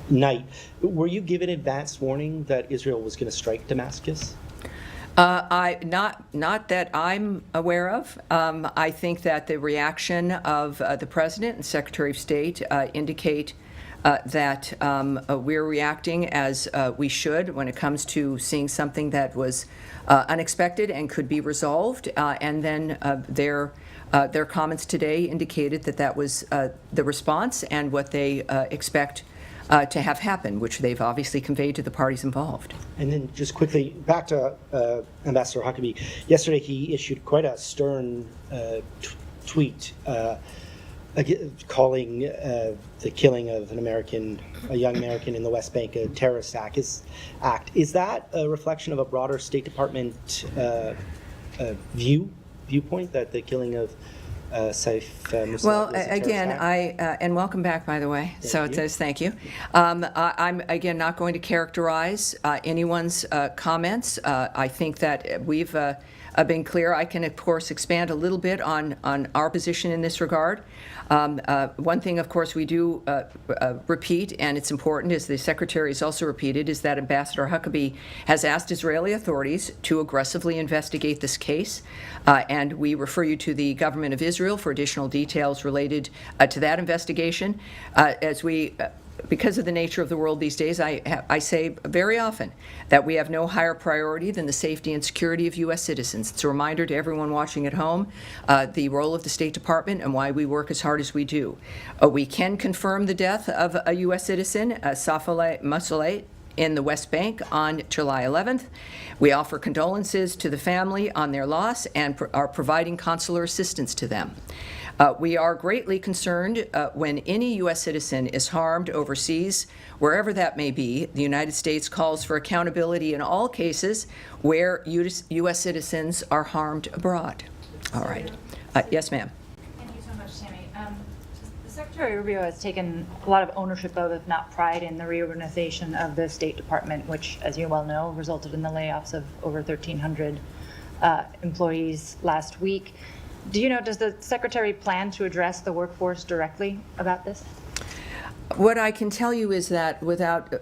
night. Were you given advance warning that Israel was going to strike Damascus? Not that I'm aware of. I think that the reaction of the President and Secretary of State indicate that we're reacting as we should when it comes to seeing something that was unexpected and could be resolved. And then their comments today indicated that that was the response and what they expect to have happen, which they've obviously conveyed to the parties involved. And then just quickly, back to Ambassador Huckabee. Yesterday he issued quite a stern tweet calling the killing of a young American in the West Bank a terrorist act. Is that a reflection of a broader State Department view viewpoint that the killing of Saif Musab Well, was a terrorist again, act? and welcome back, by the way. Thank It you. says thank you. I'm, again, not going to characterize anyone's comments. I think that we've been clear. I can, of course, expand a little bit on our position in this regard. One thing, of course, we do repeat, and it's important, as the Secretary has also repeated, is that Ambassador Huckabee has asked Israeli authorities to aggressively investigate this case, and we refer you to the government of Israel for additional details related to that investigation. Because of the nature of the world these days, I say very often that we have no higher priority than the safety and security of U.S. citizens. It's a reminder to everyone watching at home the role of the State Department and why we work as hard as we do. We can confirm the death of a U.S. citizen, Safaleh Mosaleh, in the West Bank on July 11th. We offer condolences to the family on their loss and are providing consular assistance to them. We are greatly concerned when any U.S. citizen is harmed overseas, wherever that may be. The United States calls for accountability in all cases where U.S. citizens are harmed abroad. All right. Yes, ma'am. Thank you so much, Tammy. Secretary Rubio has taken a lot of ownership of, if not pride, in the reorganization of the State Department, which, as you well know, resulted in the layoffs of over 1,300 employees last week. Do you know, does the Secretary plan to address the workforce directly about this? What I can tell you is that without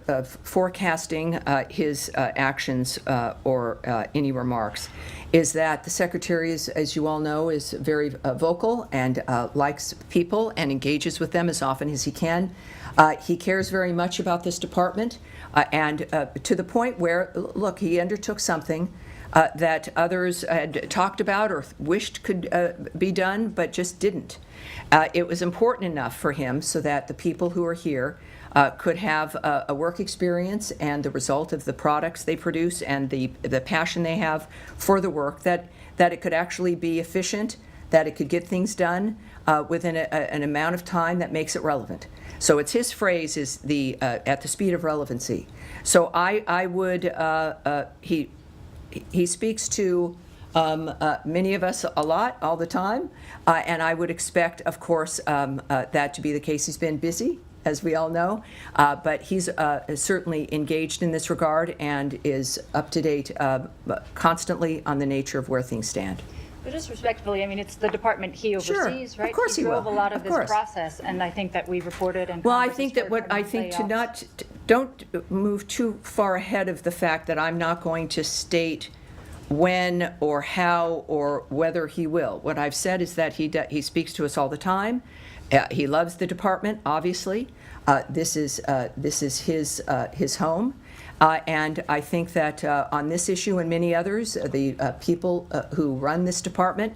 forecasting his actions or any remarks, is that the Secretary, as you all know, is very vocal and likes people and engages with them as often as he can. He cares very much about this department and to the point where, look, he undertook something that others had talked about or wished could be done, but just didn't. It was important enough for him so that the people who are here could have a work experience and the result of the products they produce and the passion they have for the work, that it could actually be efficient, that it could get things done within an amount of time that makes it relevant. So it's his phrase is at the speed of relevancy. So I would, he speaks to many of us a lot, all the time, and I would expect, of course, that to be the case. He's been busy, as we all know, but he's certainly engaged in this regard and is up to date constantly on the nature of where things stand. But just respectfully, I mean, it's the department he oversees, Sure, right? of course he drove will. a lot of Of this course. process, and I think that we've reported and Well, I think that what I think to not, don't move too far ahead of the fact that I'm not going to state when or how or whether he will. What I've said is that he speaks to us all the time. He loves the department, obviously. This is his home. And I think that on this issue and many others, the people who run this department,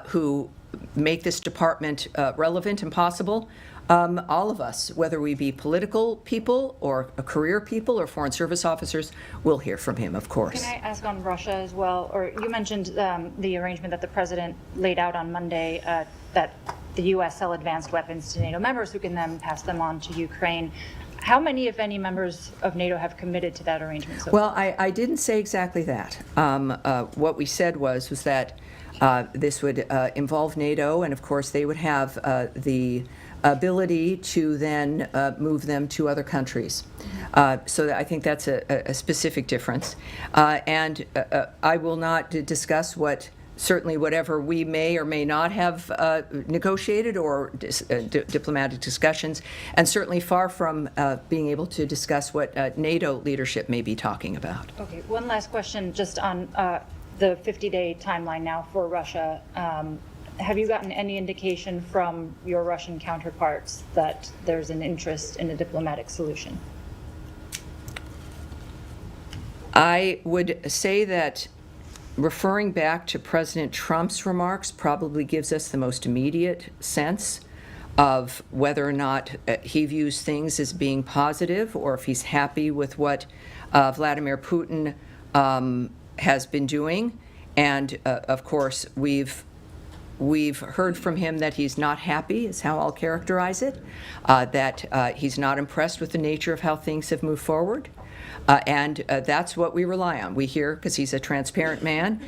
who make this department relevant and possible, all of us, whether we be political people or career people or Foreign Service officers, will hear from him, of course. Can I ask on Russia as well? Or you mentioned the arrangement that the president laid out on Monday that the U.S. sell advanced weapons to NATO members who can then pass them on to Ukraine. How many, if any, members of NATO have committed to that arrangement so Well, far? I didn't say exactly that. What we said was that this would involve NATO, and of course they would have the ability to then move them to other countries. So I think that's a specific difference. And I will not discuss certainly whatever we may or may not have negotiated or diplomatic discussions, and certainly far from being able to discuss what NATO leadership may be talking about. Okay, one last question just on the 50-day timeline now for Russia. Have you gotten any indication from your Russian counterparts that there's an interest in a diplomatic solution? I would say that referring back to President Trump's remarks probably gives us the most immediate sense of whether or not he views things as being positive or if he's happy with what Vladimir Putin has been doing. And of course, we've heard from him that he's not happy, is how I'll characterize it, that he's not impressed with the nature of how things have moved forward. And that's what we rely on. We hear, because he's a transparent man,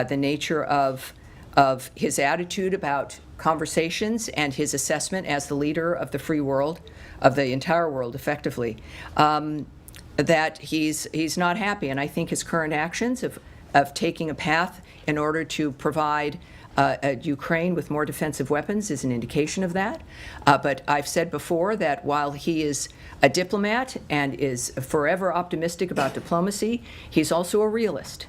the nature of of his attitude about conversations and his assessment as the leader of the free world, of the entire world effectively, that he's not happy. And I think his current actions of taking a path in order to provide Ukraine with more defensive weapons is an indication of that. But I've said before that while he is a diplomat and is forever optimistic about diplomacy, he's also a realist.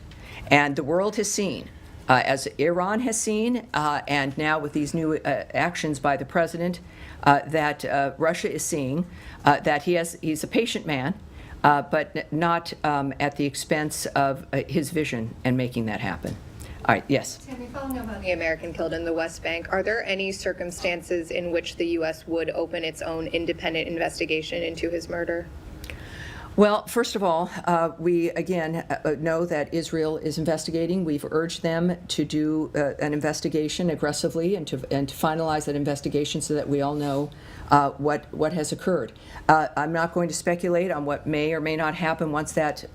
And the world has seen, as Iran has seen, and now with these new actions by the president, that Russia is seeing that he's a patient man, but not at the expense of his vision and making that happen. All right, yes. Tammy, following up on the American killed in the West Bank, are there any circumstances in which the U.S. would open its own independent investigation into his murder? Well, first of all, we again know that Israel is investigating. We've urged them to do an investigation aggressively and to finalize that investigation so that we all know what has occurred. I'm not going to speculate on what may or may not happen once that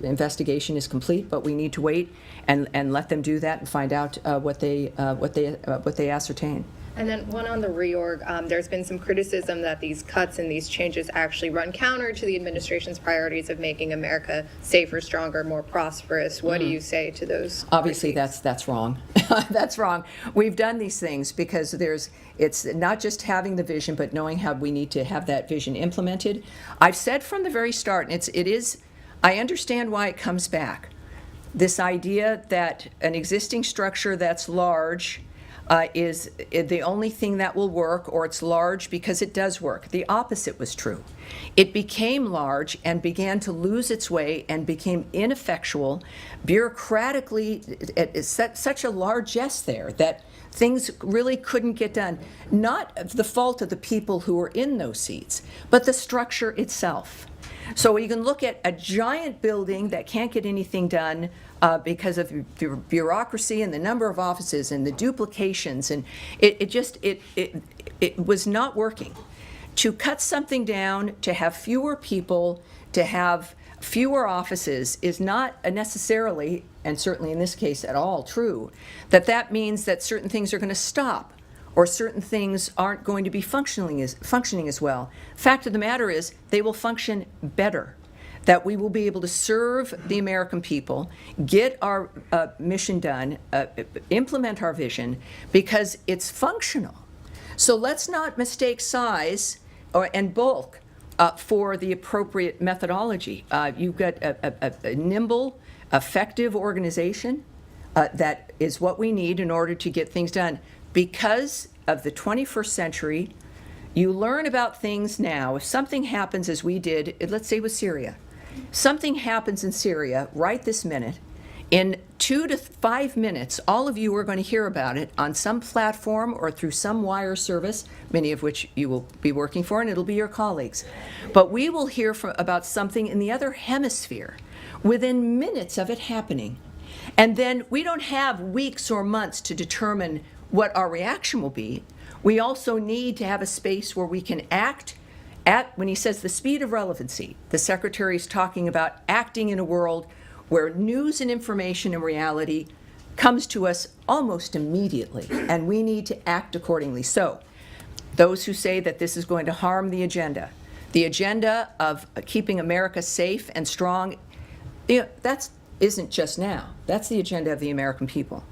investigation is complete, but we need to wait and let them do that and find out what they ascertain. And then one on the reorg, there's been some criticism that these cuts and these changes actually run counter to the administration's priorities of making America safer, stronger, more prosperous. What do you say to those? Obviously, that's wrong. That's wrong. We've done these things because it's not just having the vision, but knowing how we need to have that vision implemented. I've said from the very start, and I understand why it comes back. This idea that an existing structure that's large is the only thing that will work, or it's large because it does work. The opposite was true. It became large and began to lose its way and became ineffectual, bureaucratically, such a largesse there that things really couldn't get done. Not the fault of the people who were in those seats, but the structure itself. So you can look at a giant building that can't get anything done because of the bureaucracy and the number of offices and the duplications, and it was not working. To cut something down, to have fewer people, to have fewer offices is not necessarily, and certainly in this case at all, true. That means that certain things are going to stop, or certain things aren't going to be functioning as well. Fact of the matter is, they will function better. That we will be able to serve the American people, get our mission done, implement our vision, because it's functional. So let's not mistake size and bulk for the appropriate methodology. You've got a nimble, effective organization that is what we need in order to get things done. Because of the 21st century, you learn about things now. If something happens as we did, let's say with Syria, something happens in Syria right this minute, in 2 to 5 minutes, all of you are going to hear about it on some platform or through some wire service, many of which you will be working for, and it'll be your colleagues. But we will hear about something in the other hemisphere within minutes of it happening. And then we don't have weeks or months to determine what our reaction will be. We also need to have a space where we can act when he says the speed of relevancy, the Secretary is talking about acting in a world where news and information and reality comes to us almost immediately, and we need to act accordingly. So, those who say that this is going to harm the agenda of keeping America safe and strong, that isn't just now. That's the agenda of the American people.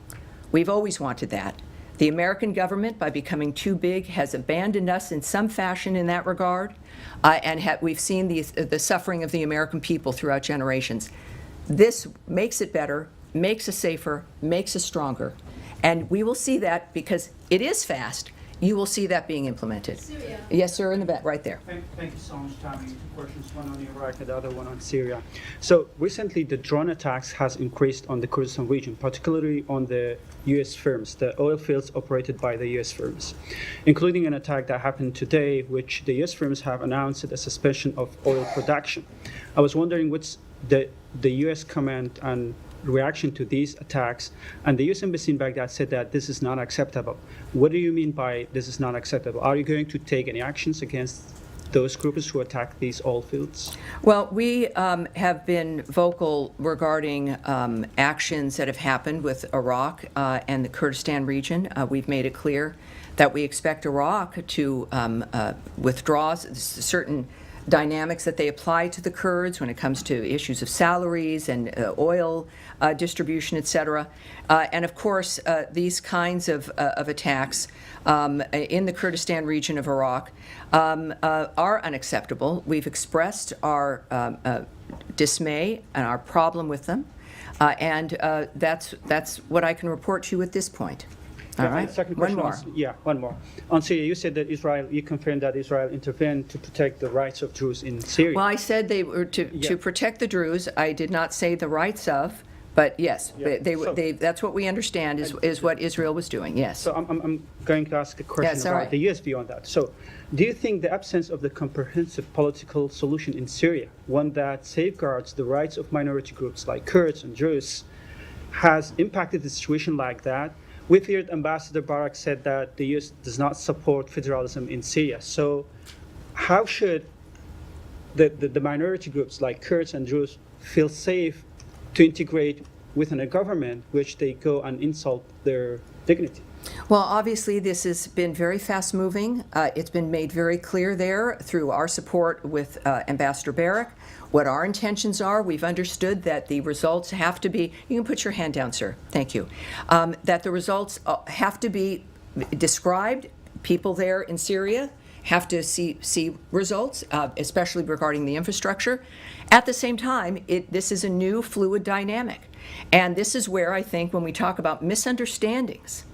We've always wanted that. The American government, by becoming too big, has abandoned us in some fashion in that regard, and we've seen the suffering of the American people throughout generations. This makes it better, makes us safer, makes us stronger, and we will see that because it is fast. You will see that being implemented. Syria. Yes, sir, in the back, right there. Thank you so much, Tommy. Two questions, one on Iraq and the other one on Syria. So recently, the drone attacks has increased on the Kurdistan region, particularly on the U.S. firms, the oil fields operated by the U.S. firms, including an attack that happened today, which the U.S. firms have announced a suspension of oil production. I was wondering what's the U.S. comment and reaction to these attacks, and the U.S. Embassy in Baghdad said that this is not acceptable. What do you mean by this is not acceptable? Are you going to take any actions against those groups who attack these oil fields? Well, we have been vocal regarding actions that have happened with Iraq and the Kurdistan region. We've made it clear that we expect Iraq to withdraw certain dynamics that they apply to the Kurds when it comes to issues of salaries and oil distribution, et cetera. And of course, these kinds of attacks in the Kurdistan region of Iraq are unacceptable. We've expressed our dismay and our problem with them, and that's what I can report to you at this point. All right, Second one question more. one more. On Syria, you said that you confirmed that Israel intervened to protect the rights of Druze in Syria. Well, I said they were to protect the Druze. I did not say the rights of, but yes, that's what we understand is what Israel was doing, yes. So I'm going to ask a question Yes, all about right. the U.S. view on that. So do you think the absence of the comprehensive political solution in Syria, one that safeguards the rights of minority groups like Kurds and Druze, has impacted the situation like that? We've heard Ambassador Barak said that the U.S. does not support federalism in Syria. So how should the minority groups like Kurds and Druze feel safe to integrate within a government which they go and insult their dignity? Well, obviously, this has been very fast-moving. It's been made very clear there through our support with Ambassador Barak what our intentions are. We've understood that the results have to be, you can put your hand down, sir, thank you, that the results have to be described. People there in Syria have to see results, especially regarding the infrastructure. At the same time, this is a new fluid dynamic. And this is where I think when we talk about misunderstandings,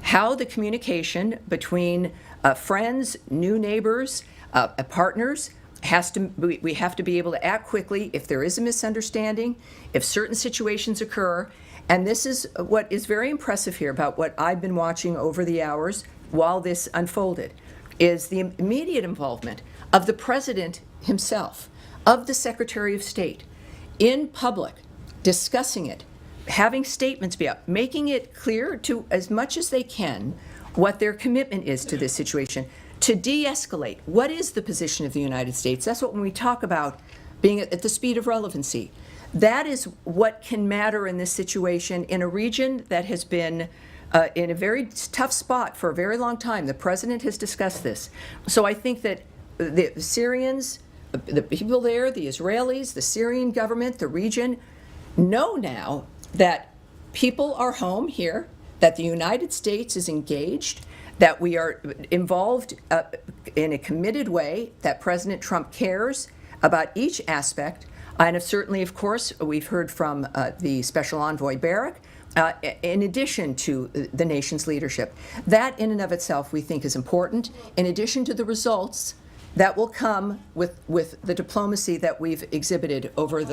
how the communication between friends, new neighbors, partners, we have to be able to act quickly if there is a misunderstanding, if certain situations occur. And this is what is very impressive here about what I've been watching over the hours while this unfolded, is the immediate involvement of the President himself, of the Secretary of State, in public, discussing it, having statements be out, making it clear to as much as they can what their commitment is to this situation, to de-escalate. What is the position of the United States? That's what when we talk about being at the speed of relevancy. That is what can matter in this situation in a region that has been in a very tough spot for a very long time. The President has discussed this. So I think that the Syrians, the people there, the Israelis, the Syrian government, the region, know now that people are home here, that the United States is engaged, that we are involved in a committed way, that President Trump cares about each aspect. And certainly, of course, we've heard from the Special Envoy Barak, in addition to the nation's leadership. That in and of itself we think is important, in addition to the results that will come with the diplomacy that we've exhibited over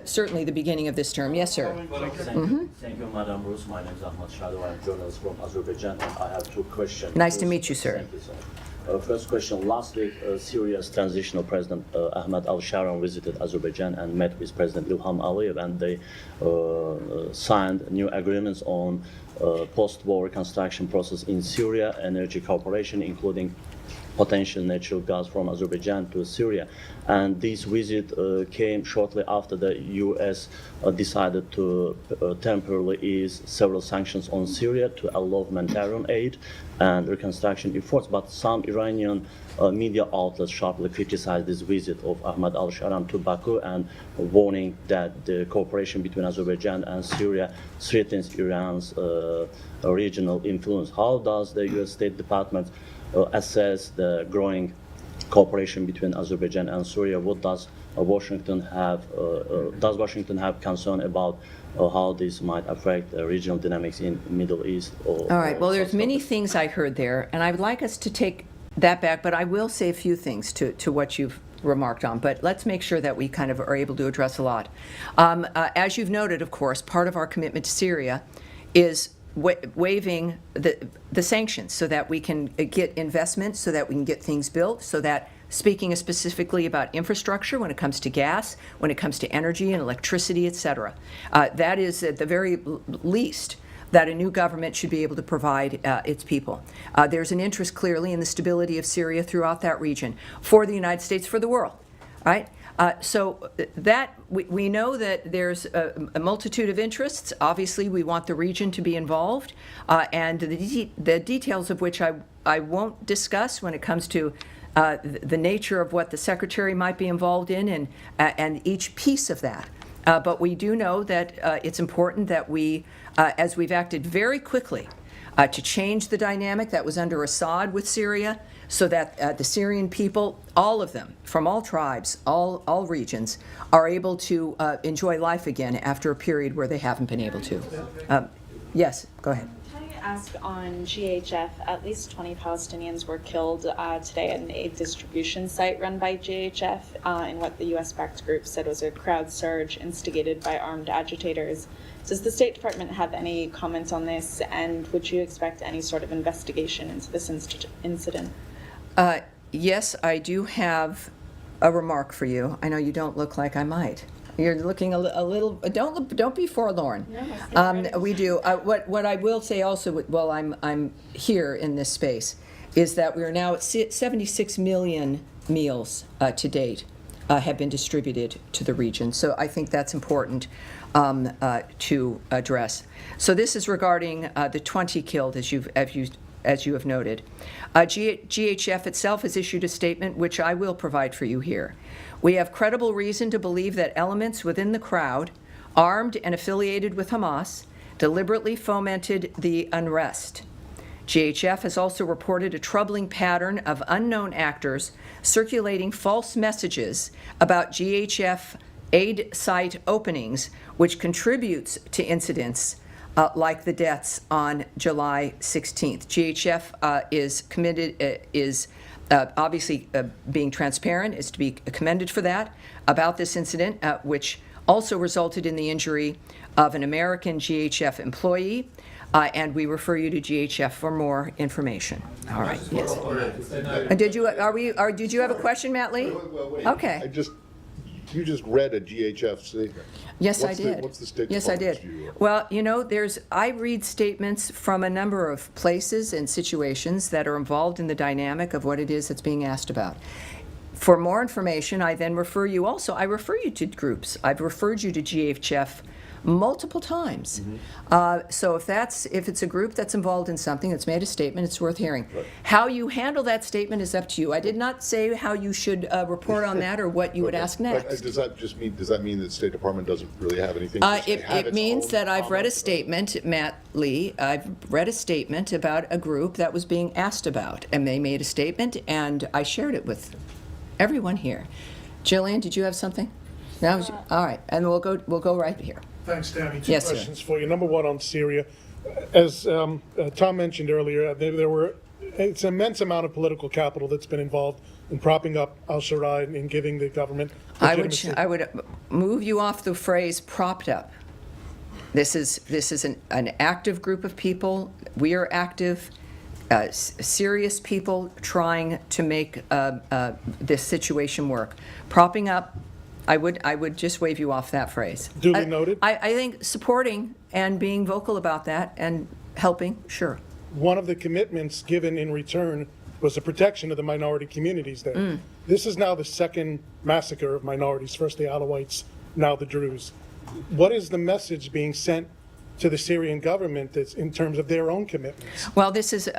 certainly the beginning of this term. Yes, sir. Thank you, Madam Rus. My name is Ahmad Shado. I'm a journalist from Azerbaijan, and I have two questions. Nice to meet you, sir. Thank you, sir. First question. Last week, Syria's transitional president, Ahmad al-Sharon, visited Azerbaijan and met with President Ilham Aliyev, and they signed new agreements on post-war reconstruction process in Syria, energy cooperation, including potential natural gas from Azerbaijan to Syria. And this visit came shortly after the U.S. Decided to temporarily ease several sanctions on Syria to allow humanitarian aid and reconstruction efforts. But some Iranian media outlets sharply criticized this visit of Ahmad al-Sharan to Baku and warning that the cooperation between Azerbaijan and Syria threatens Iran's regional influence. How does the U.S. State Department assess the growing cooperation between Azerbaijan and Syria? What does Washington have? Does Washington have concern about how this might affect regional dynamics in Middle East? All right. Well, there's many things I heard there, and I would like us to take that back, but I will say a few things to what you've remarked on. But let's make sure that we kind of are able to address a lot. As you've noted, of course, part of our commitment to Syria is waiving the sanctions so that we can get investment, so that we can get things built, so that, speaking specifically about infrastructure when it comes to gas, when it comes to energy and electricity, et cetera, that is at the very least that a new government should be able to provide its people. There's an interest clearly in the stability of Syria throughout that region, for the United States, for the world, right? So that we know that there's a multitude of interests. Obviously, we want the region to be involved, and the details of which I won't discuss when it comes to the nature of what the Secretary might be involved in and each piece of that. But we do know that it's important that we, as we've acted very quickly to change the dynamic that was under Assad with Syria, so that the Syrian people, all of them, from all tribes, all regions, are able to enjoy life again after a period where they haven't been able to. Yes, go ahead. Can I ask on GHF, at least 20 Palestinians were killed today at an aid distribution site run by GHF in what the US-backed group said was a crowd surge instigated by armed agitators. Does the State Department have any comments on this, and would you expect any sort of investigation into this incident? Yes, I do have a remark for you. I know you don't look like I might. You're looking a little. Don't be forlorn. No, we do. What I will say also, while I'm here in this space, is that we are now at 76 million meals to date have been distributed to the region. So I think that's important to address. So this is regarding the 20 killed, as you have noted. GHF itself has issued a statement, which I will provide for you here. We have credible reason to believe that elements within the crowd, armed and affiliated with Hamas, deliberately fomented the unrest. GHF has also reported a troubling pattern of unknown actors circulating false messages about GHF aid site openings, which contributes to incidents like the deaths on July 16th. GHF is committed, obviously being transparent, is to be commended for that, about this incident, which also resulted in the injury of an American GHF employee, and we refer you to GHF for more information. All right, yes. Did you have a question, Matt Lee? Okay. You just read a GHF statement. Yes, I did. What's the State Yes, I Department's did. view? Well, you know, I read statements from a number of places and situations that are involved in the dynamic of what it is that's being asked about. For more information, I then refer you also. I refer you to groups. I've referred you to GHF multiple times. So if it's a group that's involved in something, that's made a statement, it's worth hearing. Right. How you handle that statement is up to you. I did not say how you should report on that or what you would ask next. Does that mean that the State Department doesn't really have anything? It means that I've read a statement, Matt Lee. I've read a statement about a group that was being asked about, and they made a statement, and I shared it with everyone here. Jillian, did you have something? No. All right, and we'll go right here. Thanks, Tammy. Two Yes, sir. questions for you. Number one on Syria. As Tom mentioned earlier, it's an immense amount of political capital that's been involved in propping up al-Sharaa and giving the government legitimacy. I would move you off the phrase "propped up." This is an active group of people. We are active, serious people trying to make this situation work. Propping up. I would just wave you off that phrase. Duly noted. I think supporting and being vocal about that and helping, sure. One of the commitments given in return was the protection of the minority communities there. This is now the second massacre of minorities, first the Alawites, now the Druze. What is the message being sent to the Syrian government that's in terms of their own commitments? Well, this is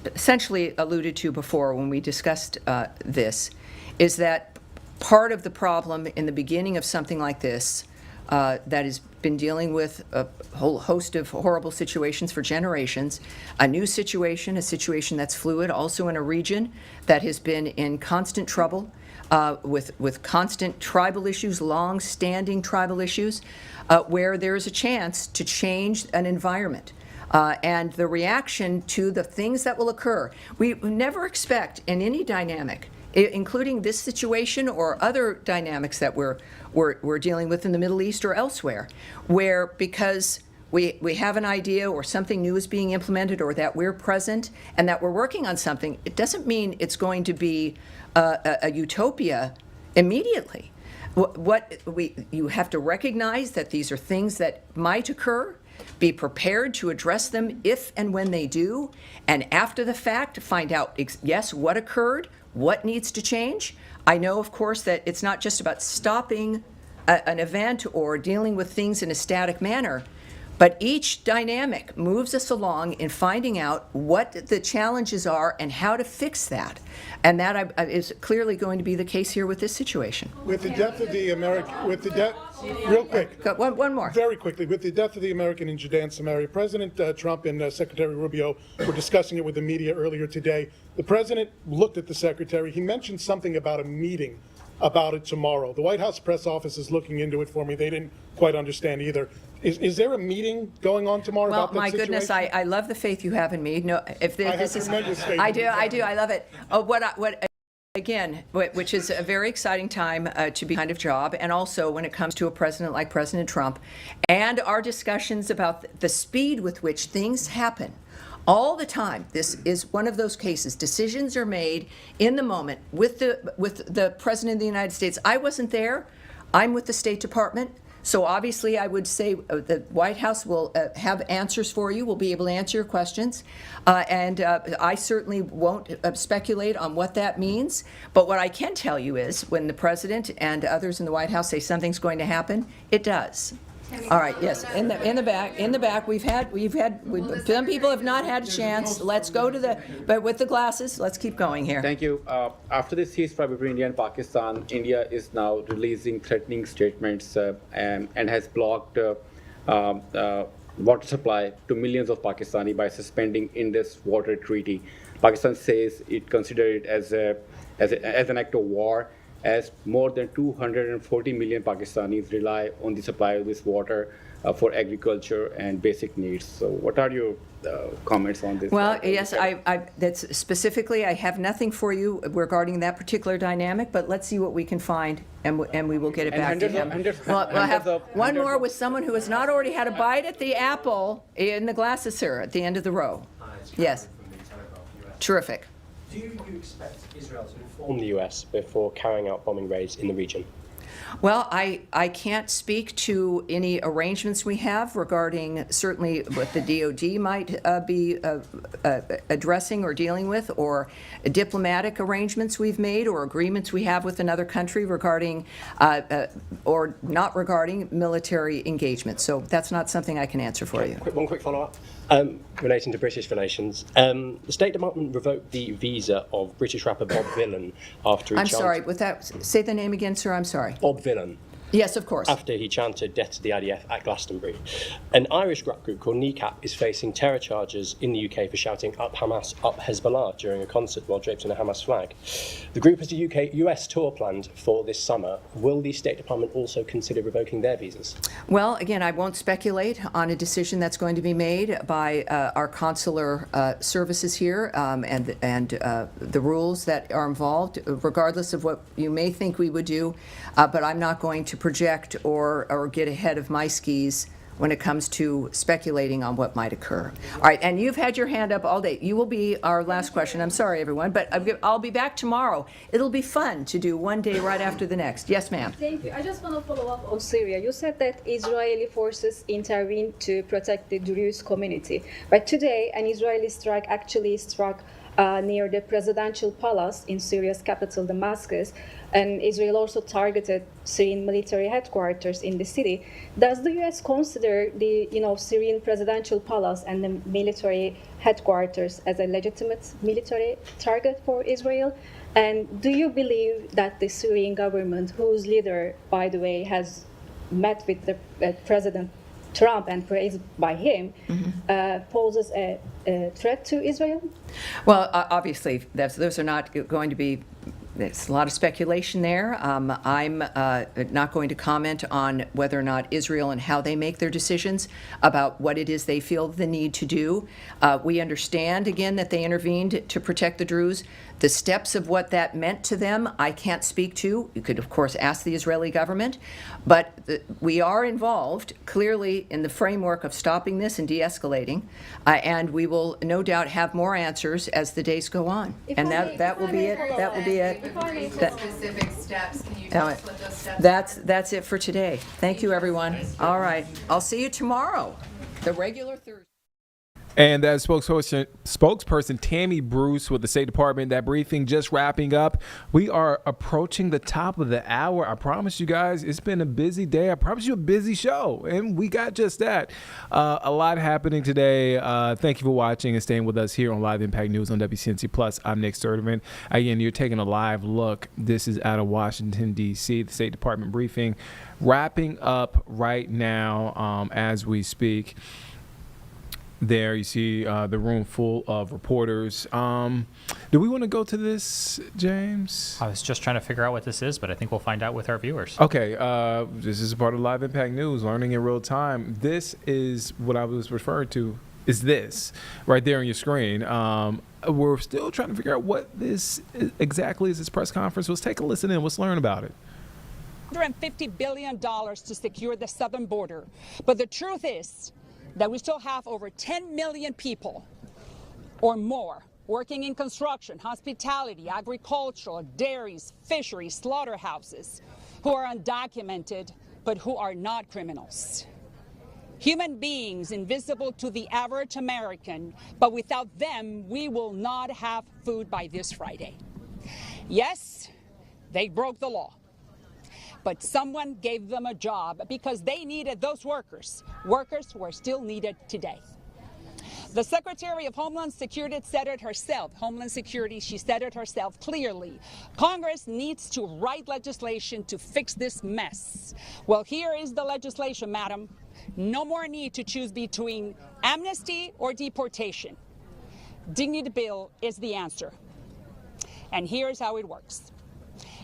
essentially alluded to before when we discussed this, is that part of the problem in the beginning of something like this that has been dealing with a whole host of horrible situations for generations, a new situation, a situation that's fluid, also in a region that has been in constant trouble with constant tribal issues, long-standing tribal issues, where there's a chance to change an environment. And the reaction to the things that will occur, we never expect in any dynamic, including this situation or other dynamics that we're dealing with in the Middle East or elsewhere, where because we have an idea or something new is being implemented or that we're present and that we're working on something, it doesn't mean it's going to be a utopia immediately. You have to recognize that these are things that might occur, be prepared to address them if and when they do, and after the fact, find out, yes, what occurred, what needs to change. I know, of course, that it's not just about stopping an event or dealing with things in a static manner, but each dynamic moves us along in finding out what the challenges are and how to fix that. And that is clearly going to be the case here with this situation. With the death of the real quick. One more. Very quickly, with the death of the American in Judea and Samaria, President Trump and Secretary Rubio were discussing it with the media earlier today. The president looked at the secretary. He mentioned something about a meeting about it tomorrow. The White House press office is looking into it for me. They didn't quite understand either. Is there a meeting going on tomorrow about that situation? Well, my goodness, I love the faith you have in me. No, if this is, tremendous faith. I do, I love it. Again, which is a very exciting time to be kind of job, and also when it comes to a president like President Trump, and our discussions about the speed with which things happen. All the time, this is one of those cases. Decisions are made in the moment with the President of the United States. I wasn't there. I'm with the State Department. So obviously, I would say the White House will have answers for you. We'll be able to answer your questions. And I certainly won't speculate on what that means. But what I can tell you is when the President and others in the White House say something's going to happen, it does. All right, yes, in the back, we've had, some people have not had a chance. Let's go to but with the glasses, let's keep going here. Thank you. After the ceasefire between India and Pakistan, India is now releasing threatening statements and has blocked water supply to millions of Pakistani by suspending Indus Water Treaty. Pakistan says it considered it as an act of war, as more than 240 million Pakistanis rely on the supply of this water for agriculture and basic needs. So what are your comments on this? Well, yes, that's specifically, I have nothing for you regarding that particular dynamic, but let's see what we can find, and we will get it back to him. We'll have one more with someone who has not already had a bite at the apple in the glasses, sir, at the end of the row. Yes. Terrific. Do you expect Israel to inform the U.S. before carrying out bombing raids in the region? Well, I can't speak to any arrangements we have regarding certainly what the DOD might be addressing or dealing with, or diplomatic arrangements we've made or agreements we have with another country regarding or not regarding military engagement. So that's not something I can answer for you. One quick follow-up relating to British relations. The State Department revoked the visa of British rapper Bob Vylan after he I'm sorry, with that, say the name again, sir, I'm sorry. Bob Vylan. Yes, of course. After he chanted death to the IDF at Glastonbury. An Irish rap group called Kneecap is facing terror charges in the UK for shouting up Hamas, up Hezbollah during a concert while draped in a Hamas flag. The group has a US tour planned for this summer. Will the State Department also consider revoking their visas? Well, again, I won't speculate on a decision that's going to be made by our consular services here and the rules that are involved, regardless of what you may think we would do. But I'm not going to project or get ahead of my skis when it comes to speculating on what might occur. All right, and you've had your hand up all day. You will be our last question. I'm sorry, everyone, but I'll be back tomorrow. It'll be fun to do one day right after the next. Yes, ma'am. Thank you. I just want to follow up on Syria. You said that Israeli forces intervened to protect the Druze community. But today, an Israeli strike actually struck near the presidential palace in Syria's capital, Damascus, and Israel also targeted Syrian military headquarters in the city. Does the U.S. consider the Syrian presidential palace and the military headquarters as a legitimate military target for Israel? And do you believe that the Syrian government, whose leader, by the way, has met with the President Trump and praised by him, poses a threat to Israel? Well, obviously, those are not going to be. There's a lot of speculation there. I'm not going to comment on whether or not Israel and how they make their decisions about what it is they feel the need to do. We understand, again, that they intervened to protect the Druze. The steps of what that meant to them, I can't speak to. You could, of course, ask the Israeli government. But we are involved, clearly, in the framework of stopping this and de-escalating. And we will, no doubt, have more answers as the days go on. And that will be it. That will be it. Specific steps, can you tell us what those steps are? That's it for today. Thank you, everyone. All right. I'll see you tomorrow. The regular Thursday. And that spokesperson Tammy Bruce with the State Department, that briefing just wrapping up. We are approaching the top of the hour. I promise you guys, it's been a busy day. I promise you a busy show, and we got just that. A lot happening today. Thank you for watching and staying with us here on Live Impact News on WCNC Plus. I'm Nick Sturdivant. Again, you're taking a live look. This is out of Washington, D.C., the State Department briefing wrapping up right now as we speak. There you see the room full of reporters. Do we want to go to this, James? I was just trying to figure out what this is, but I think we'll find out with our viewers. Okay, this is a part of Live Impact News, learning in real time. This is what I was referring to, is this right there on your screen. We're still trying to figure out what this exactly is, this press conference. Let's take a listen in. Let's learn about it. $150 billion to secure the southern border. But the truth is that we still have over 10 million people or more working in construction, hospitality, agricultural, dairies, fisheries, slaughterhouses, who are undocumented but who are not criminals. Human beings invisible to the average American, but without them, we will not have food by this Friday. Yes, they broke the law, but someone gave them a job because they needed those workers who are still needed today. The Secretary of Homeland Security said it herself. She said it herself clearly. Congress needs to write legislation to fix this mess. Well, here is the legislation, madam. No more need to choose between amnesty or deportation. Dignity Bill is the answer. And here's how it works.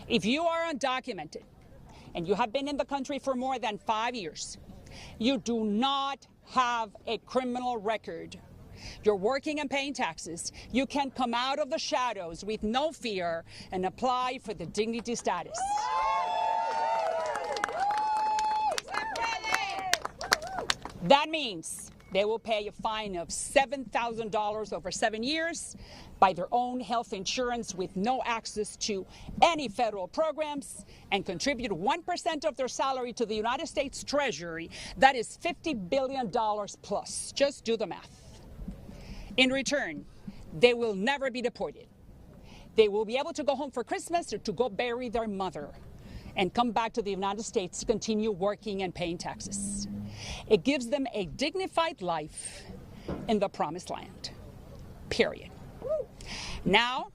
If you are undocumented, and you have been in the country for more than 5 years, you do not have a criminal record, you're working and paying taxes, you can come out of the shadows with no fear and apply for the dignity status. That means they will pay a fine of $7,000 over 7 years, buy their own health insurance with no access to any federal programs, and contribute 1% of their salary to the United States Treasury. That is $50 billion plus. Just do the math. In return, they will never be deported. They will be able to go home for Christmas or to go bury their mother and come back to the United States to continue working and paying taxes. It gives them a dignified life in the promised land, period. Now,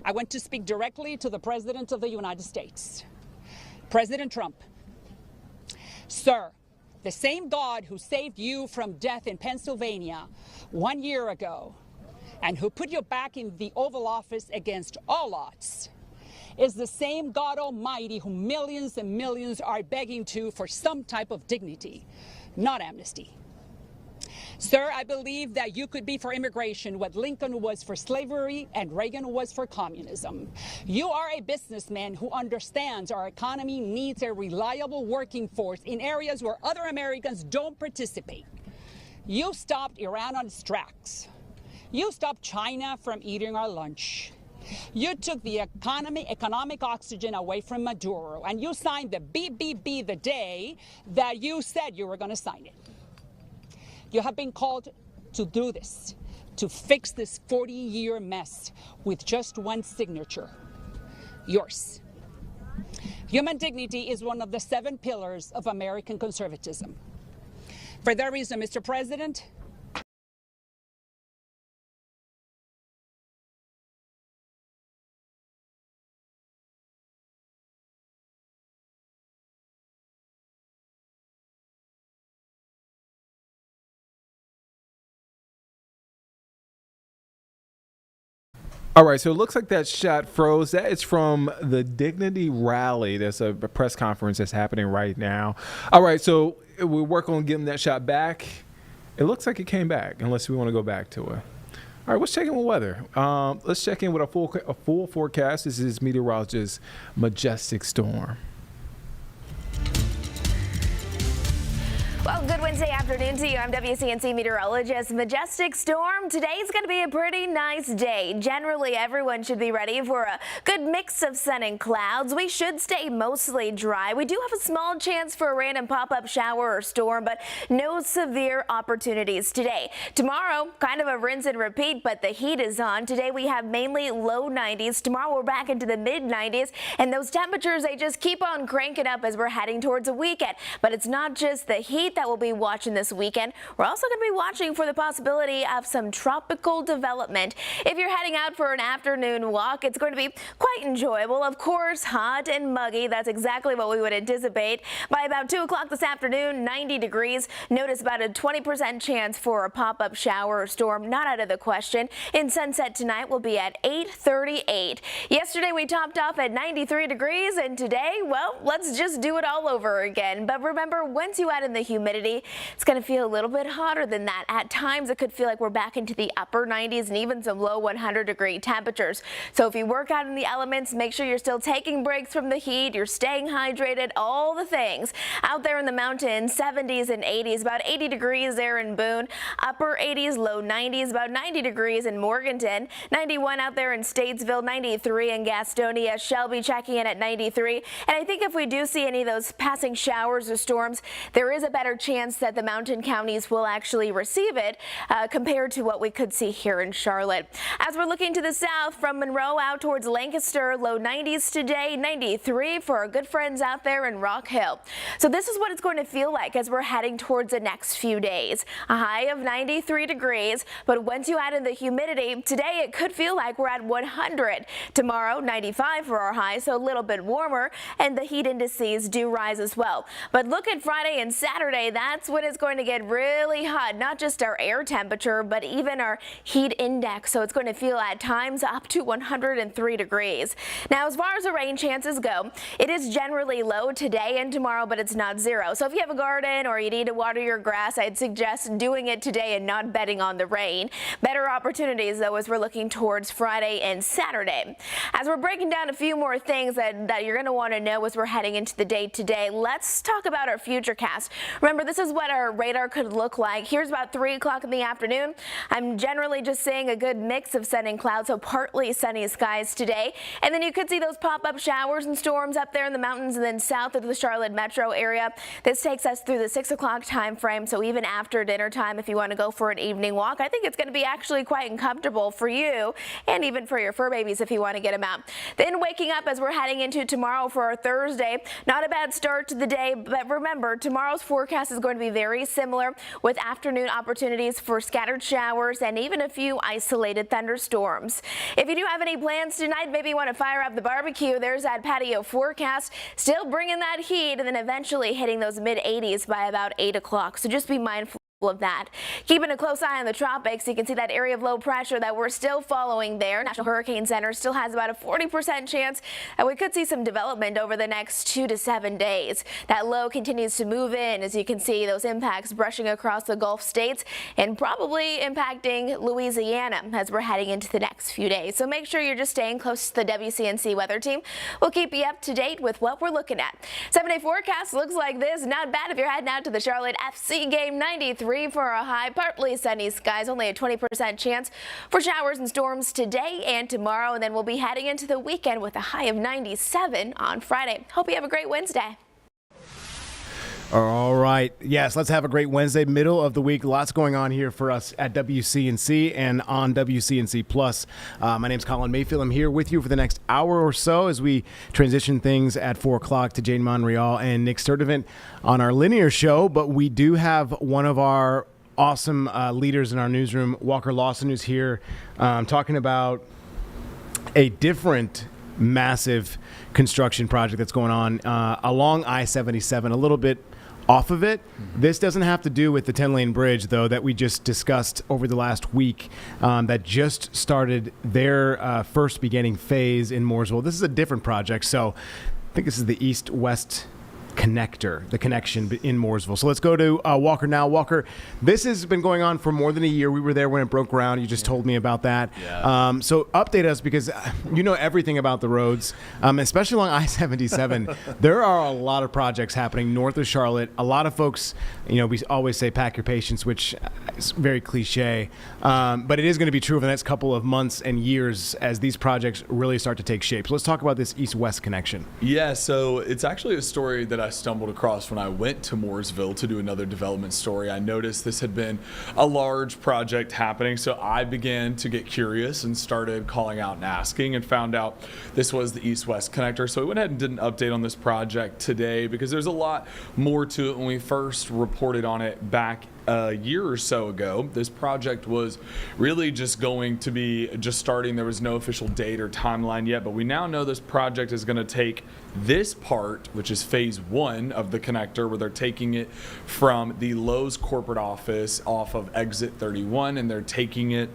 I want to speak directly to the President of the United States, President Trump. Sir, the same God who saved you from death in Pennsylvania 1 year ago and who put you back in the Oval Office against all odds is the same God Almighty who millions and millions are begging to for some type of dignity, not amnesty. Sir, I believe that you could be for immigration what Lincoln was for slavery and Reagan was for communism. You are a businessman who understands our economy needs a reliable working force in areas where other Americans don't participate. You stopped Iran on its tracks. You stopped China from eating our lunch. You took the economic oxygen away from Maduro, and you signed the BBB the day that you said you were going to sign it. You have been called to do this, to fix this 40-year mess with just one signature, yours. Human dignity is one of the 7 pillars of American conservatism. For that reason, Mr. President, All right, so it looks like that shot froze. That is from the Dignity Rally. There's a press conference that's happening right now. All right, so we're working on getting that shot back. It looks like it came back, unless we want to go back to it. All right, let's check in with weather. Let's check in with a full forecast. This is meteorologist Majestic Storm. Well, good Wednesday afternoon to you. I'm WCNC meteorologist. Majestic storm. Today's going to be a pretty nice day. Generally, everyone should be ready for a good mix of sun and clouds. We should stay mostly dry. We do have a small chance for a random pop-up shower or storm, but no severe opportunities today. Tomorrow, kind of a rinse and repeat, but the heat is on. Today, we have mainly low 90s. Tomorrow, we're back into the mid 90s, and those temperatures, they just keep on cranking up as we're heading towards a weekend. But it's not just the heat that we'll be watching this weekend. We're also going to be watching for the possibility of some tropical development. If you're heading out for an afternoon walk, it's going to be quite enjoyable. Of course, hot and muggy. That's exactly what we would anticipate. By about 2 o'clock this afternoon, 90 degrees. Notice about a 20% chance for a pop-up shower or storm. Not out of the question. In sunset tonight, we'll be at 8:38. Yesterday, we topped off at 93 degrees, and today, well, let's just do it all over again. But remember, once you add in the humidity, it's going to feel a little bit hotter than that. At times, it could feel like we're back into the upper 90s and even some low 100-degree temperatures. So if you work out in the elements, make sure you're still taking breaks from the heat, you're staying hydrated, all the things. Out there in the mountains, 70s and 80s, about 80 degrees there in Boone, upper 80s, low 90s, about 90 degrees in Morganton, 91 out there in Statesville, 93 in Gastonia, Shelby checking in at 93. And I think if we do see any of those passing showers or storms, there is a better chance that the mountain counties will actually receive it compared to what we could see here in Charlotte. As we're looking to the south from Monroe out towards Lancaster, low 90s today, 93 for our good friends out there in Rock Hill. So this is what it's going to feel like as we're heading towards the next few days. A high of 93 degrees, but once you add in the humidity, today it could feel like we're at 100. Tomorrow, 95 for our high, so a little bit warmer, and the heat indices do rise as well. But look at Friday and Saturday. That's when it's going to get really hot, not just our air temperature, but even our heat index. So it's going to feel at times up to 103 degrees. Now, as far as the rain chances go, it is generally low today and tomorrow, but it's not zero. So if you have a garden or you need to water your grass, I'd suggest doing it today and not betting on the rain. Better opportunities, though, as we're looking towards Friday and Saturday. As we're breaking down a few more things that you're going to want to know as we're heading into the day today, let's talk about our futurecast. Remember, this is what our radar could look like. Here's about 3 o'clock in the afternoon. I'm generally just seeing a good mix of sun and clouds, so partly sunny skies today. And then you could see those pop-up showers and storms up there in the mountains and then south of the Charlotte metro area. This takes us through the 6 o'clock time frame, so even after dinner time, if you want to go for an evening walk, I think it's going to be actually quite uncomfortable for you and even for your fur babies if you want to get them out. Then waking up as we're heading into tomorrow for our Thursday. Not a bad start to the day, but remember, tomorrow's forecast is going to be very similar with afternoon opportunities for scattered showers and even a few isolated thunderstorms. If you do have any plans tonight, maybe you want to fire up the barbecue, there's that patio forecast, still bringing that heat and then eventually hitting those mid 80s by about 8 o'clock. So just be mindful of that. Keeping a close eye on the tropics, you can see that area of low pressure that we're still following there. National Hurricane Center still has about a 40% chance that we could see some development over the next 2 to 7 days. That low continues to move in, as you can see those impacts brushing across the Gulf states and probably impacting Louisiana as we're heading into the next few days. So make sure you're just staying close to the WCNC weather team. We'll keep you up to date with what we're looking at. 7-day forecast looks like this. Not bad if you're heading out to the Charlotte FC game. 93 for a high, partly sunny skies, only a 20% chance for showers and storms today and tomorrow, and then we'll be heading into the weekend with a high of 97 on Friday. Hope you have a great Wednesday. All right. Yes, let's have a great Wednesday, middle of the week. Lots going on here for us at WCNC and on WCNC Plus. My name's Colin Mayfield. I'm here with you for the next hour or so as we transition things at 4 o'clock to Jane Monreal and Nick Sturdivant on our linear show. But we do have one of our awesome leaders in our newsroom, Walker Lawson, who's here talking about a different massive construction project that's going on along I-77, a little bit off of it. This doesn't have to do with the 10-lane bridge, though, that we just discussed over the last week that just started their first beginning phase in Mooresville. This is a different project. So I think this is the east-west connector, the connection in Mooresville. So let's go to Walker now. Walker, this has been going on for more than a year. We were there when it broke ground. You just told me about that. Yeah. So update us, because you know everything about the roads, especially along I-77. There are a lot of projects happening north of Charlotte. A lot of folks, we always say pack your patience, which is very cliche, but it is going to be true over the next couple of months and years as these projects really start to take shape. So let's talk about this east-west connection. Yeah, so it's actually a story that I stumbled across when I went to Mooresville to do another development story. I noticed this had been a large project happening, so I began to get curious and started calling out and asking, and found out this was the east-west connector. So we went ahead and did an update on this project today, because there's a lot more to it. When we first reported on it back a year or so ago, this project was really just going to be just starting. There was no official date or timeline yet, but we now know this project is going to take this part, which is phase 1 of the connector, where they're taking it from the Lowe's corporate office off of exit 31, and they're taking it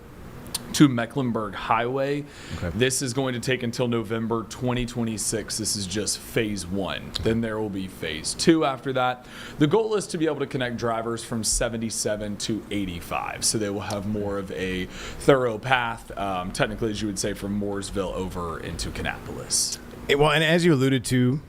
to Mecklenburg Highway. Okay. This is going to take until November 2026. This is just phase 1. Then there will be phase 2 after that. The goal is to be able to connect drivers from 77 to 85. So they will have more of a thorough path, technically, as you would say, from Mooresville over into Kannapolis. Well, and as you alluded to,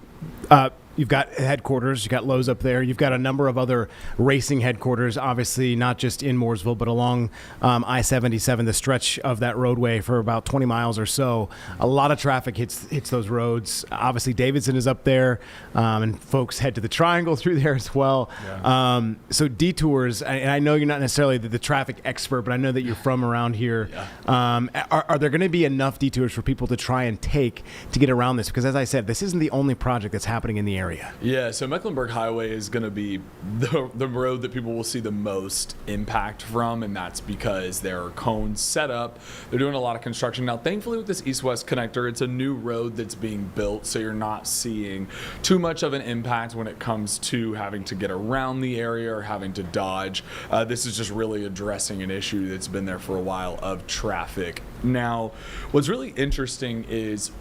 you've got headquarters, you've got Lowe's up there, you've got a number of other racing headquarters, obviously not just in Mooresville, but along I-77, the stretch of that roadway for about 20 miles or so. A lot of traffic hits those roads. Obviously, Davidson is up there, and folks head to the Triangle through there as well. Yeah. So detours, and I know you're not necessarily the traffic expert, but I know that you're from around here. Yeah. Are there going to be enough detours for people to try and take to get around this? Because as I said, this isn't the only project that's happening in the area. Yeah, so Mecklenburg Highway is going to be the road that people will see the most impact from, and that's because there are cones set up. They're doing a lot of construction. Now, thankfully, with this east-west connector, it's a new road that's being built, so you're not seeing too much of an impact when it comes to having to get around the area or having to dodge. This is just really addressing an issue that's been there for a while of traffic. Now, what's really interesting is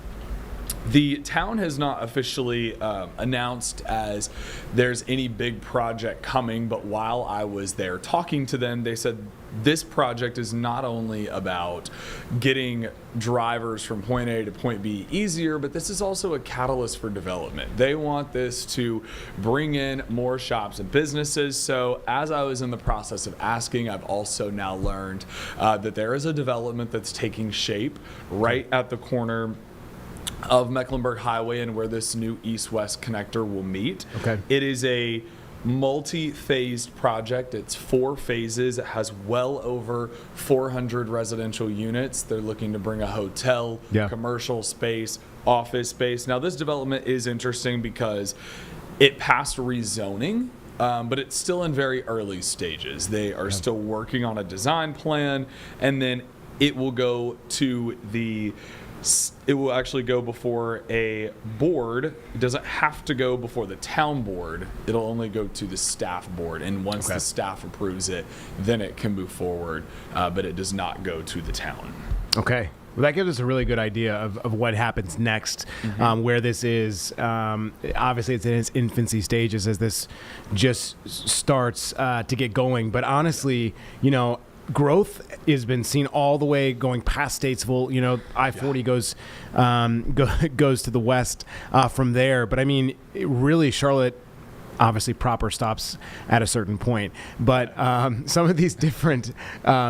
the town has not officially announced as there's any big project coming, but while I was there talking to them, they said this project is not only about getting drivers from point A to point B easier, but this is also a catalyst for development. They want this to bring in more shops and businesses. So as I was in the process of asking, I've also now learned that there is a development that's taking shape right at the corner of Mecklenburg Highway and where this new east-west connector will meet. Okay. It is a multi-phased project. It's 4 phases. It has well over 400 residential units. They're looking to bring a hotel, commercial space, office space. Now, this development is interesting because it passed rezoning, but it's still in very early stages. They are still working on a design plan, and then it will go to it will actually go before a board. It doesn't have to go before the town board. It'll only go to the staff board. And once the staff approves it, then it can move forward. But it does not go to the town. Okay. Well, that gives us a really good idea of what happens next, where this is. Obviously, it's in its infancy stages as this just starts to get going. But honestly, growth has been seen all the way going past Statesville. I-40 goes to the west from there. But I mean, really, Charlotte obviously proper stops at a certain point. But some of these different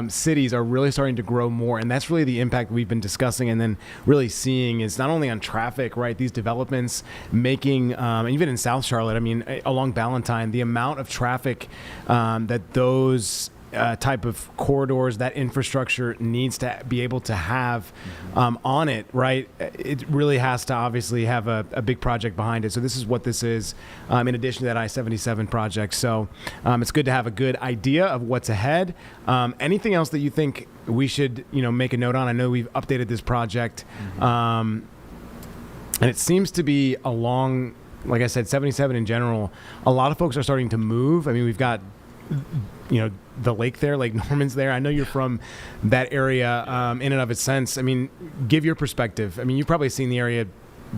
cities are really starting to grow more. And that's really the impact we've been discussing and then really seeing is not only on traffic, right? These developments making, even in South Charlotte, I mean, along Ballantyne, the amount of traffic that those type of corridors, that infrastructure needs to be able to have on it, right? It really has to obviously have a big project behind it. So this is what this is, in addition to that I-77 project. So it's good to have a good idea of what's ahead. Anything else that you think we should, make a note on? I know we've updated this project, and it seems to be along, like I said, 77 in general. A lot of folks are starting to move. I mean, we've got, the lake there, Lake Norman's there. I know you're from that area in and of its sense. I mean, give your perspective. I mean, you've probably seen the area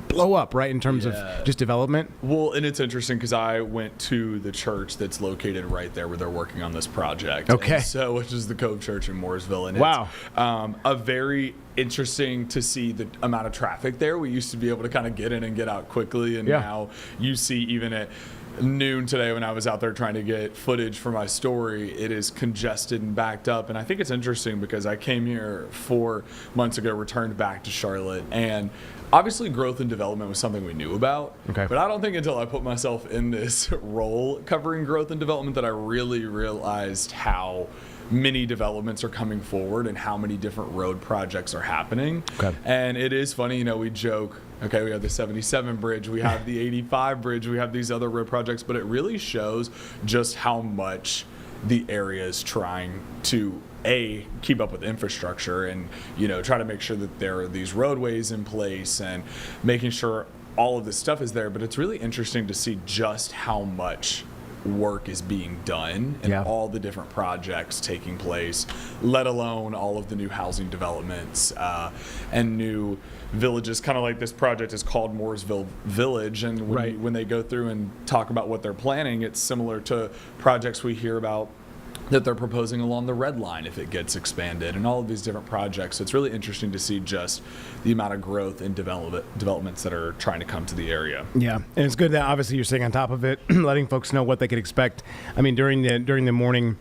blow up, right, in terms of just development. Well, and it's interesting because I went to the church that's located right there where they're working on this project. Okay. And so, which is the Cove Church in Mooresville. And Wow. it's a very interesting to see the amount of traffic there. We used to be able to kind of get in and get out quickly, and now you see even at noon today when I was out there trying to get footage for my story, it is congested and backed up. And I think it's interesting because I came here 4 months ago, returned back to Charlotte, and obviously growth and development was something we knew about. Okay. But I don't think until I put myself in this role covering growth and development that I really realized how many developments are coming forward and how many different road projects are happening. Okay. And it is funny, we joke, okay, we have the 77 bridge, we have the 85 bridge, we have these other road projects, but it really shows just how much the area is trying to keep up with infrastructure and try to make sure that there are these roadways in place and making sure all of this stuff is there. But it's really interesting to see just how much work is being done and all the different projects taking place, let alone all of the new housing developments and new villages. Kind of like this project is called Mooresville Village, and when they go through and talk about what they're planning, it's similar to projects we hear about that they're proposing along the Red Line if it gets expanded, and all of these different projects. So it's really interesting to see just the amount of growth and developments that are trying to come to the area. Yeah, and it's good that obviously you're staying on top of it, letting folks know what they could expect. I mean, during the morning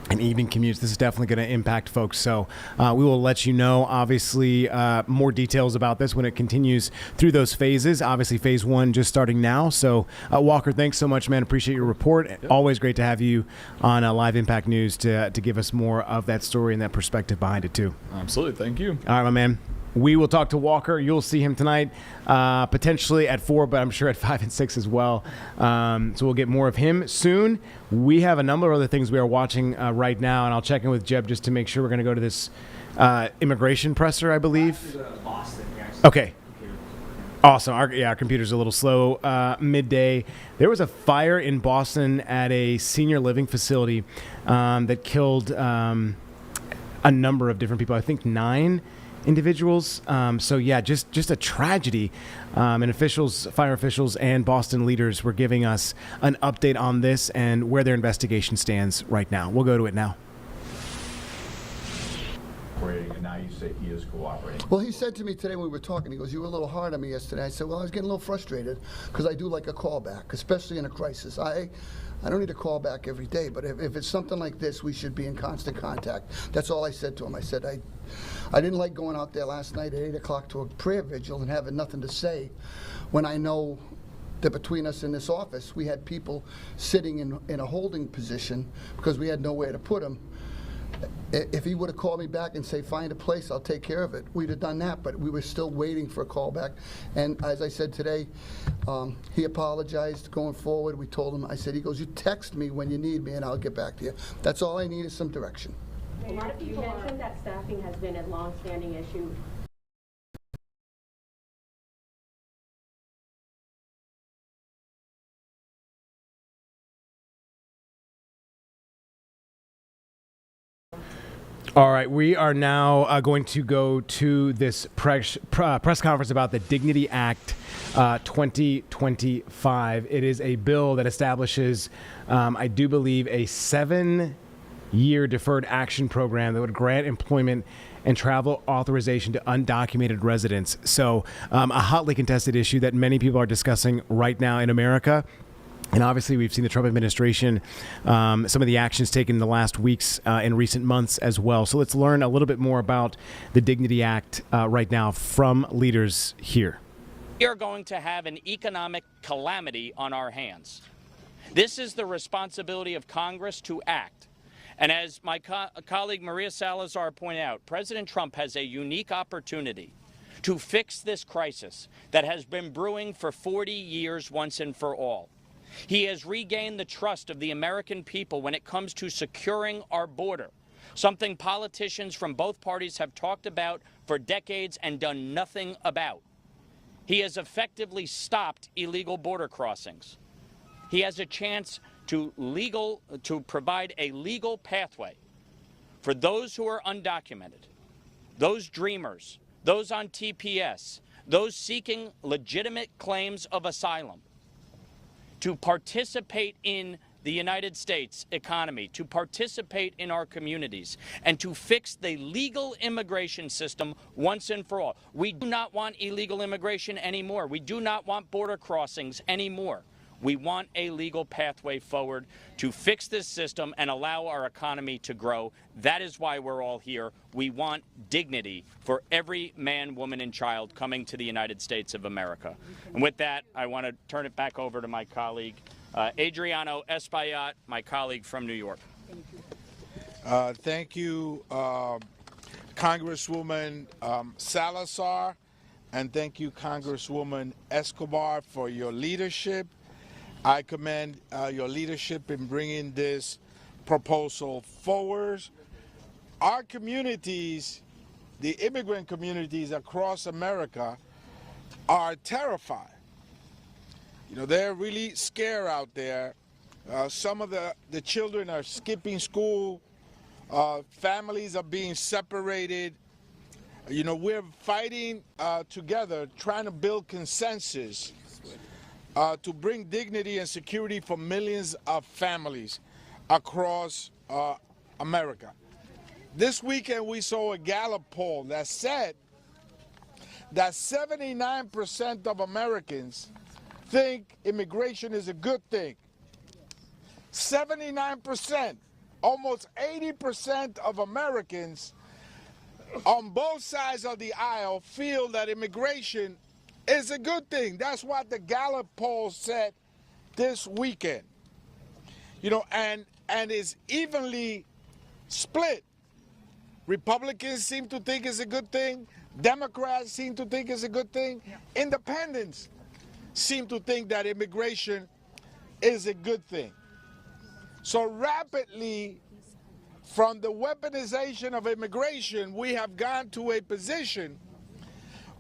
and evening commutes, this is definitely going to impact folks. So we will let you know, obviously, more details about this when it continues through those phases. Obviously, phase 1 just starting now. So, Walker, thanks so much, man. Appreciate your report. Always great to have you on Live Impact News to give us more of that story and that perspective behind it, too. Absolutely. Thank you. All right, my man. We will talk to Walker. You'll see him tonight, potentially at 4, but I'm sure at 5 and 6 as well. So we'll get more of him soon. We have a number of other things we are watching right now, and I'll check in with Jeb just to make sure we're going to go to this immigration presser, I believe. Okay. Awesome. Our computer's a little slow. Midday. There was a fire in Boston at a senior living facility that killed a number of different people. I think 9 individuals. So yeah, just a tragedy. And fire officials and Boston leaders were giving us an update on this and where their investigation stands right now. We'll go to it now. And now you say he is cooperating. Well, he said to me today when we were talking, he goes, "You were a little hard on me yesterday." I said, "Well, I was getting a little frustrated because I do like a callback, especially in a crisis. I don't need a call back every day, but if it's something like this, we should be in constant contact." That's all I said to him. I said, I didn't like going out there last night at 8 o'clock to a prayer vigil and having nothing to say when I know that between us in this office, we had people sitting in a holding position because we had nowhere to put them. If he would have called me back and say, "Find a place, I'll take care of it," we'd have done that, but we were still waiting for a call back. And as I said today, he apologized going forward. We told him, I said, he goes, "You text me when you need me and I'll get back to you. That's all I need is some direction." A lot of people mentioned that staffing has been a long-standing issue. All right, we are now going to go to this press conference about the Dignity Act 2025. It is a bill that establishes, I do believe, a 7-year deferred action program that would grant employment and travel authorization to undocumented residents. So a hotly contested issue that many people are discussing right now in America. And obviously, we've seen the Trump administration, some of the actions taken in the last weeks and recent months as well. So let's learn a little bit more about the Dignity Act right now from leaders here. We are going to have an economic calamity on our hands. This is the responsibility of Congress to act. And as my colleague Maria Salazar pointed out, President Trump has a unique opportunity to fix this crisis that has been brewing for 40 years once and for all. He has regained the trust of the American people when it comes to securing our border, something politicians from both parties have talked about for decades and done nothing about. He has effectively stopped illegal border crossings. He has a chance to provide a legal pathway for those who are undocumented, those dreamers, those on TPS, those seeking legitimate claims of asylum to participate in the United States economy, to participate in our communities, and to fix the legal immigration system once and for all. We do not want illegal immigration anymore. We do not want border crossings anymore. We want a legal pathway forward to fix this system and allow our economy to grow. That is why we're all here. We want dignity for every man, woman, and child coming to the United States of America. And with that, I want to turn it back over to my colleague, Adriano Espaillat, my colleague from New York. Thank you, Congresswoman Salazar, and thank you, Congresswoman Escobar, for your leadership. I commend your leadership in bringing this proposal forward. Our communities, the immigrant communities across America, are terrified. You know, they're really scared out there. Some of the children are skipping school. Families are being separated. You know, we're fighting together, trying to build consensus to bring dignity and security for millions of families across America. This weekend we saw a Gallup poll that said that 79% of Americans think immigration is a good thing. 79%, almost 80% of Americans on both sides of the aisle feel that immigration is a good thing. That's what the Gallup poll said this weekend. You know, and it's evenly split. Republicans seem to think it's a good thing. Democrats seem to think it's a good thing. Independents seem to think that immigration is a good thing. So rapidly, from the weaponization of immigration, we have gone to a position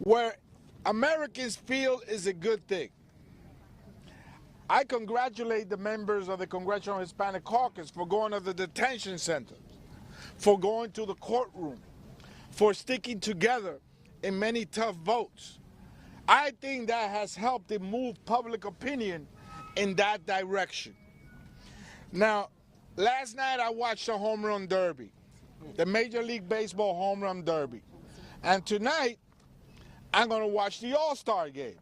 where Americans feel is a good thing. I congratulate the members of the Congressional Hispanic Caucus for going to the detention centers, for going to the courtroom, for sticking together in many tough votes. I think that has helped to move public opinion in that direction. Now, last night I watched the Home Run Derby, the Major League Baseball Home Run Derby. And tonight, I'm going to watch the All-Star game.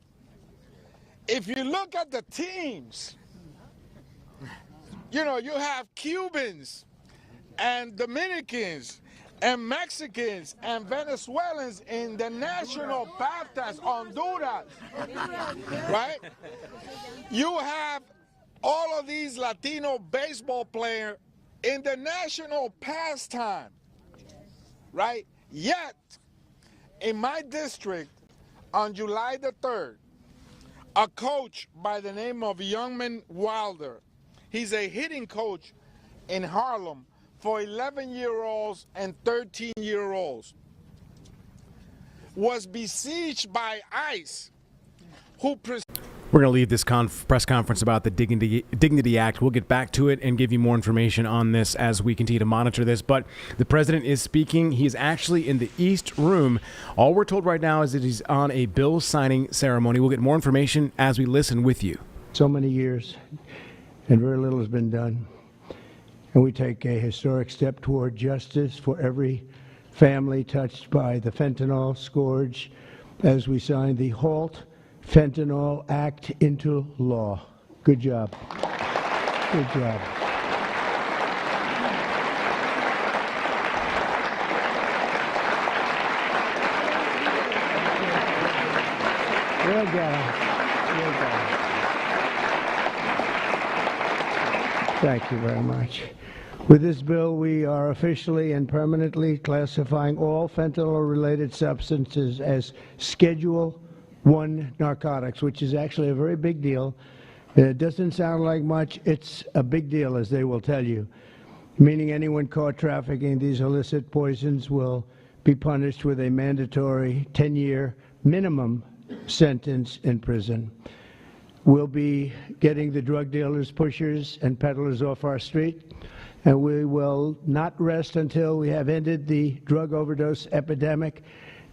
If you look at the teams, you know, you have Cubans and Dominicans and Mexicans and Venezuelans in the national pastime, Honduras, right? You have all of these Latino baseball players in the national pastime, right? Yet, in my district, on July the 3rd, a coach by the name of Youngman Wilder, he's a hitting coach in Harlem for 11-year-olds and 13-year-olds, was besieged by ICE, who We're going to leave this press conference about the Dignity Act. We'll get back to it and give you more information on this as we continue to monitor this. But the president is speaking. He's actually in the East Room. All we're told right now is that he's on a bill signing ceremony. We'll get more information as we listen with you. So many years, and very little has been done. And we take a historic step toward justice for every family touched by the fentanyl scourge as we sign the HALT Fentanyl Act into law. Good job. Good job. Well done. Well done. Thank you very much. With this bill, we are officially and permanently classifying all fentanyl-related substances as Schedule 1 narcotics, which is actually a very big deal. It doesn't sound like much. It's a big deal, as they will tell you, meaning anyone caught trafficking these illicit poisons will be punished with a mandatory 10-year minimum sentence in prison. We'll be getting the drug dealers, pushers, and peddlers off our street, and we will not rest until we have ended the drug overdose epidemic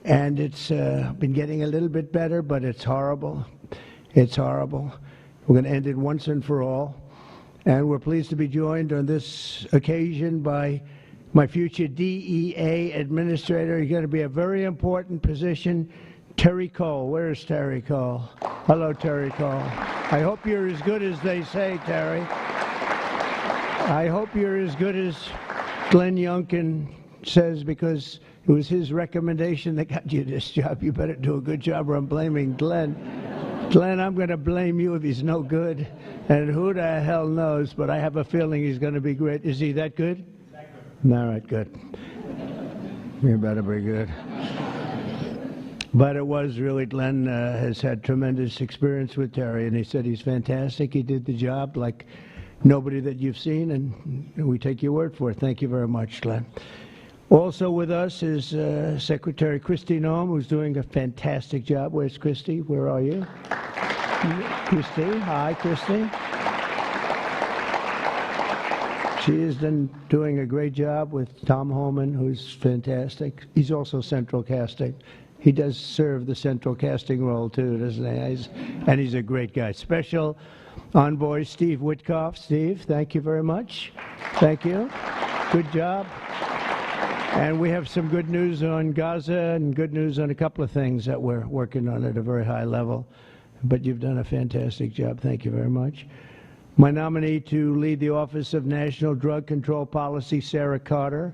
and it's been getting a little bit better, but it's horrible. It's horrible. We're going to end it once and for all. And we're pleased to be joined on this occasion by my future DEA administrator. He's going to be a very important position, Terry Cole. Where's Terry Cole? Hello, Terry Cole. I hope you're as good as they say, Terry. I hope you're as good as Glenn Youngkin says, because it was his recommendation that got you this job. You better do a good job or I'm blaming Glenn. Glenn, I'm going to blame you if he's no good. And who the hell knows, but I have a feeling he's going to be great. Is he that good? All right, good. You better be good. But it was really, Glenn has had tremendous experience with Terry, and he said he's fantastic. He did the job like nobody that you've seen, and we take your word for it. Thank you very much, Glenn. Also with us is Secretary Kristi Noem, who's doing a fantastic job. Where's Kristi? Where are you? Kristi. Hi, Kristi. She is then doing a great job with Tom Homan, who's fantastic. He's also central casting. He does serve the central casting role too, doesn't he? And he's a great guy. Special Envoy Steve Witkoff. Steve, thank you very much. Thank you. Good job. And we have some good news on Gaza and good news on a couple of things that we're working on at a very high level. But you've done a fantastic job. Thank you very much. My nominee to lead the Office of National Drug Control Policy, Sarah Carter.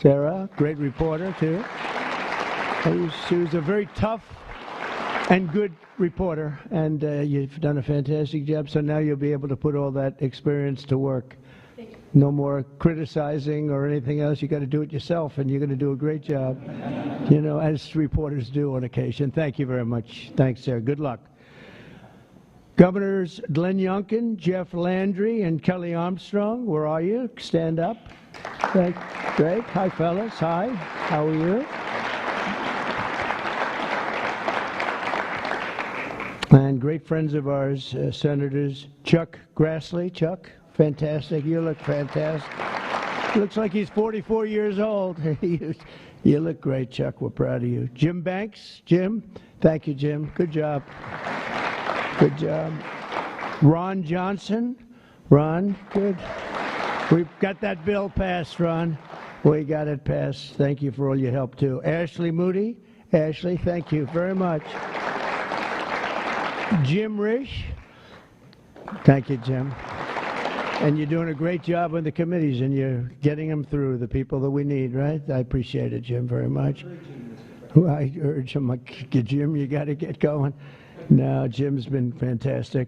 Sarah, great reporter, too. She was a very tough and good reporter, and you've done a fantastic job, so now you'll be able to put all that experience to work. No more criticizing or anything else. You got to do it yourself, and you're going to do a great job, you know, as reporters do on occasion. Thank you very much. Thanks, Sarah. Good luck. Governors Glenn Youngkin, Jeff Landry, and Kelly Armstrong, where are you? Stand up. Great. Hi, fellas. Hi. How are you? And great friends of ours, Senators Chuck Grassley. Chuck, fantastic. You look fantastic. Looks like he's 44 years old. You look great, Chuck. We're proud of you. Jim Banks. Jim. Thank you, Jim. Good job. Good job. Ron Johnson. Ron, good. We've got that bill passed, Ron. We got it passed. Thank you for all your help, too. Ashley Moody. Ashley, thank you very much. Jim Risch. Thank you, Jim. And you're doing a great job on the committees, and you're getting them through, the people that we need, right? I appreciate it, Jim, very much. I urge him, like, Jim, you got to get going. No, Jim's been fantastic.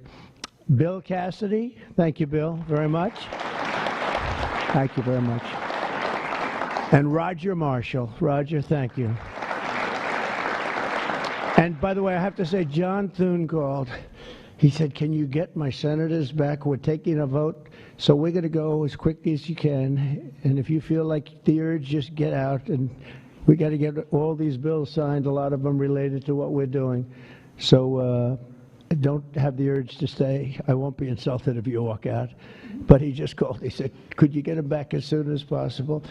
Bill Cassidy. Thank you, Bill, very much. Thank you very much. And Roger Marshall. Roger, thank you. And by the way, I have to say, John Thune called. He said, can you get my senators back? We're taking a vote, so we're going to go as quickly as you can. And if you feel like the urge, just get out. And we got to get all these bills signed, a lot of them related to what we're doing. So don't have the urge to stay. I won't be insulted if you walk out. But he just called. He said, could you get him back as soon as possible?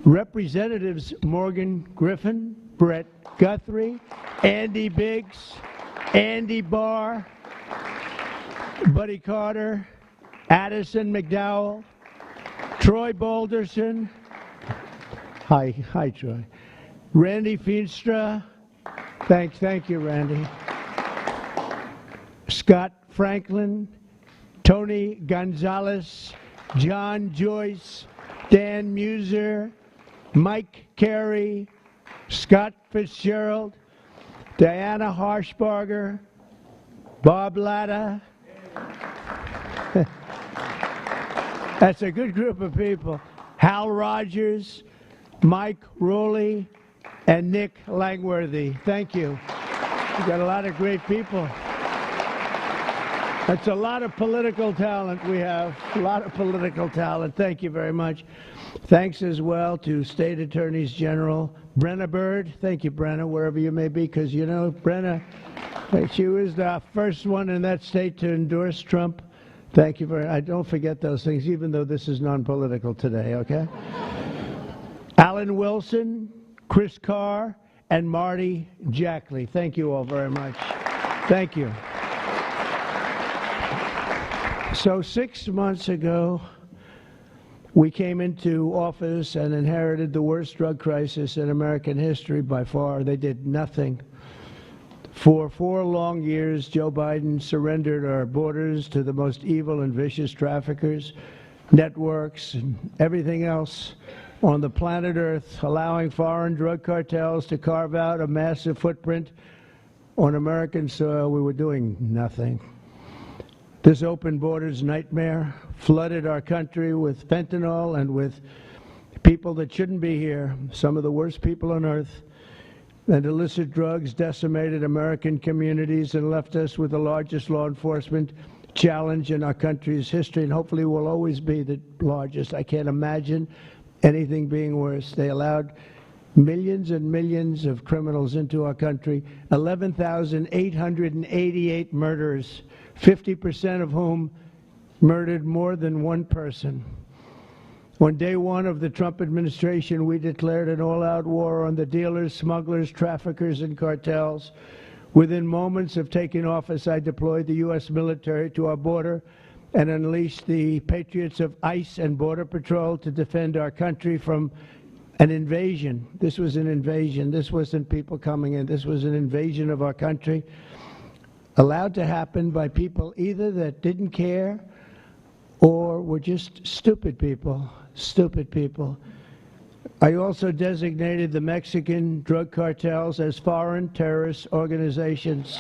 Representatives Morgan Griffin, Brett Guthrie, Andy Biggs, Andy Barr, Buddy Carter, Addison McDowell, Troy Balderson. Hi, Troy. Randy Feenstra. Thank you, Randy. Scott Franklin, Tony Gonzalez, John Joyce, Dan Muser, Mike Carey, Scott Fitzgerald, Diana Harshbarger, Bob Latta. That's a good group of people. Hal Rogers, Mike Rowley, and Nick Langworthy. Thank you. We've got a lot of great people. That's a lot of political talent we have. A lot of political talent. Thank you very much. Thanks as well to State Attorneys General Brenna Bird. Thank you, Brenna, wherever you may be, because you know, Brenna, she was the first one in that state to endorse Trump. Thank you very much. I don't forget those things, even though this is non-political today, okay? Alan Wilson, Chris Carr, and Marty Jackley. Thank you all very much. Thank you. So 6 months ago, we came into office and inherited the worst drug crisis in American history by far. They did nothing. For 4 long years, Joe Biden surrendered our borders to the most evil and vicious traffickers, networks, and everything else on the planet Earth, allowing foreign drug cartels to carve out a massive footprint on American soil. We were doing nothing. This open borders nightmare flooded our country with fentanyl and with people that shouldn't be here, some of the worst people on earth. And illicit drugs decimated American communities and left us with the largest law enforcement challenge in our country's history, and hopefully will always be the largest. I can't imagine anything being worse. They allowed millions and millions of criminals into our country, 11,888 murders, 50% of whom murdered more than one person. On day one of the Trump administration, we declared an all-out war on the dealers, smugglers, traffickers, and cartels. Within moments of taking office, I deployed the U.S. military to our border and unleashed the patriots of ICE and Border Patrol to defend our country from an invasion. This was an invasion. This wasn't people coming in. This was an invasion of our country, allowed to happen by people either that didn't care or were just stupid people. Stupid people. I also designated the Mexican drug cartels as foreign terrorist organizations.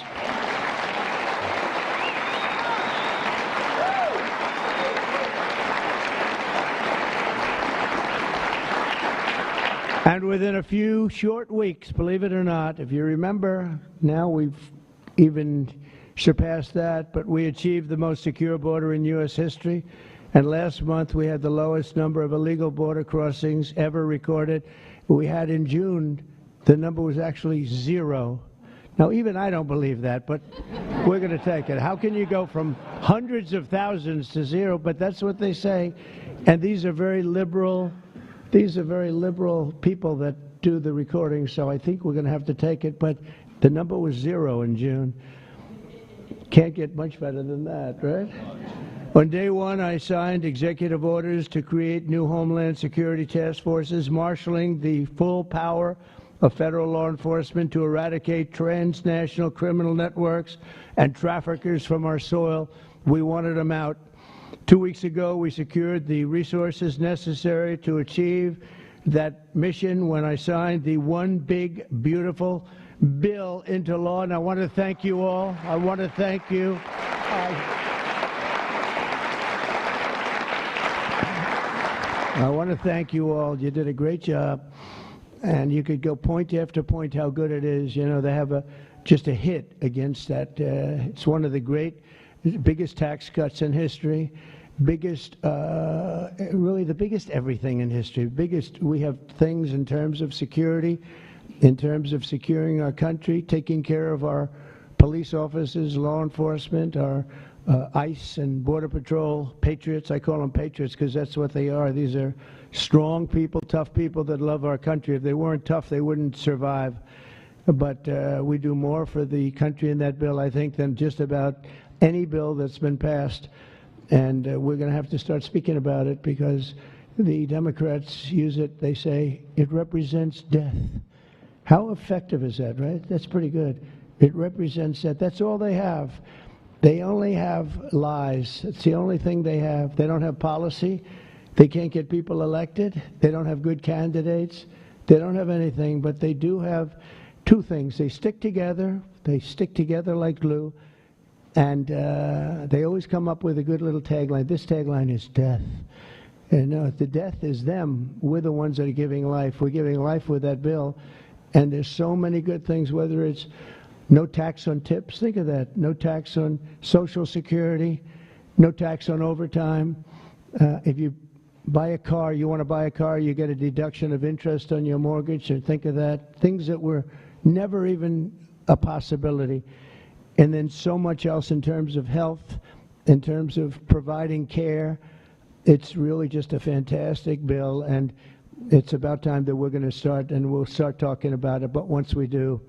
And within a few short weeks, believe it or not, if you remember, now we've even surpassed that, but we achieved the most secure border in U.S. history. And last month, we had the lowest number of illegal border crossings ever recorded. We had in June, the number was actually 0. Now, even I don't believe that, but we're going to take it. How can you go from hundreds of thousands to 0? But that's what they say. And these are very liberal people that do the recording, so I think we're going to have to take it. But the number was 0 in June. Can't get much better than that, right? On day one, I signed executive orders to create new Homeland Security task forces, marshaling the full power of federal law enforcement to eradicate transnational criminal networks and traffickers from our soil. We wanted them out. 2 weeks ago, we secured the resources necessary to achieve that mission when I signed the One Big Beautiful Bill into law. And I want to thank you all. I want to thank you. I want to thank you all. You did a great job. And you could go point after point how good it is. You know, they have just a hit against that. It's one of the biggest tax cuts in history, really the biggest everything in history. We have things in terms of security, in terms of securing our country, taking care of our police officers, law enforcement, our ICE and Border Patrol patriots. I call them patriots because that's what they are. These are strong people, tough people that love our country. If they weren't tough, they wouldn't survive. But we do more for the country in that bill, I think, than just about any bill that's been passed. And we're going to have to start speaking about it because the Democrats use it. They say it represents death. How effective is that, right? That's pretty good. It represents that. That's all they have. They only have lies. It's the only thing they have. They don't have policy. They can't get people elected. They don't have good candidates. They don't have anything, but they do have two things. They stick together. They stick together like glue. And they always come up with a good little tagline. This tagline is death. And the death is them. We're the ones that are giving life. We're giving life with that bill. And there's so many good things, whether it's no tax on tips. Think of that. No tax on Social Security. No tax on overtime. If you buy a car, you want to buy a car, you get a deduction of interest on your mortgage. Or think of that. Things that were never even a possibility. And then so much else in terms of health, in terms of providing care. It's really just a fantastic bill. And it's about time that we're going to start, and we'll start talking about it. But once we do,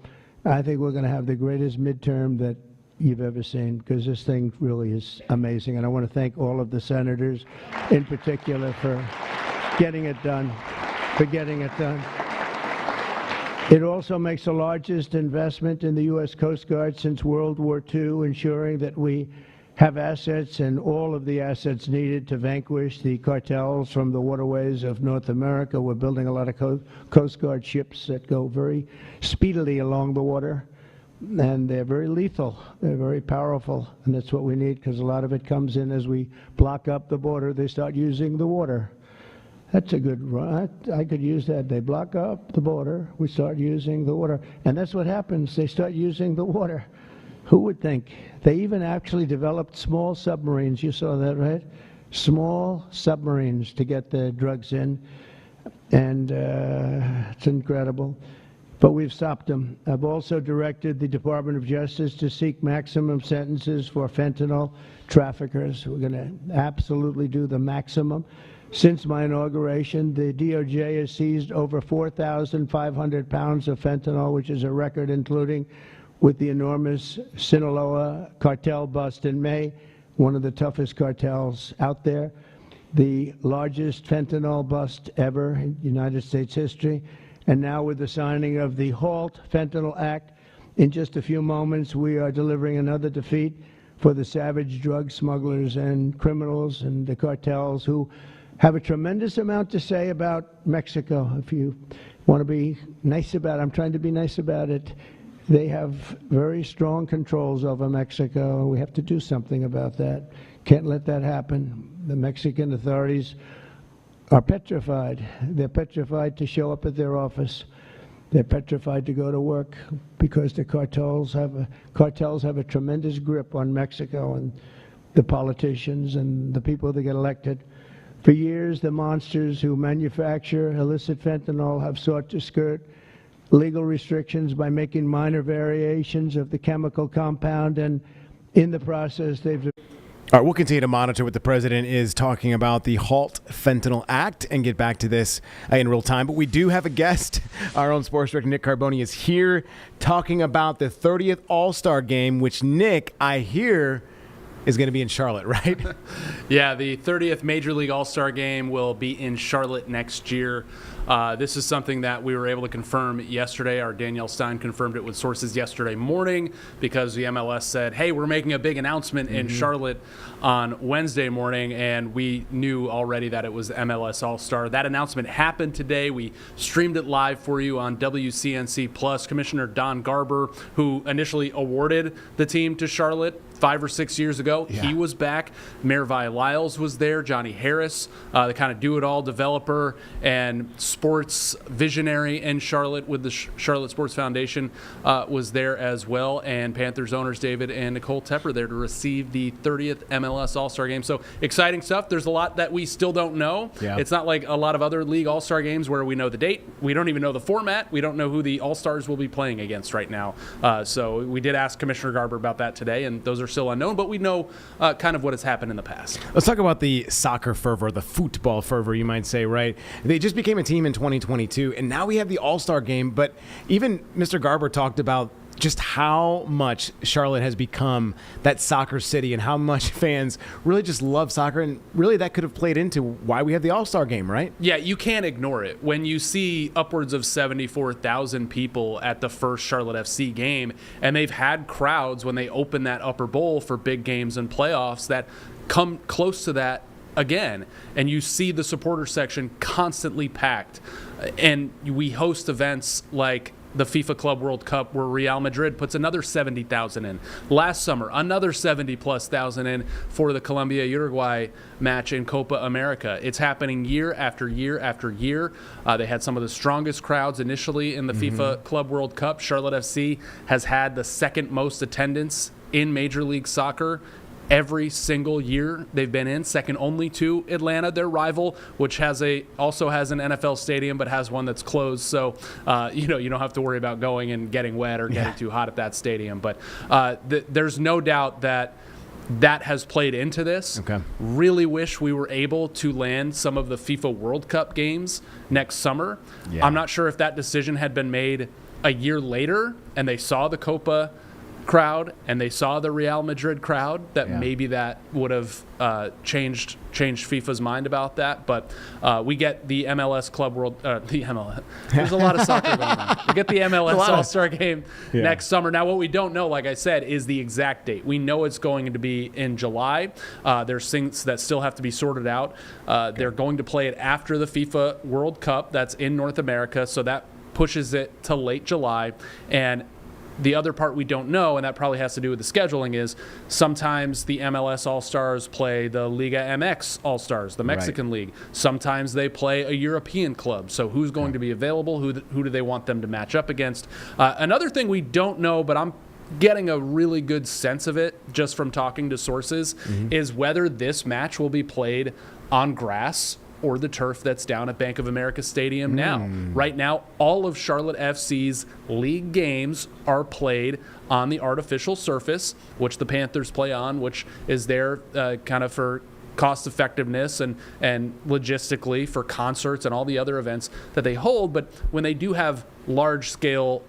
I think we're going to have the greatest midterm that you've ever seen, because this thing really is amazing. And I want to thank all of the senators in particular for getting it done, It also makes the largest investment in the U.S. Coast Guard since World War II, ensuring that we have assets and all of the assets needed to vanquish the cartels from the waterways of North America. We're building a lot of Coast Guard ships that go very speedily along the water, and they're very lethal. They're very powerful, and that's what we need, because a lot of it comes in as we block up the border. They start using the water. That's a good run. I could use that. They block up the border. We start using the water. And that's what happens. They start using the water. Who would think? They even actually developed small submarines. You saw that, right? Small submarines to get the drugs in. And it's incredible. But we've stopped them. I've also directed the Department of Justice to seek maximum sentences for fentanyl traffickers. We're going to absolutely do the maximum. Since my inauguration, the DOJ has seized over 4,500 pounds of fentanyl, which is a record, including with the enormous Sinaloa cartel bust in May, one of the toughest cartels out there, the largest fentanyl bust ever in United States history. And now with the signing of the HALT Fentanyl Act, in just a few moments, we are delivering another defeat for the savage drug smugglers and criminals and the cartels who have a tremendous amount to say about Mexico. If you want to be nice about it, I'm trying to be nice about it. They have very strong controls over Mexico. We have to do something about that. Can't let that happen. The Mexican authorities are petrified. They're petrified to show up at their office. They're petrified to go to work because the cartels have a tremendous grip on Mexico and the politicians and the people that get elected. For years, the monsters who manufacture illicit fentanyl have sought to skirt legal restrictions by making minor variations of the chemical compound, and in the process, they've... All right, we'll continue to monitor what the president is talking about, the HALT Fentanyl Act, and get back to this in real time. But we do have a guest. Our own sports director, Nick Carboni, is here talking about the 30th All-Star Game, which, Nick, I hear is going to be in Charlotte, right? Yeah, the 30th Major League All-Star Game will be in Charlotte next year. This is something that we were able to confirm yesterday. Our Danielle Stein confirmed it with sources yesterday morning because the MLS said, hey, we're making a big announcement in Charlotte on Wednesday morning, and we knew already that it was MLS All-Star. That announcement happened today. We streamed it live for you on WCNC+. Commissioner Don Garber, who initially awarded the team to Charlotte 5 or 6 years ago, he was back. Mayor Vi Lyles was there. Johnny Harris, the kind of do-it-all developer and sports visionary in Charlotte with the Charlotte Sports Foundation, was there as well. And Panthers owners David and Nicole Tepper there to receive the 30th MLS All-Star Game. So exciting stuff. There's a lot that we still don't know. Yeah. It's not like a lot of other league All-Star Games where we know the date. We don't even know the format. We don't know who the All-Stars will be playing against right now. So we did ask Commissioner Garber about that today, and those are still unknown, but we know kind of what has happened in the past. Let's talk about the soccer fervor, the football fervor, you might say, right? They just became a team in 2022, and now we have the All-Star Game, but even Mr. Garber talked about just how much Charlotte has become that soccer city and how much fans really just love soccer, and really that could have played into why we have the All-Star Game, right? Yeah, you can't ignore it. When you see upwards of 74,000 people at the first Charlotte FC game, and they've had crowds when they open that upper bowl for big games and playoffs that come close to that again, and you see the supporter section constantly packed, and we host events like the FIFA Club World Cup where Real Madrid puts another 70,000 in. Last summer, another 70+ thousand in for the Colombia-Uruguay match in Copa America. It's happening year after year after year. They had some of the strongest crowds initially in the FIFA Club World Cup. Charlotte FC has had the second most attendance in Major League Soccer every single year they've been in, second only to Atlanta, their rival, which also has an NFL stadium but has one that's closed. So, you don't have to worry about going and getting wet or getting too hot at that stadium. But there's no doubt that that has played into this. Okay. Really wish we were able to land some of the FIFA World Cup games next summer. Yeah. I'm not sure if that decision had been made a year later and they saw the Copa crowd and they saw the Real Madrid crowd, that maybe that would have changed FIFA's mind about that. But we get the MLS Club World, the MLS. There's a lot of soccer going on. We get the MLS All-Star Game next summer. Now, what we don't know, like I said, is the exact date. We know it's going to be in July. There's things that still have to be sorted out. They're going to play it after the FIFA World Cup. That's in North America, so that pushes it to late July. And the other part we don't know, and that probably has to do with the scheduling, is sometimes the MLS All-Stars play the Liga MX All-Stars, the Mexican League. Sometimes they play a European club. So who's going to be available? Who do they want them to match up against? Another thing we don't know, but I'm getting a really good sense of it just from talking to sources, is whether this match will be played on grass or the turf that's down at Bank of America Stadium now. Right now, all of Charlotte FC's league games are played on the artificial surface, which the Panthers play on, which is there kind of for cost effectiveness and logistically for concerts and all the other events that they hold. But when they do have large scale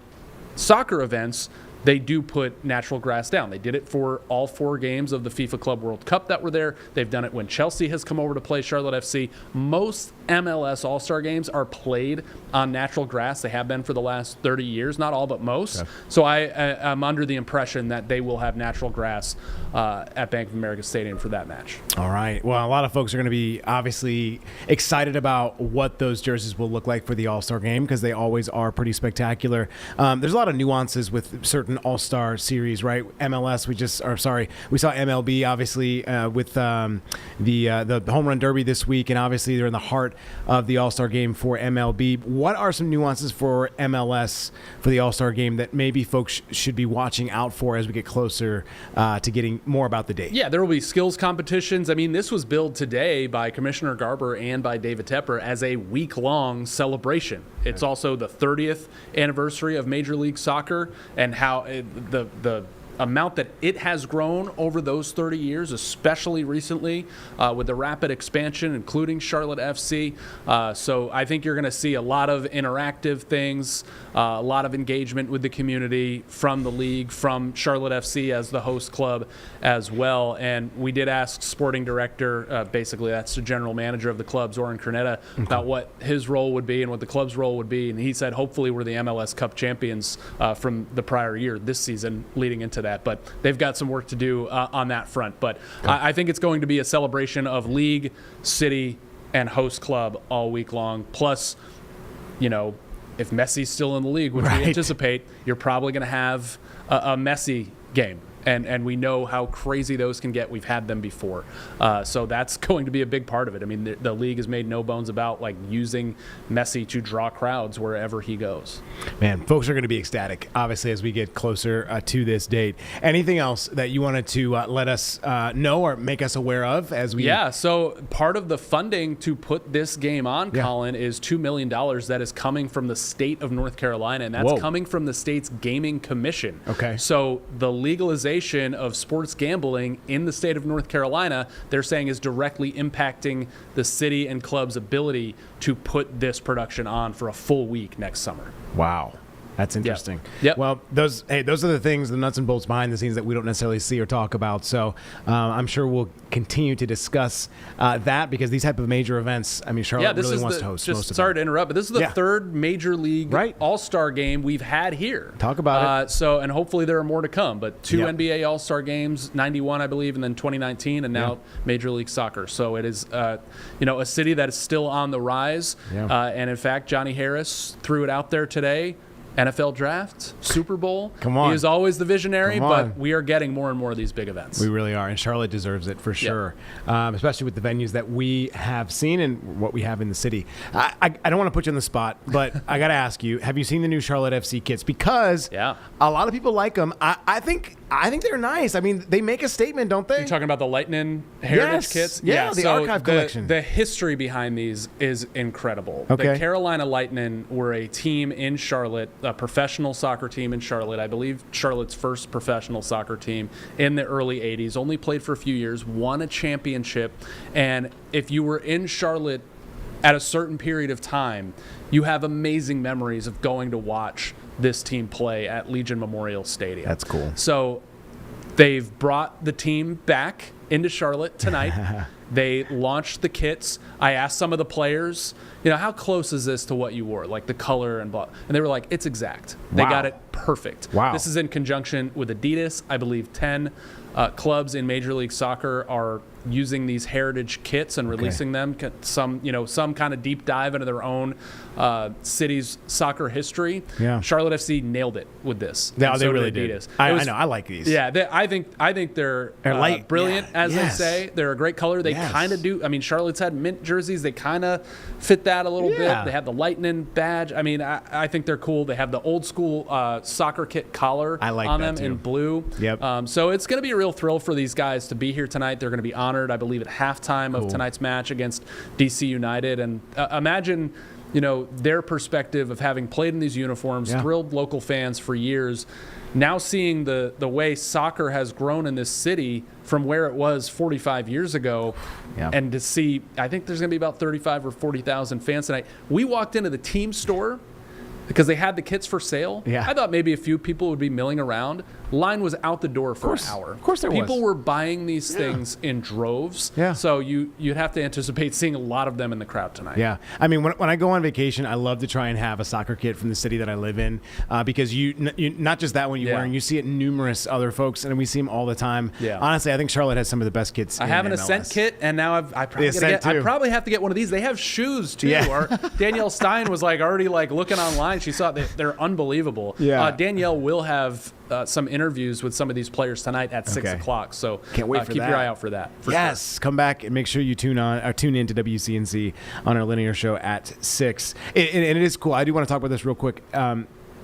soccer events, they do put natural grass down. They did it for all 4 games of the FIFA Club World Cup that were there. They've done it when Chelsea has come over to play Charlotte FC. Most MLS All-Star games are played on natural grass. They have been for the last 30 years, not all but most. Okay. So I'm under the impression that they will have natural grass at Bank of America Stadium for that match. All right. Well, a lot of folks are going to be obviously excited about what those jerseys will look like for the All-Star game, because they always are pretty spectacular. There's a lot of nuances with certain All-Star series, right? MLS, we saw MLB obviously with the Home Run Derby this week, and obviously they're in the heart of the All-Star game for MLB. What are some nuances for MLS for the All-Star game that maybe folks should be watching out for as we get closer to getting more about the date? Yeah, there will be skills competitions. I mean, this was billed today by Commissioner Garber and by David Tepper as a week-long celebration. It's also the 30th anniversary of Major League Soccer, and how the amount that it has grown over those 30 years, especially recently with the rapid expansion, including Charlotte FC. So I think you're going to see a lot of interactive things, a lot of engagement with the community from the league, from Charlotte FC as the host club as well. And we did ask sporting director, basically that's the general manager of the club, Zoran Krneta, about what his role would be and what the club's role would be. And he said, hopefully we're the MLS Cup champions from the prior year, this season leading into that, but they've got some work to do on that front. But I think it's going to be a celebration of league, city, and host club all week long. Plus, if Messi's still in the league, which we anticipate, you're probably going to have a Messi game. And we know how crazy those can get. We've had them before. So that's going to be a big part of it. I mean, the league has made no bones about using Messi to draw crowds wherever he goes. Man, folks are going to be ecstatic, obviously, as we get closer to this date. Anything else that you wanted to let us know or make us aware of as we... Yeah, so part of the funding to put this game on, Colin, is $2 million that is coming from the state of North Carolina, and that's coming from the state's Gaming Commission. Okay. So the legalization of sports gambling in the state of North Carolina, they're saying, is directly impacting the city and club's ability to put this production on for a full week next summer. Wow. That's interesting. Yep. Well, those are the things, the nuts and bolts behind the scenes that we don't necessarily see or talk about. So I'm sure we'll continue to discuss that, because these type of major events, I mean, Charlotte really wants to host most of them. Sorry to interrupt, but this is the third Major League All-Star game we've had here. Talk about it. And hopefully there are more to come. But 2 NBA All-Star games, 91, I believe, and then 2019, and now Major League Soccer. So it is, a city that is still on the rise. And in fact, Johnny Harris threw it out there today. NFL draft, Super Bowl. Come on. He is always the visionary, but we are getting more and more of these big events. We really are, and Charlotte deserves it for sure, especially with the venues that we have seen and what we have in the city. I don't want to put you on the spot, but I got to ask you, have you seen the new Charlotte FC kits? Because a lot of people like them. I think I think they're nice. I mean, they make a statement, don't they? You're talking about the Lightning Heritage Yes. kits? Yeah, the archive collection. The history behind these is incredible. Okay. The Carolina Lightning were a team in Charlotte, a professional soccer team in Charlotte. I believe Charlotte's first professional soccer team in the early 80s. Only played for a few years, won a championship. And if you were in Charlotte at a certain period of time, you have amazing memories of going to watch this team play at Legion Memorial Stadium. That's cool. So they've brought the team back into Charlotte tonight. They launched the kits. I asked some of the players, how close is this to what you wore? Like the color and blah. And they were like, it's exact. They Wow. got it perfect. Wow. This is in conjunction with Adidas. I believe 10 clubs in Major League Soccer are using these heritage kits and releasing them. Some kind of deep dive into their own city's soccer history. Yeah. Charlotte FC nailed it with this. Yeah, and they so really did did. Adidas. I It was- know. I like these. Yeah, I think they're light. brilliant, Yeah. as Yes. they say. They're a great color. They Yes. kind of do. I mean, Charlotte's had mint jerseys. They kind of fit that a little Yeah. bit. They have the Lightning badge. I mean, I think they're cool. They have the old school soccer kit collar I like on that them in too. blue. Yep. So it's going to be a real thrill for these guys to be here tonight. They're going to be honored, I believe, at halftime of tonight's match against DC United. And imagine, their perspective of having played in these uniforms, Yeah. thrilled local fans for years. Now seeing the way soccer has grown in this city from where it was 45 years ago, Yeah. and to see, I think there's going to be about 35 or 40,000 fans tonight. We walked into the team store because they had the kits for sale. Yeah. I thought maybe a few people would be milling around. Line was out the door for an hour. Of course there was. People were buying these things in droves. Yeah. So you'd have to anticipate seeing a lot of them in the crowd tonight. Yeah, I mean, when I go on vacation, I love to try and have a soccer kit from the city that I live in because you not just that one you're Yeah. wearing, you see it in numerous other folks, and we see them all the time. Yeah. Honestly, I think Charlotte has some of the best kits. I in have an MLS. Ascent kit, and now I Ascent too. probably have to get one of these. They have shoes too. Yeah. Or Danielle Stein was already looking online. She saw they're unbelievable. Yeah. Danielle will have some interviews with some of these players tonight at 6 Okay. o'clock. So Can't wait for keep that. your eye out for that. For Yes, come back and make sure you tune in to WCNC on our linear show at 6. And it is cool. I do want to talk about this real quick,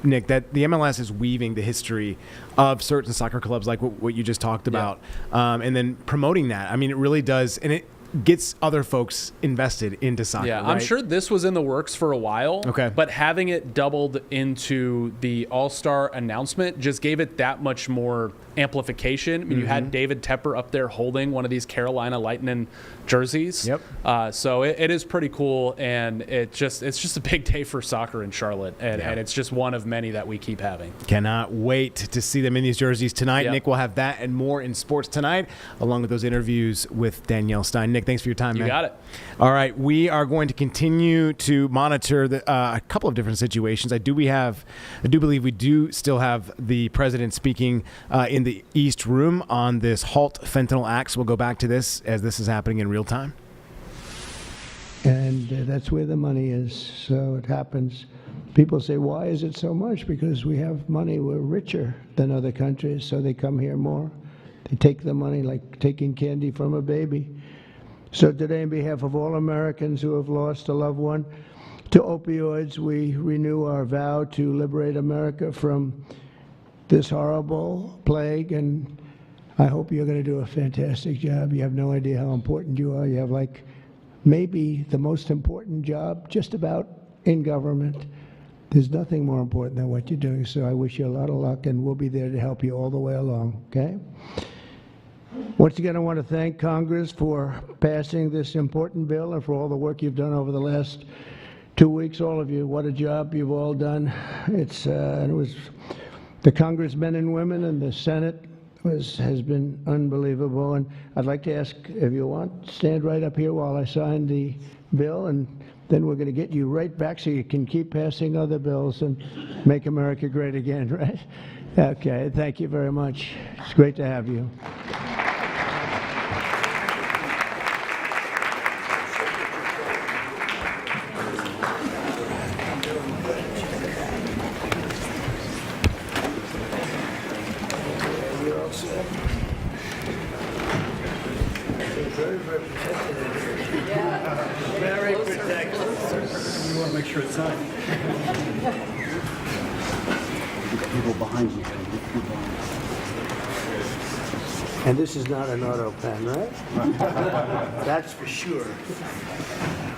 Nick, that the MLS is weaving the history of certain soccer clubs like what you just talked about, and then promoting that. I mean, it really does, and it gets other folks invested into soccer. Yeah, I'm right? sure this was in the works for a while. Okay. But having it doubled into the All-Star announcement just gave it that much more amplification. I mean, you had David Tepper up there holding one of these Carolina Lightning jerseys. Yep. So it is pretty cool, and it's just a big day for soccer in Charlotte, and it's just one of many that we keep having. Cannot wait to see them in these jerseys tonight. Yep. Nick will have that and more in sports tonight, along with those interviews with Danielle Stein. Nick, thanks for your time, man. You got it. All right, we are going to continue to monitor a couple of different situations. I do believe we do still have the president speaking in the East Room on this Halt Fentanyl Act. So we'll go back to this as this is happening in real time. And that's where the money is. So it happens. People say, why is it so much? Because we have money. We're richer than other countries, so they come here more. They take the money like taking candy from a baby. So today, on behalf of all Americans who have lost a loved one to opioids, we renew our vow to liberate America from this horrible plague, and I hope you're going to do a fantastic job. You have no idea how important you are. You have maybe the most important job just about in government. There's nothing more important than what you're doing, so I wish you a lot of luck, and we'll be there to help you all the way along, okay? Once again, I want to thank Congress for passing this important bill and for all the work you've done over the last 2 weeks, all of you. What a job you've all done. It was the congressmen and women and the Senate has been unbelievable. And I'd like to ask, if you want, stand right up here while I sign the bill, and then we're going to get you right back so you can keep passing other bills and make America great again, right? Okay, thank you very much. It's great to have you. Very protected. We want to make sure it's signed. People behind you. And this is not an auto pen, right? That's for sure.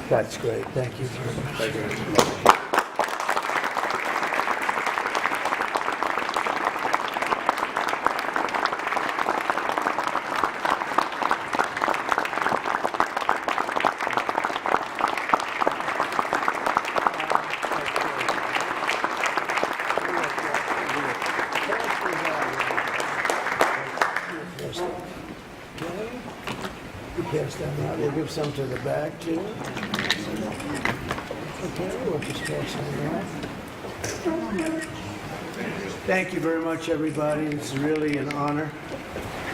That's great. Thank you very much. Thank you. Pass them out. We'll give some to the back too. Okay, we'll just pass them out. Thank you very much, everybody. It's really an honor.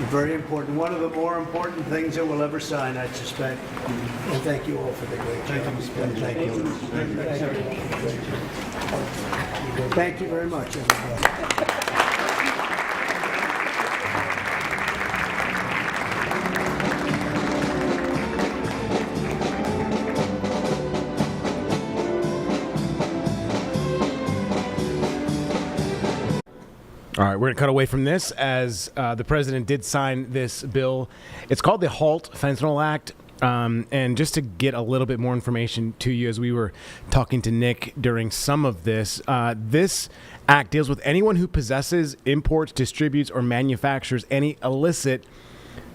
Very important. One of the more important things that we'll ever sign, I suspect. And thank you all for the great job. Thank you. Thank you very much, everybody. All right, we're going to cut away from this as the president did sign this bill. It's called the HALT Fentanyl Act. And just to get a little bit more information to you, as we were talking to Nick during some of this, this act deals with anyone who possesses, imports, distributes, or manufactures any illicit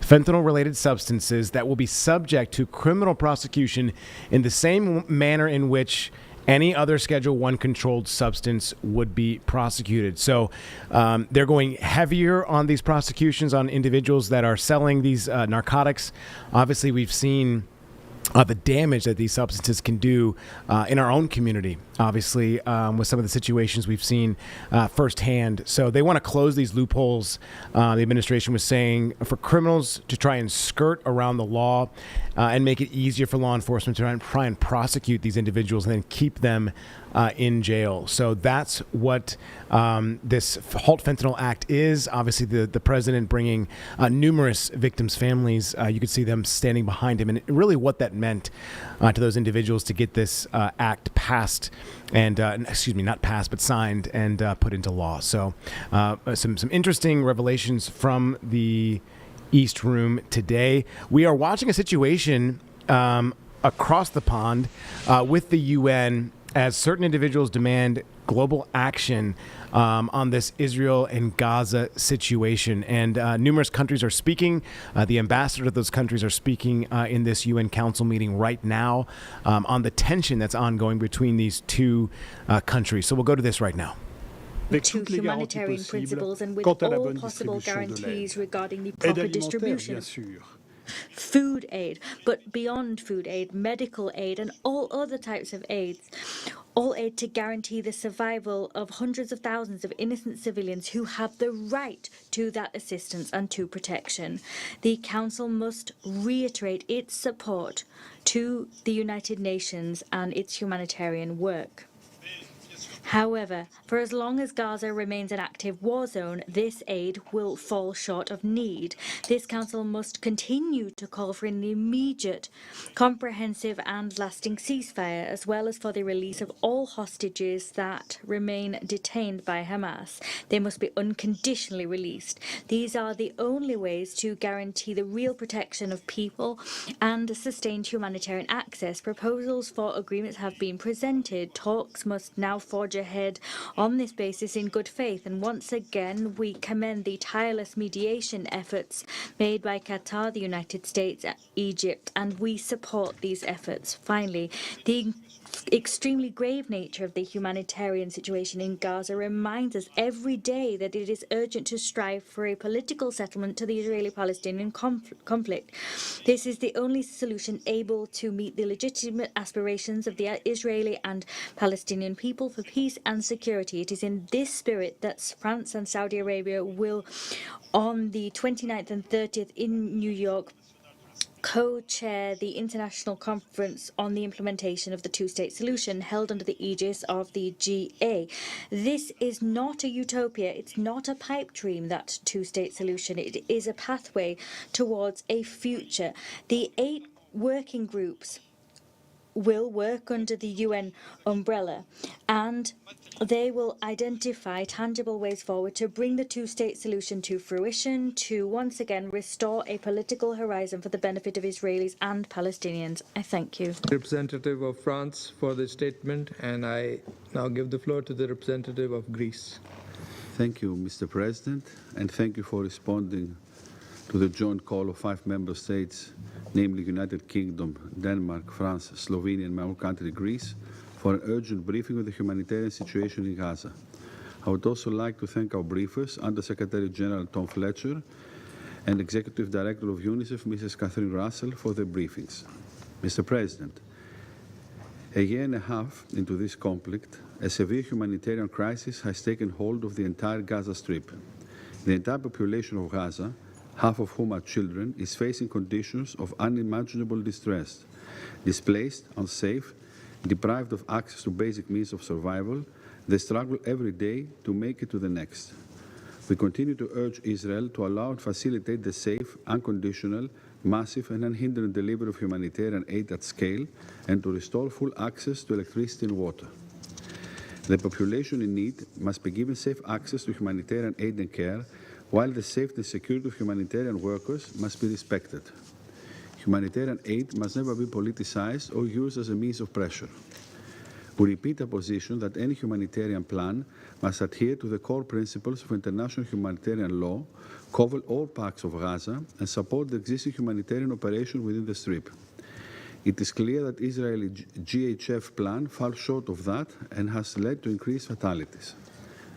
fentanyl-related substances that will be subject to criminal prosecution in the same manner in which any other Schedule I controlled substance would be prosecuted. So they're going heavier on these prosecutions on individuals that are selling these narcotics. Obviously, we've seen the damage that these substances can do in our own community, obviously, with some of the situations we've seen firsthand. So they want to close these loopholes, the administration was saying, for criminals to try and skirt around the law and make it easier for law enforcement to try and prosecute these individuals and then keep them in jail. So that's what this HALT Fentanyl Act is. Obviously, the president bringing numerous victims' families. You could see them standing behind him, and really what that meant to those individuals to get this act passed and, not passed, but signed and put into law. So some interesting revelations from the East Room today. We are watching a situation across the pond with the UN as certain individuals demand global action on this Israel and Gaza situation. And numerous countries are speaking. The ambassadors of those countries are speaking in this UN Council meeting right now on the tension that's ongoing between these two countries. So we'll go to this right now. To humanitarian principles and with all possible guarantees regarding the proper distribution of food aid, but beyond food aid, medical aid, and all other types of aids. All aid to guarantee the survival of hundreds of thousands of innocent civilians who have the right to that assistance and to protection. The Council must reiterate its support to the United Nations and its humanitarian work. However, for as long as Gaza remains an active war zone, this aid will fall short of need. This Council must continue to call for an immediate, comprehensive and lasting ceasefire, as well as for the release of all hostages that remain detained by Hamas. They must be unconditionally released. These are the only ways to guarantee the real protection of people and sustained humanitarian access. Proposals for agreements have been presented. Talks must now forge ahead on this basis in good faith, and once again we commend the tireless mediation efforts made by Qatar, the United States, Egypt, and we support these efforts. Finally, the extremely grave nature of the humanitarian situation in Gaza reminds us every day that it is urgent to strive for a political settlement to the Israeli-Palestinian conflict. This is the only solution able to meet the legitimate aspirations of the Israeli and Palestinian people for peace and security. It is in this spirit that France and Saudi Arabia will, on the 29th and 30th in New York, co-chair the International Conference on the Implementation of the Two-State Solution held under the aegis of the GA. This is not a utopia, it's not a pipe dream, that two-state solution. It is a pathway towards a future. The 8 working groups will work under the UN umbrella, and they will identify tangible ways forward to bring the two-state solution to fruition, to once again restore a political horizon for the benefit of Israelis and Palestinians. I thank you. Representative of France for the statement, and I now give the floor to the representative of Greece. Thank you, Mr. President, and thank you for responding to the joint call of 5 member states, namely United Kingdom, Denmark, France, Slovenia, and my own country, Greece, for an urgent briefing on the humanitarian situation in Gaza. I would also like to thank our briefers, Under-Secretary General Tom Fletcher and Executive Director of UNICEF, Mrs. Catherine Russell, for their briefings. Mr. President, a year and a half into this conflict, a severe humanitarian crisis has taken hold of the entire Gaza Strip. The entire population of Gaza, half of whom are children, is facing conditions of unimaginable distress. Displaced, unsafe, deprived of access to basic means of survival, they struggle every day to make it to the next. We continue to urge Israel to allow and facilitate the safe, unconditional, massive and unhindered delivery of humanitarian aid at scale and to restore full access to electricity and water. The population in need must be given safe access to humanitarian aid and care, while the safety and security of humanitarian workers must be respected. Humanitarian aid must never be politicized or used as a means of pressure. We repeat our position that any humanitarian plan must adhere to the core principles of international humanitarian law, cover all parts of Gaza, and support the existing humanitarian operation within the Strip. It is clear that Israeli GHF plan falls short of that and has led to increased fatalities.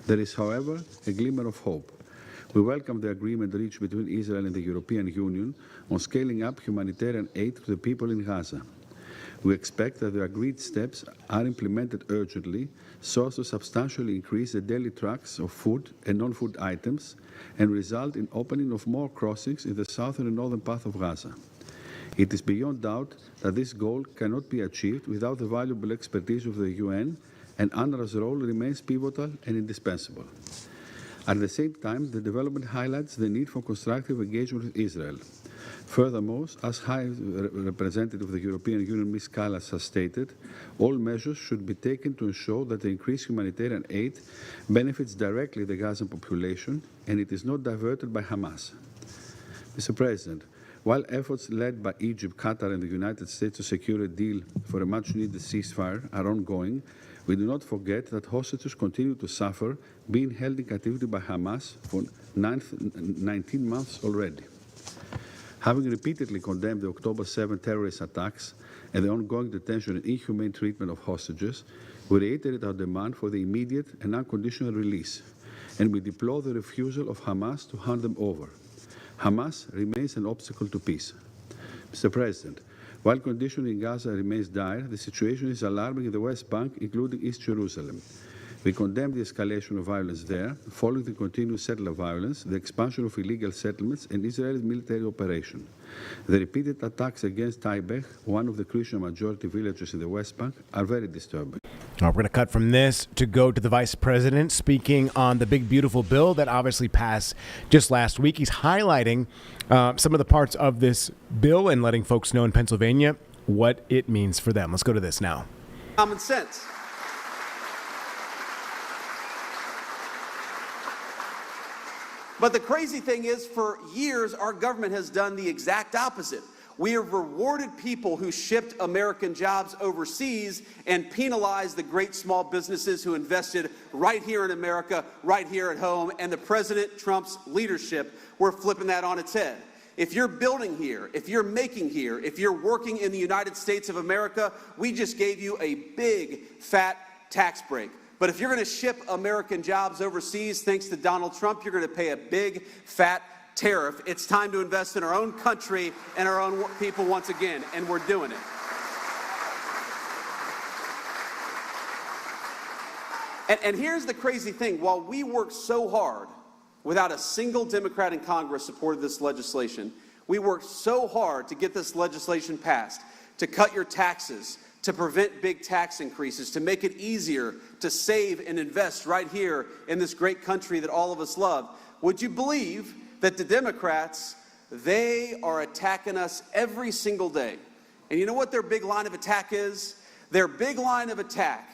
There is, however, a glimmer of hope. We welcome the agreement reached between Israel and the European Union on scaling up humanitarian aid to the people in Gaza. We expect that the agreed steps are implemented urgently so as to substantially increase the daily trucks of food and non-food items and result in opening of more crossings in the southern and northern part of Gaza. It is beyond doubt that this goal cannot be achieved without the valuable expertise of the UN, and UNRWA's role remains pivotal and indispensable. At the same time, the development highlights the need for constructive engagement with Israel. Furthermore, as High Representative of the European Union, Ms. Kallas, has stated, all measures should be taken to ensure that the increased humanitarian aid benefits directly the Gazan population and it is not diverted by Hamas. Mr. President, while efforts led by Egypt, Qatar, and the United States to secure a deal for a much-needed ceasefire are ongoing, we do not forget that hostages continue to suffer, being held in captivity by Hamas for 19 months already. Having repeatedly condemned the October 7 terrorist attacks and the ongoing detention and inhumane treatment of hostages, we reiterate our demand for the immediate and unconditional release, and we deplore the refusal of Hamas to hand them over. Hamas remains an obstacle to peace. Mr. President, while conditions in Gaza remains dire, the situation is alarming in the West Bank, including East Jerusalem. We condemn the escalation of violence there, following the continued settler violence, the expansion of illegal settlements, and Israel's military operation. The repeated attacks against Taibeh, one of the Christian majority villages in the West Bank, are very disturbing. We're going to cut from this to go to the Vice President speaking on the big, beautiful bill that obviously passed just last week. He's highlighting some of the parts of this bill and letting folks know in Pennsylvania what it means for them. Let's go to this now. Common sense. But the crazy thing is, for years, our government has done the exact opposite. We have rewarded people who shipped American jobs overseas and penalized the great small businesses who invested right here in America, right here at home, and the President Trump's leadership, we're flipping that on its head. If you're building here, if you're making here, if you're working in the United States of America, we just gave you a big, fat tax break. But if you're going to ship American jobs overseas, thanks to Donald Trump, you're going to pay a big, fat tariff. It's time to invest in our own country and our own people once again, and we're doing it. And here's the crazy thing. While we worked so hard, without a single Democrat in Congress supported this legislation, we worked so hard to get this legislation passed, to cut your taxes, to prevent big tax increases, to make it easier to save and invest right here in this great country that all of us love. Would you believe that the Democrats, they are attacking us every single day? And you know what their big line of attack is? Their big line of attack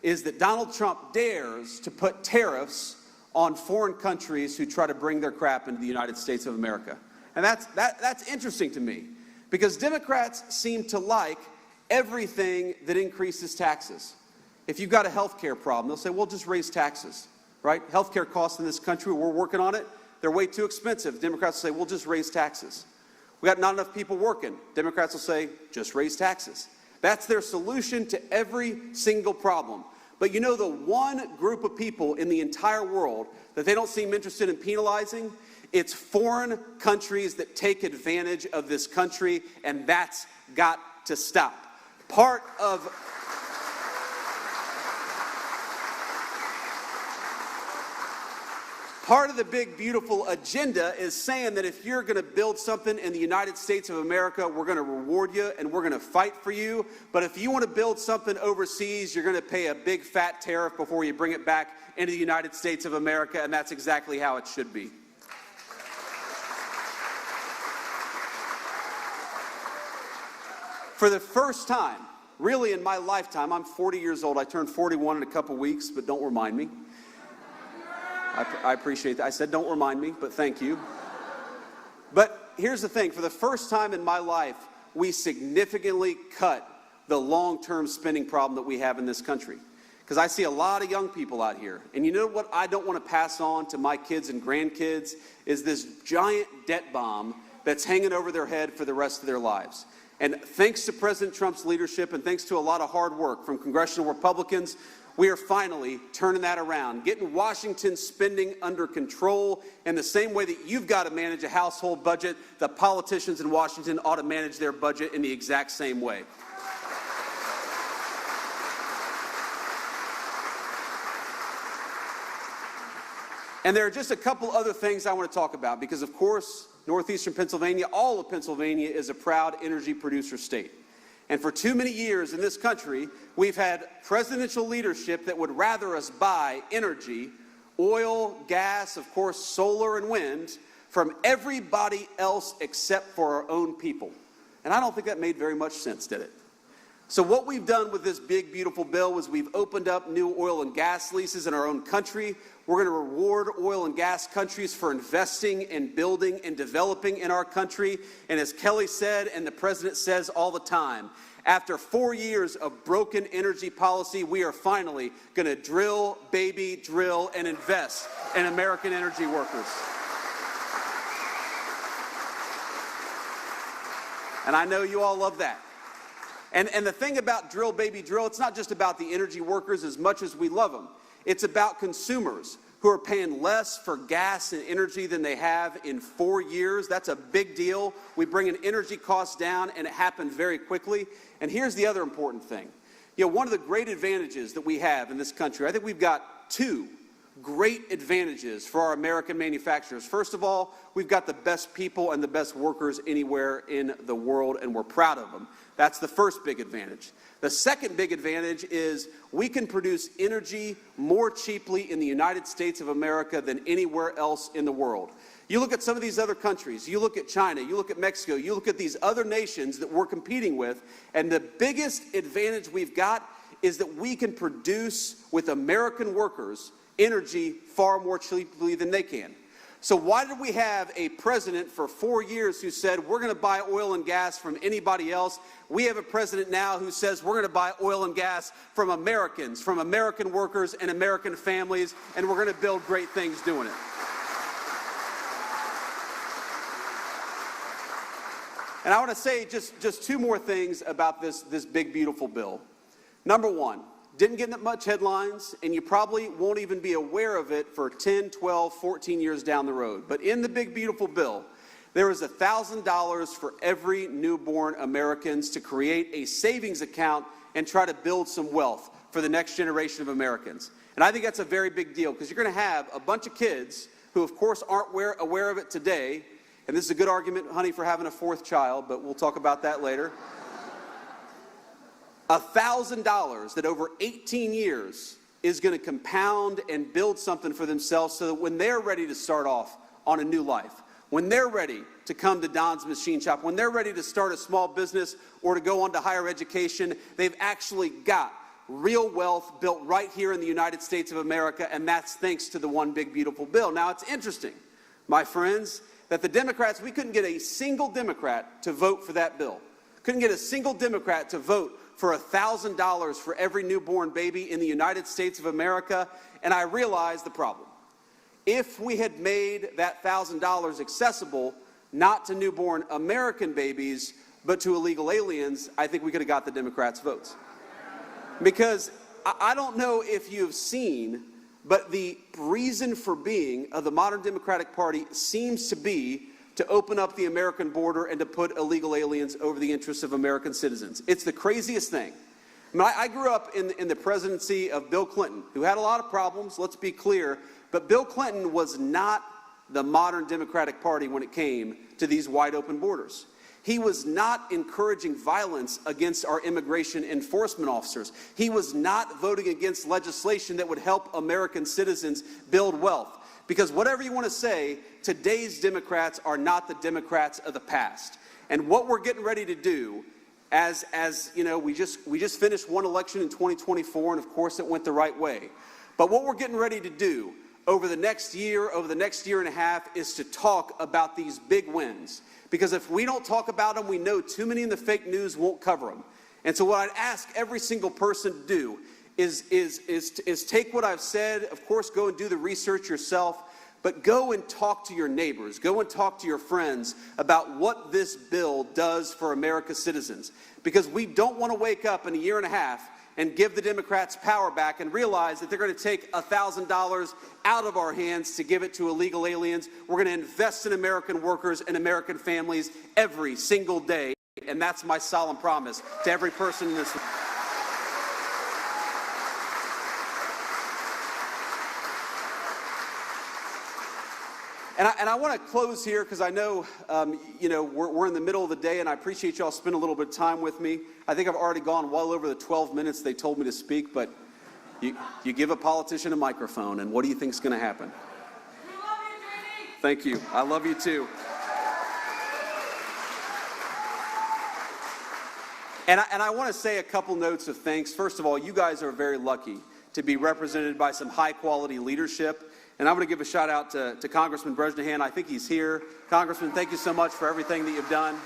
is that Donald Trump dares to put tariffs on foreign countries who try to bring their crap into the United States of America. And that's interesting to me, because Democrats seem to like everything that increases taxes. If you've got a health care problem, they'll say, well, just raise taxes, right? Health care costs in this country, we're working on it. They're way too expensive. Democrats will say, well, just raise taxes. We got not enough people working. Democrats will say, just raise taxes. That's their solution to every single problem. But you know the one group of people in the entire world that they don't seem interested in penalizing? It's foreign countries that take advantage of this country, and that's got to stop. Part of the big, beautiful agenda is saying that if you're going to build something in the United States of America, we're going to reward you and we're going to fight for you. But if you want to build something overseas, you're going to pay a big, fat tariff before you bring it back into the United States of America, and that's exactly how it should be. For the first time, really in my lifetime, I'm 40 years old. I turned 41 in a couple weeks, but don't remind me. I appreciate that. I said don't remind me, but thank you. But here's the thing. For the first time in my life, we significantly cut the long-term spending problem that we have in this country. Because I see a lot of young people out here. And you know what I don't want to pass on to my kids and grandkids is this giant debt bomb that's hanging over their head for the rest of their lives. And thanks to President Trump's leadership and thanks to a lot of hard work from congressional Republicans, we are finally turning that around, getting Washington's spending under control in the same way that you've got to manage a household budget. The politicians in Washington ought to manage their budget in the exact same way. And there are just a couple other things I want to talk about because, of course, northeastern Pennsylvania, all of Pennsylvania is a proud energy producer state. And for too many years in this country, we've had presidential leadership that would rather us buy energy, oil, gas, of course, solar and wind, from everybody else except for our own people. And I don't think that made very much sense, did it? So what we've done with this big, beautiful bill is we've opened up new oil and gas leases in our own country. We're going to reward oil and gas countries for investing and building and developing in our country. And as Kelly said, and the president says all the time, after 4 years of broken energy policy, we are finally going to drill, baby, drill, and invest in American energy workers. And I know you all love that. And the thing about drill, baby, drill, it's not just about the energy workers as much as we love them. It's about consumers who are paying less for gas and energy than they have in 4 years. That's a big deal. We bring in energy costs down, and it happened very quickly. And here's the other important thing. You know, one of the great advantages that we have in this country, I think we've got two great advantages for our American manufacturers. First of all, we've got the best people and the best workers anywhere in the world, and we're proud of them. That's the first big advantage. The second big advantage is we can produce energy more cheaply in the United States of America than anywhere else in the world. You look at some of these other countries, you look at China, you look at Mexico, you look at these other nations that we're competing with, and the biggest advantage we've got is that we can produce with American workers energy far more cheaply than they can. So why did we have a president for 4 years who said we're going to buy oil and gas from anybody else? We have a president now who says we're going to buy oil and gas from Americans, from American workers and American families, and we're going to build great things doing it. And I want to say just two more things about this big, beautiful bill. Number one, didn't get that much headlines, and you probably won't even be aware of it for 10, 12, 14 years down the road. But in the big, beautiful bill, there is $1,000 for every newborn Americans to create a savings account and try to build some wealth for the next generation of Americans. And I think that's a very big deal because you're going to have a bunch of kids who, of course, aren't aware of it today. And this is a good argument, honey, for having a fourth child, but we'll talk about that later. $1,000 that over 18 years is going to compound and build something for themselves so that when they're ready to start off on a new life, when they're ready to come to Don's Machine Shop, when they're ready to start a small business or to go on to higher education, they've actually got real wealth built right here in the United States of America, and that's thanks to the One Big Beautiful Bill. Now, it's interesting, my friends, that the Democrats, we couldn't get a single Democrat to vote for that bill. Couldn't get a single Democrat to vote for $1,000 for every newborn baby in the United States of America, and I realized the problem. If we had made that $1,000 accessible, not to newborn American babies, but to illegal aliens, I think we could have got the Democrats' votes. Because I don't know if you've seen, but the reason for being of the modern Democratic Party seems to be to open up the American border and to put illegal aliens over the interests of American citizens. It's the craziest thing. I mean, I grew up in the presidency of Bill Clinton, who had a lot of problems, let's be clear, but Bill Clinton was not the modern Democratic Party when it came to these wide open borders. He was not encouraging violence against our immigration enforcement officers. He was not voting against legislation that would help American citizens build wealth. Because whatever you want to say, today's Democrats are not the Democrats of the past. And what we're getting ready to do, as you know, we just finished one election in 2024, and of course it went the right way. But what we're getting ready to do over the next year and a half, is to talk about these big wins. Because if we don't talk about them, we know too many in the fake news won't cover them. And so what I'd ask every single person to do is take what I've said, of course, go and do the research yourself, but go and talk to your neighbors, go and talk to your friends about what this bill does for America's citizens. Because we don't want to wake up in a year and a half and give the Democrats power back and realize that they're going to take $1,000 out of our hands to give it to illegal aliens. We're going to invest in American workers and American families every single day. And that's my solemn promise to every person in this room. And I want to close here because I know, we're in the middle of the day, and I appreciate y'all spending a little bit of time with me. I think I've already gone well over the 12 minutes they told me to speak, but you give a politician a microphone, and what do you think is going to happen? We love you, JD. Thank you. I love you too. And I want to say a couple notes of thanks. First of all, you guys are very lucky to be represented by some high-quality leadership. And I'm going to give a shout out to Congressman Brejnahan. I think he's here. Congressman, thank you so much for everything that you've done.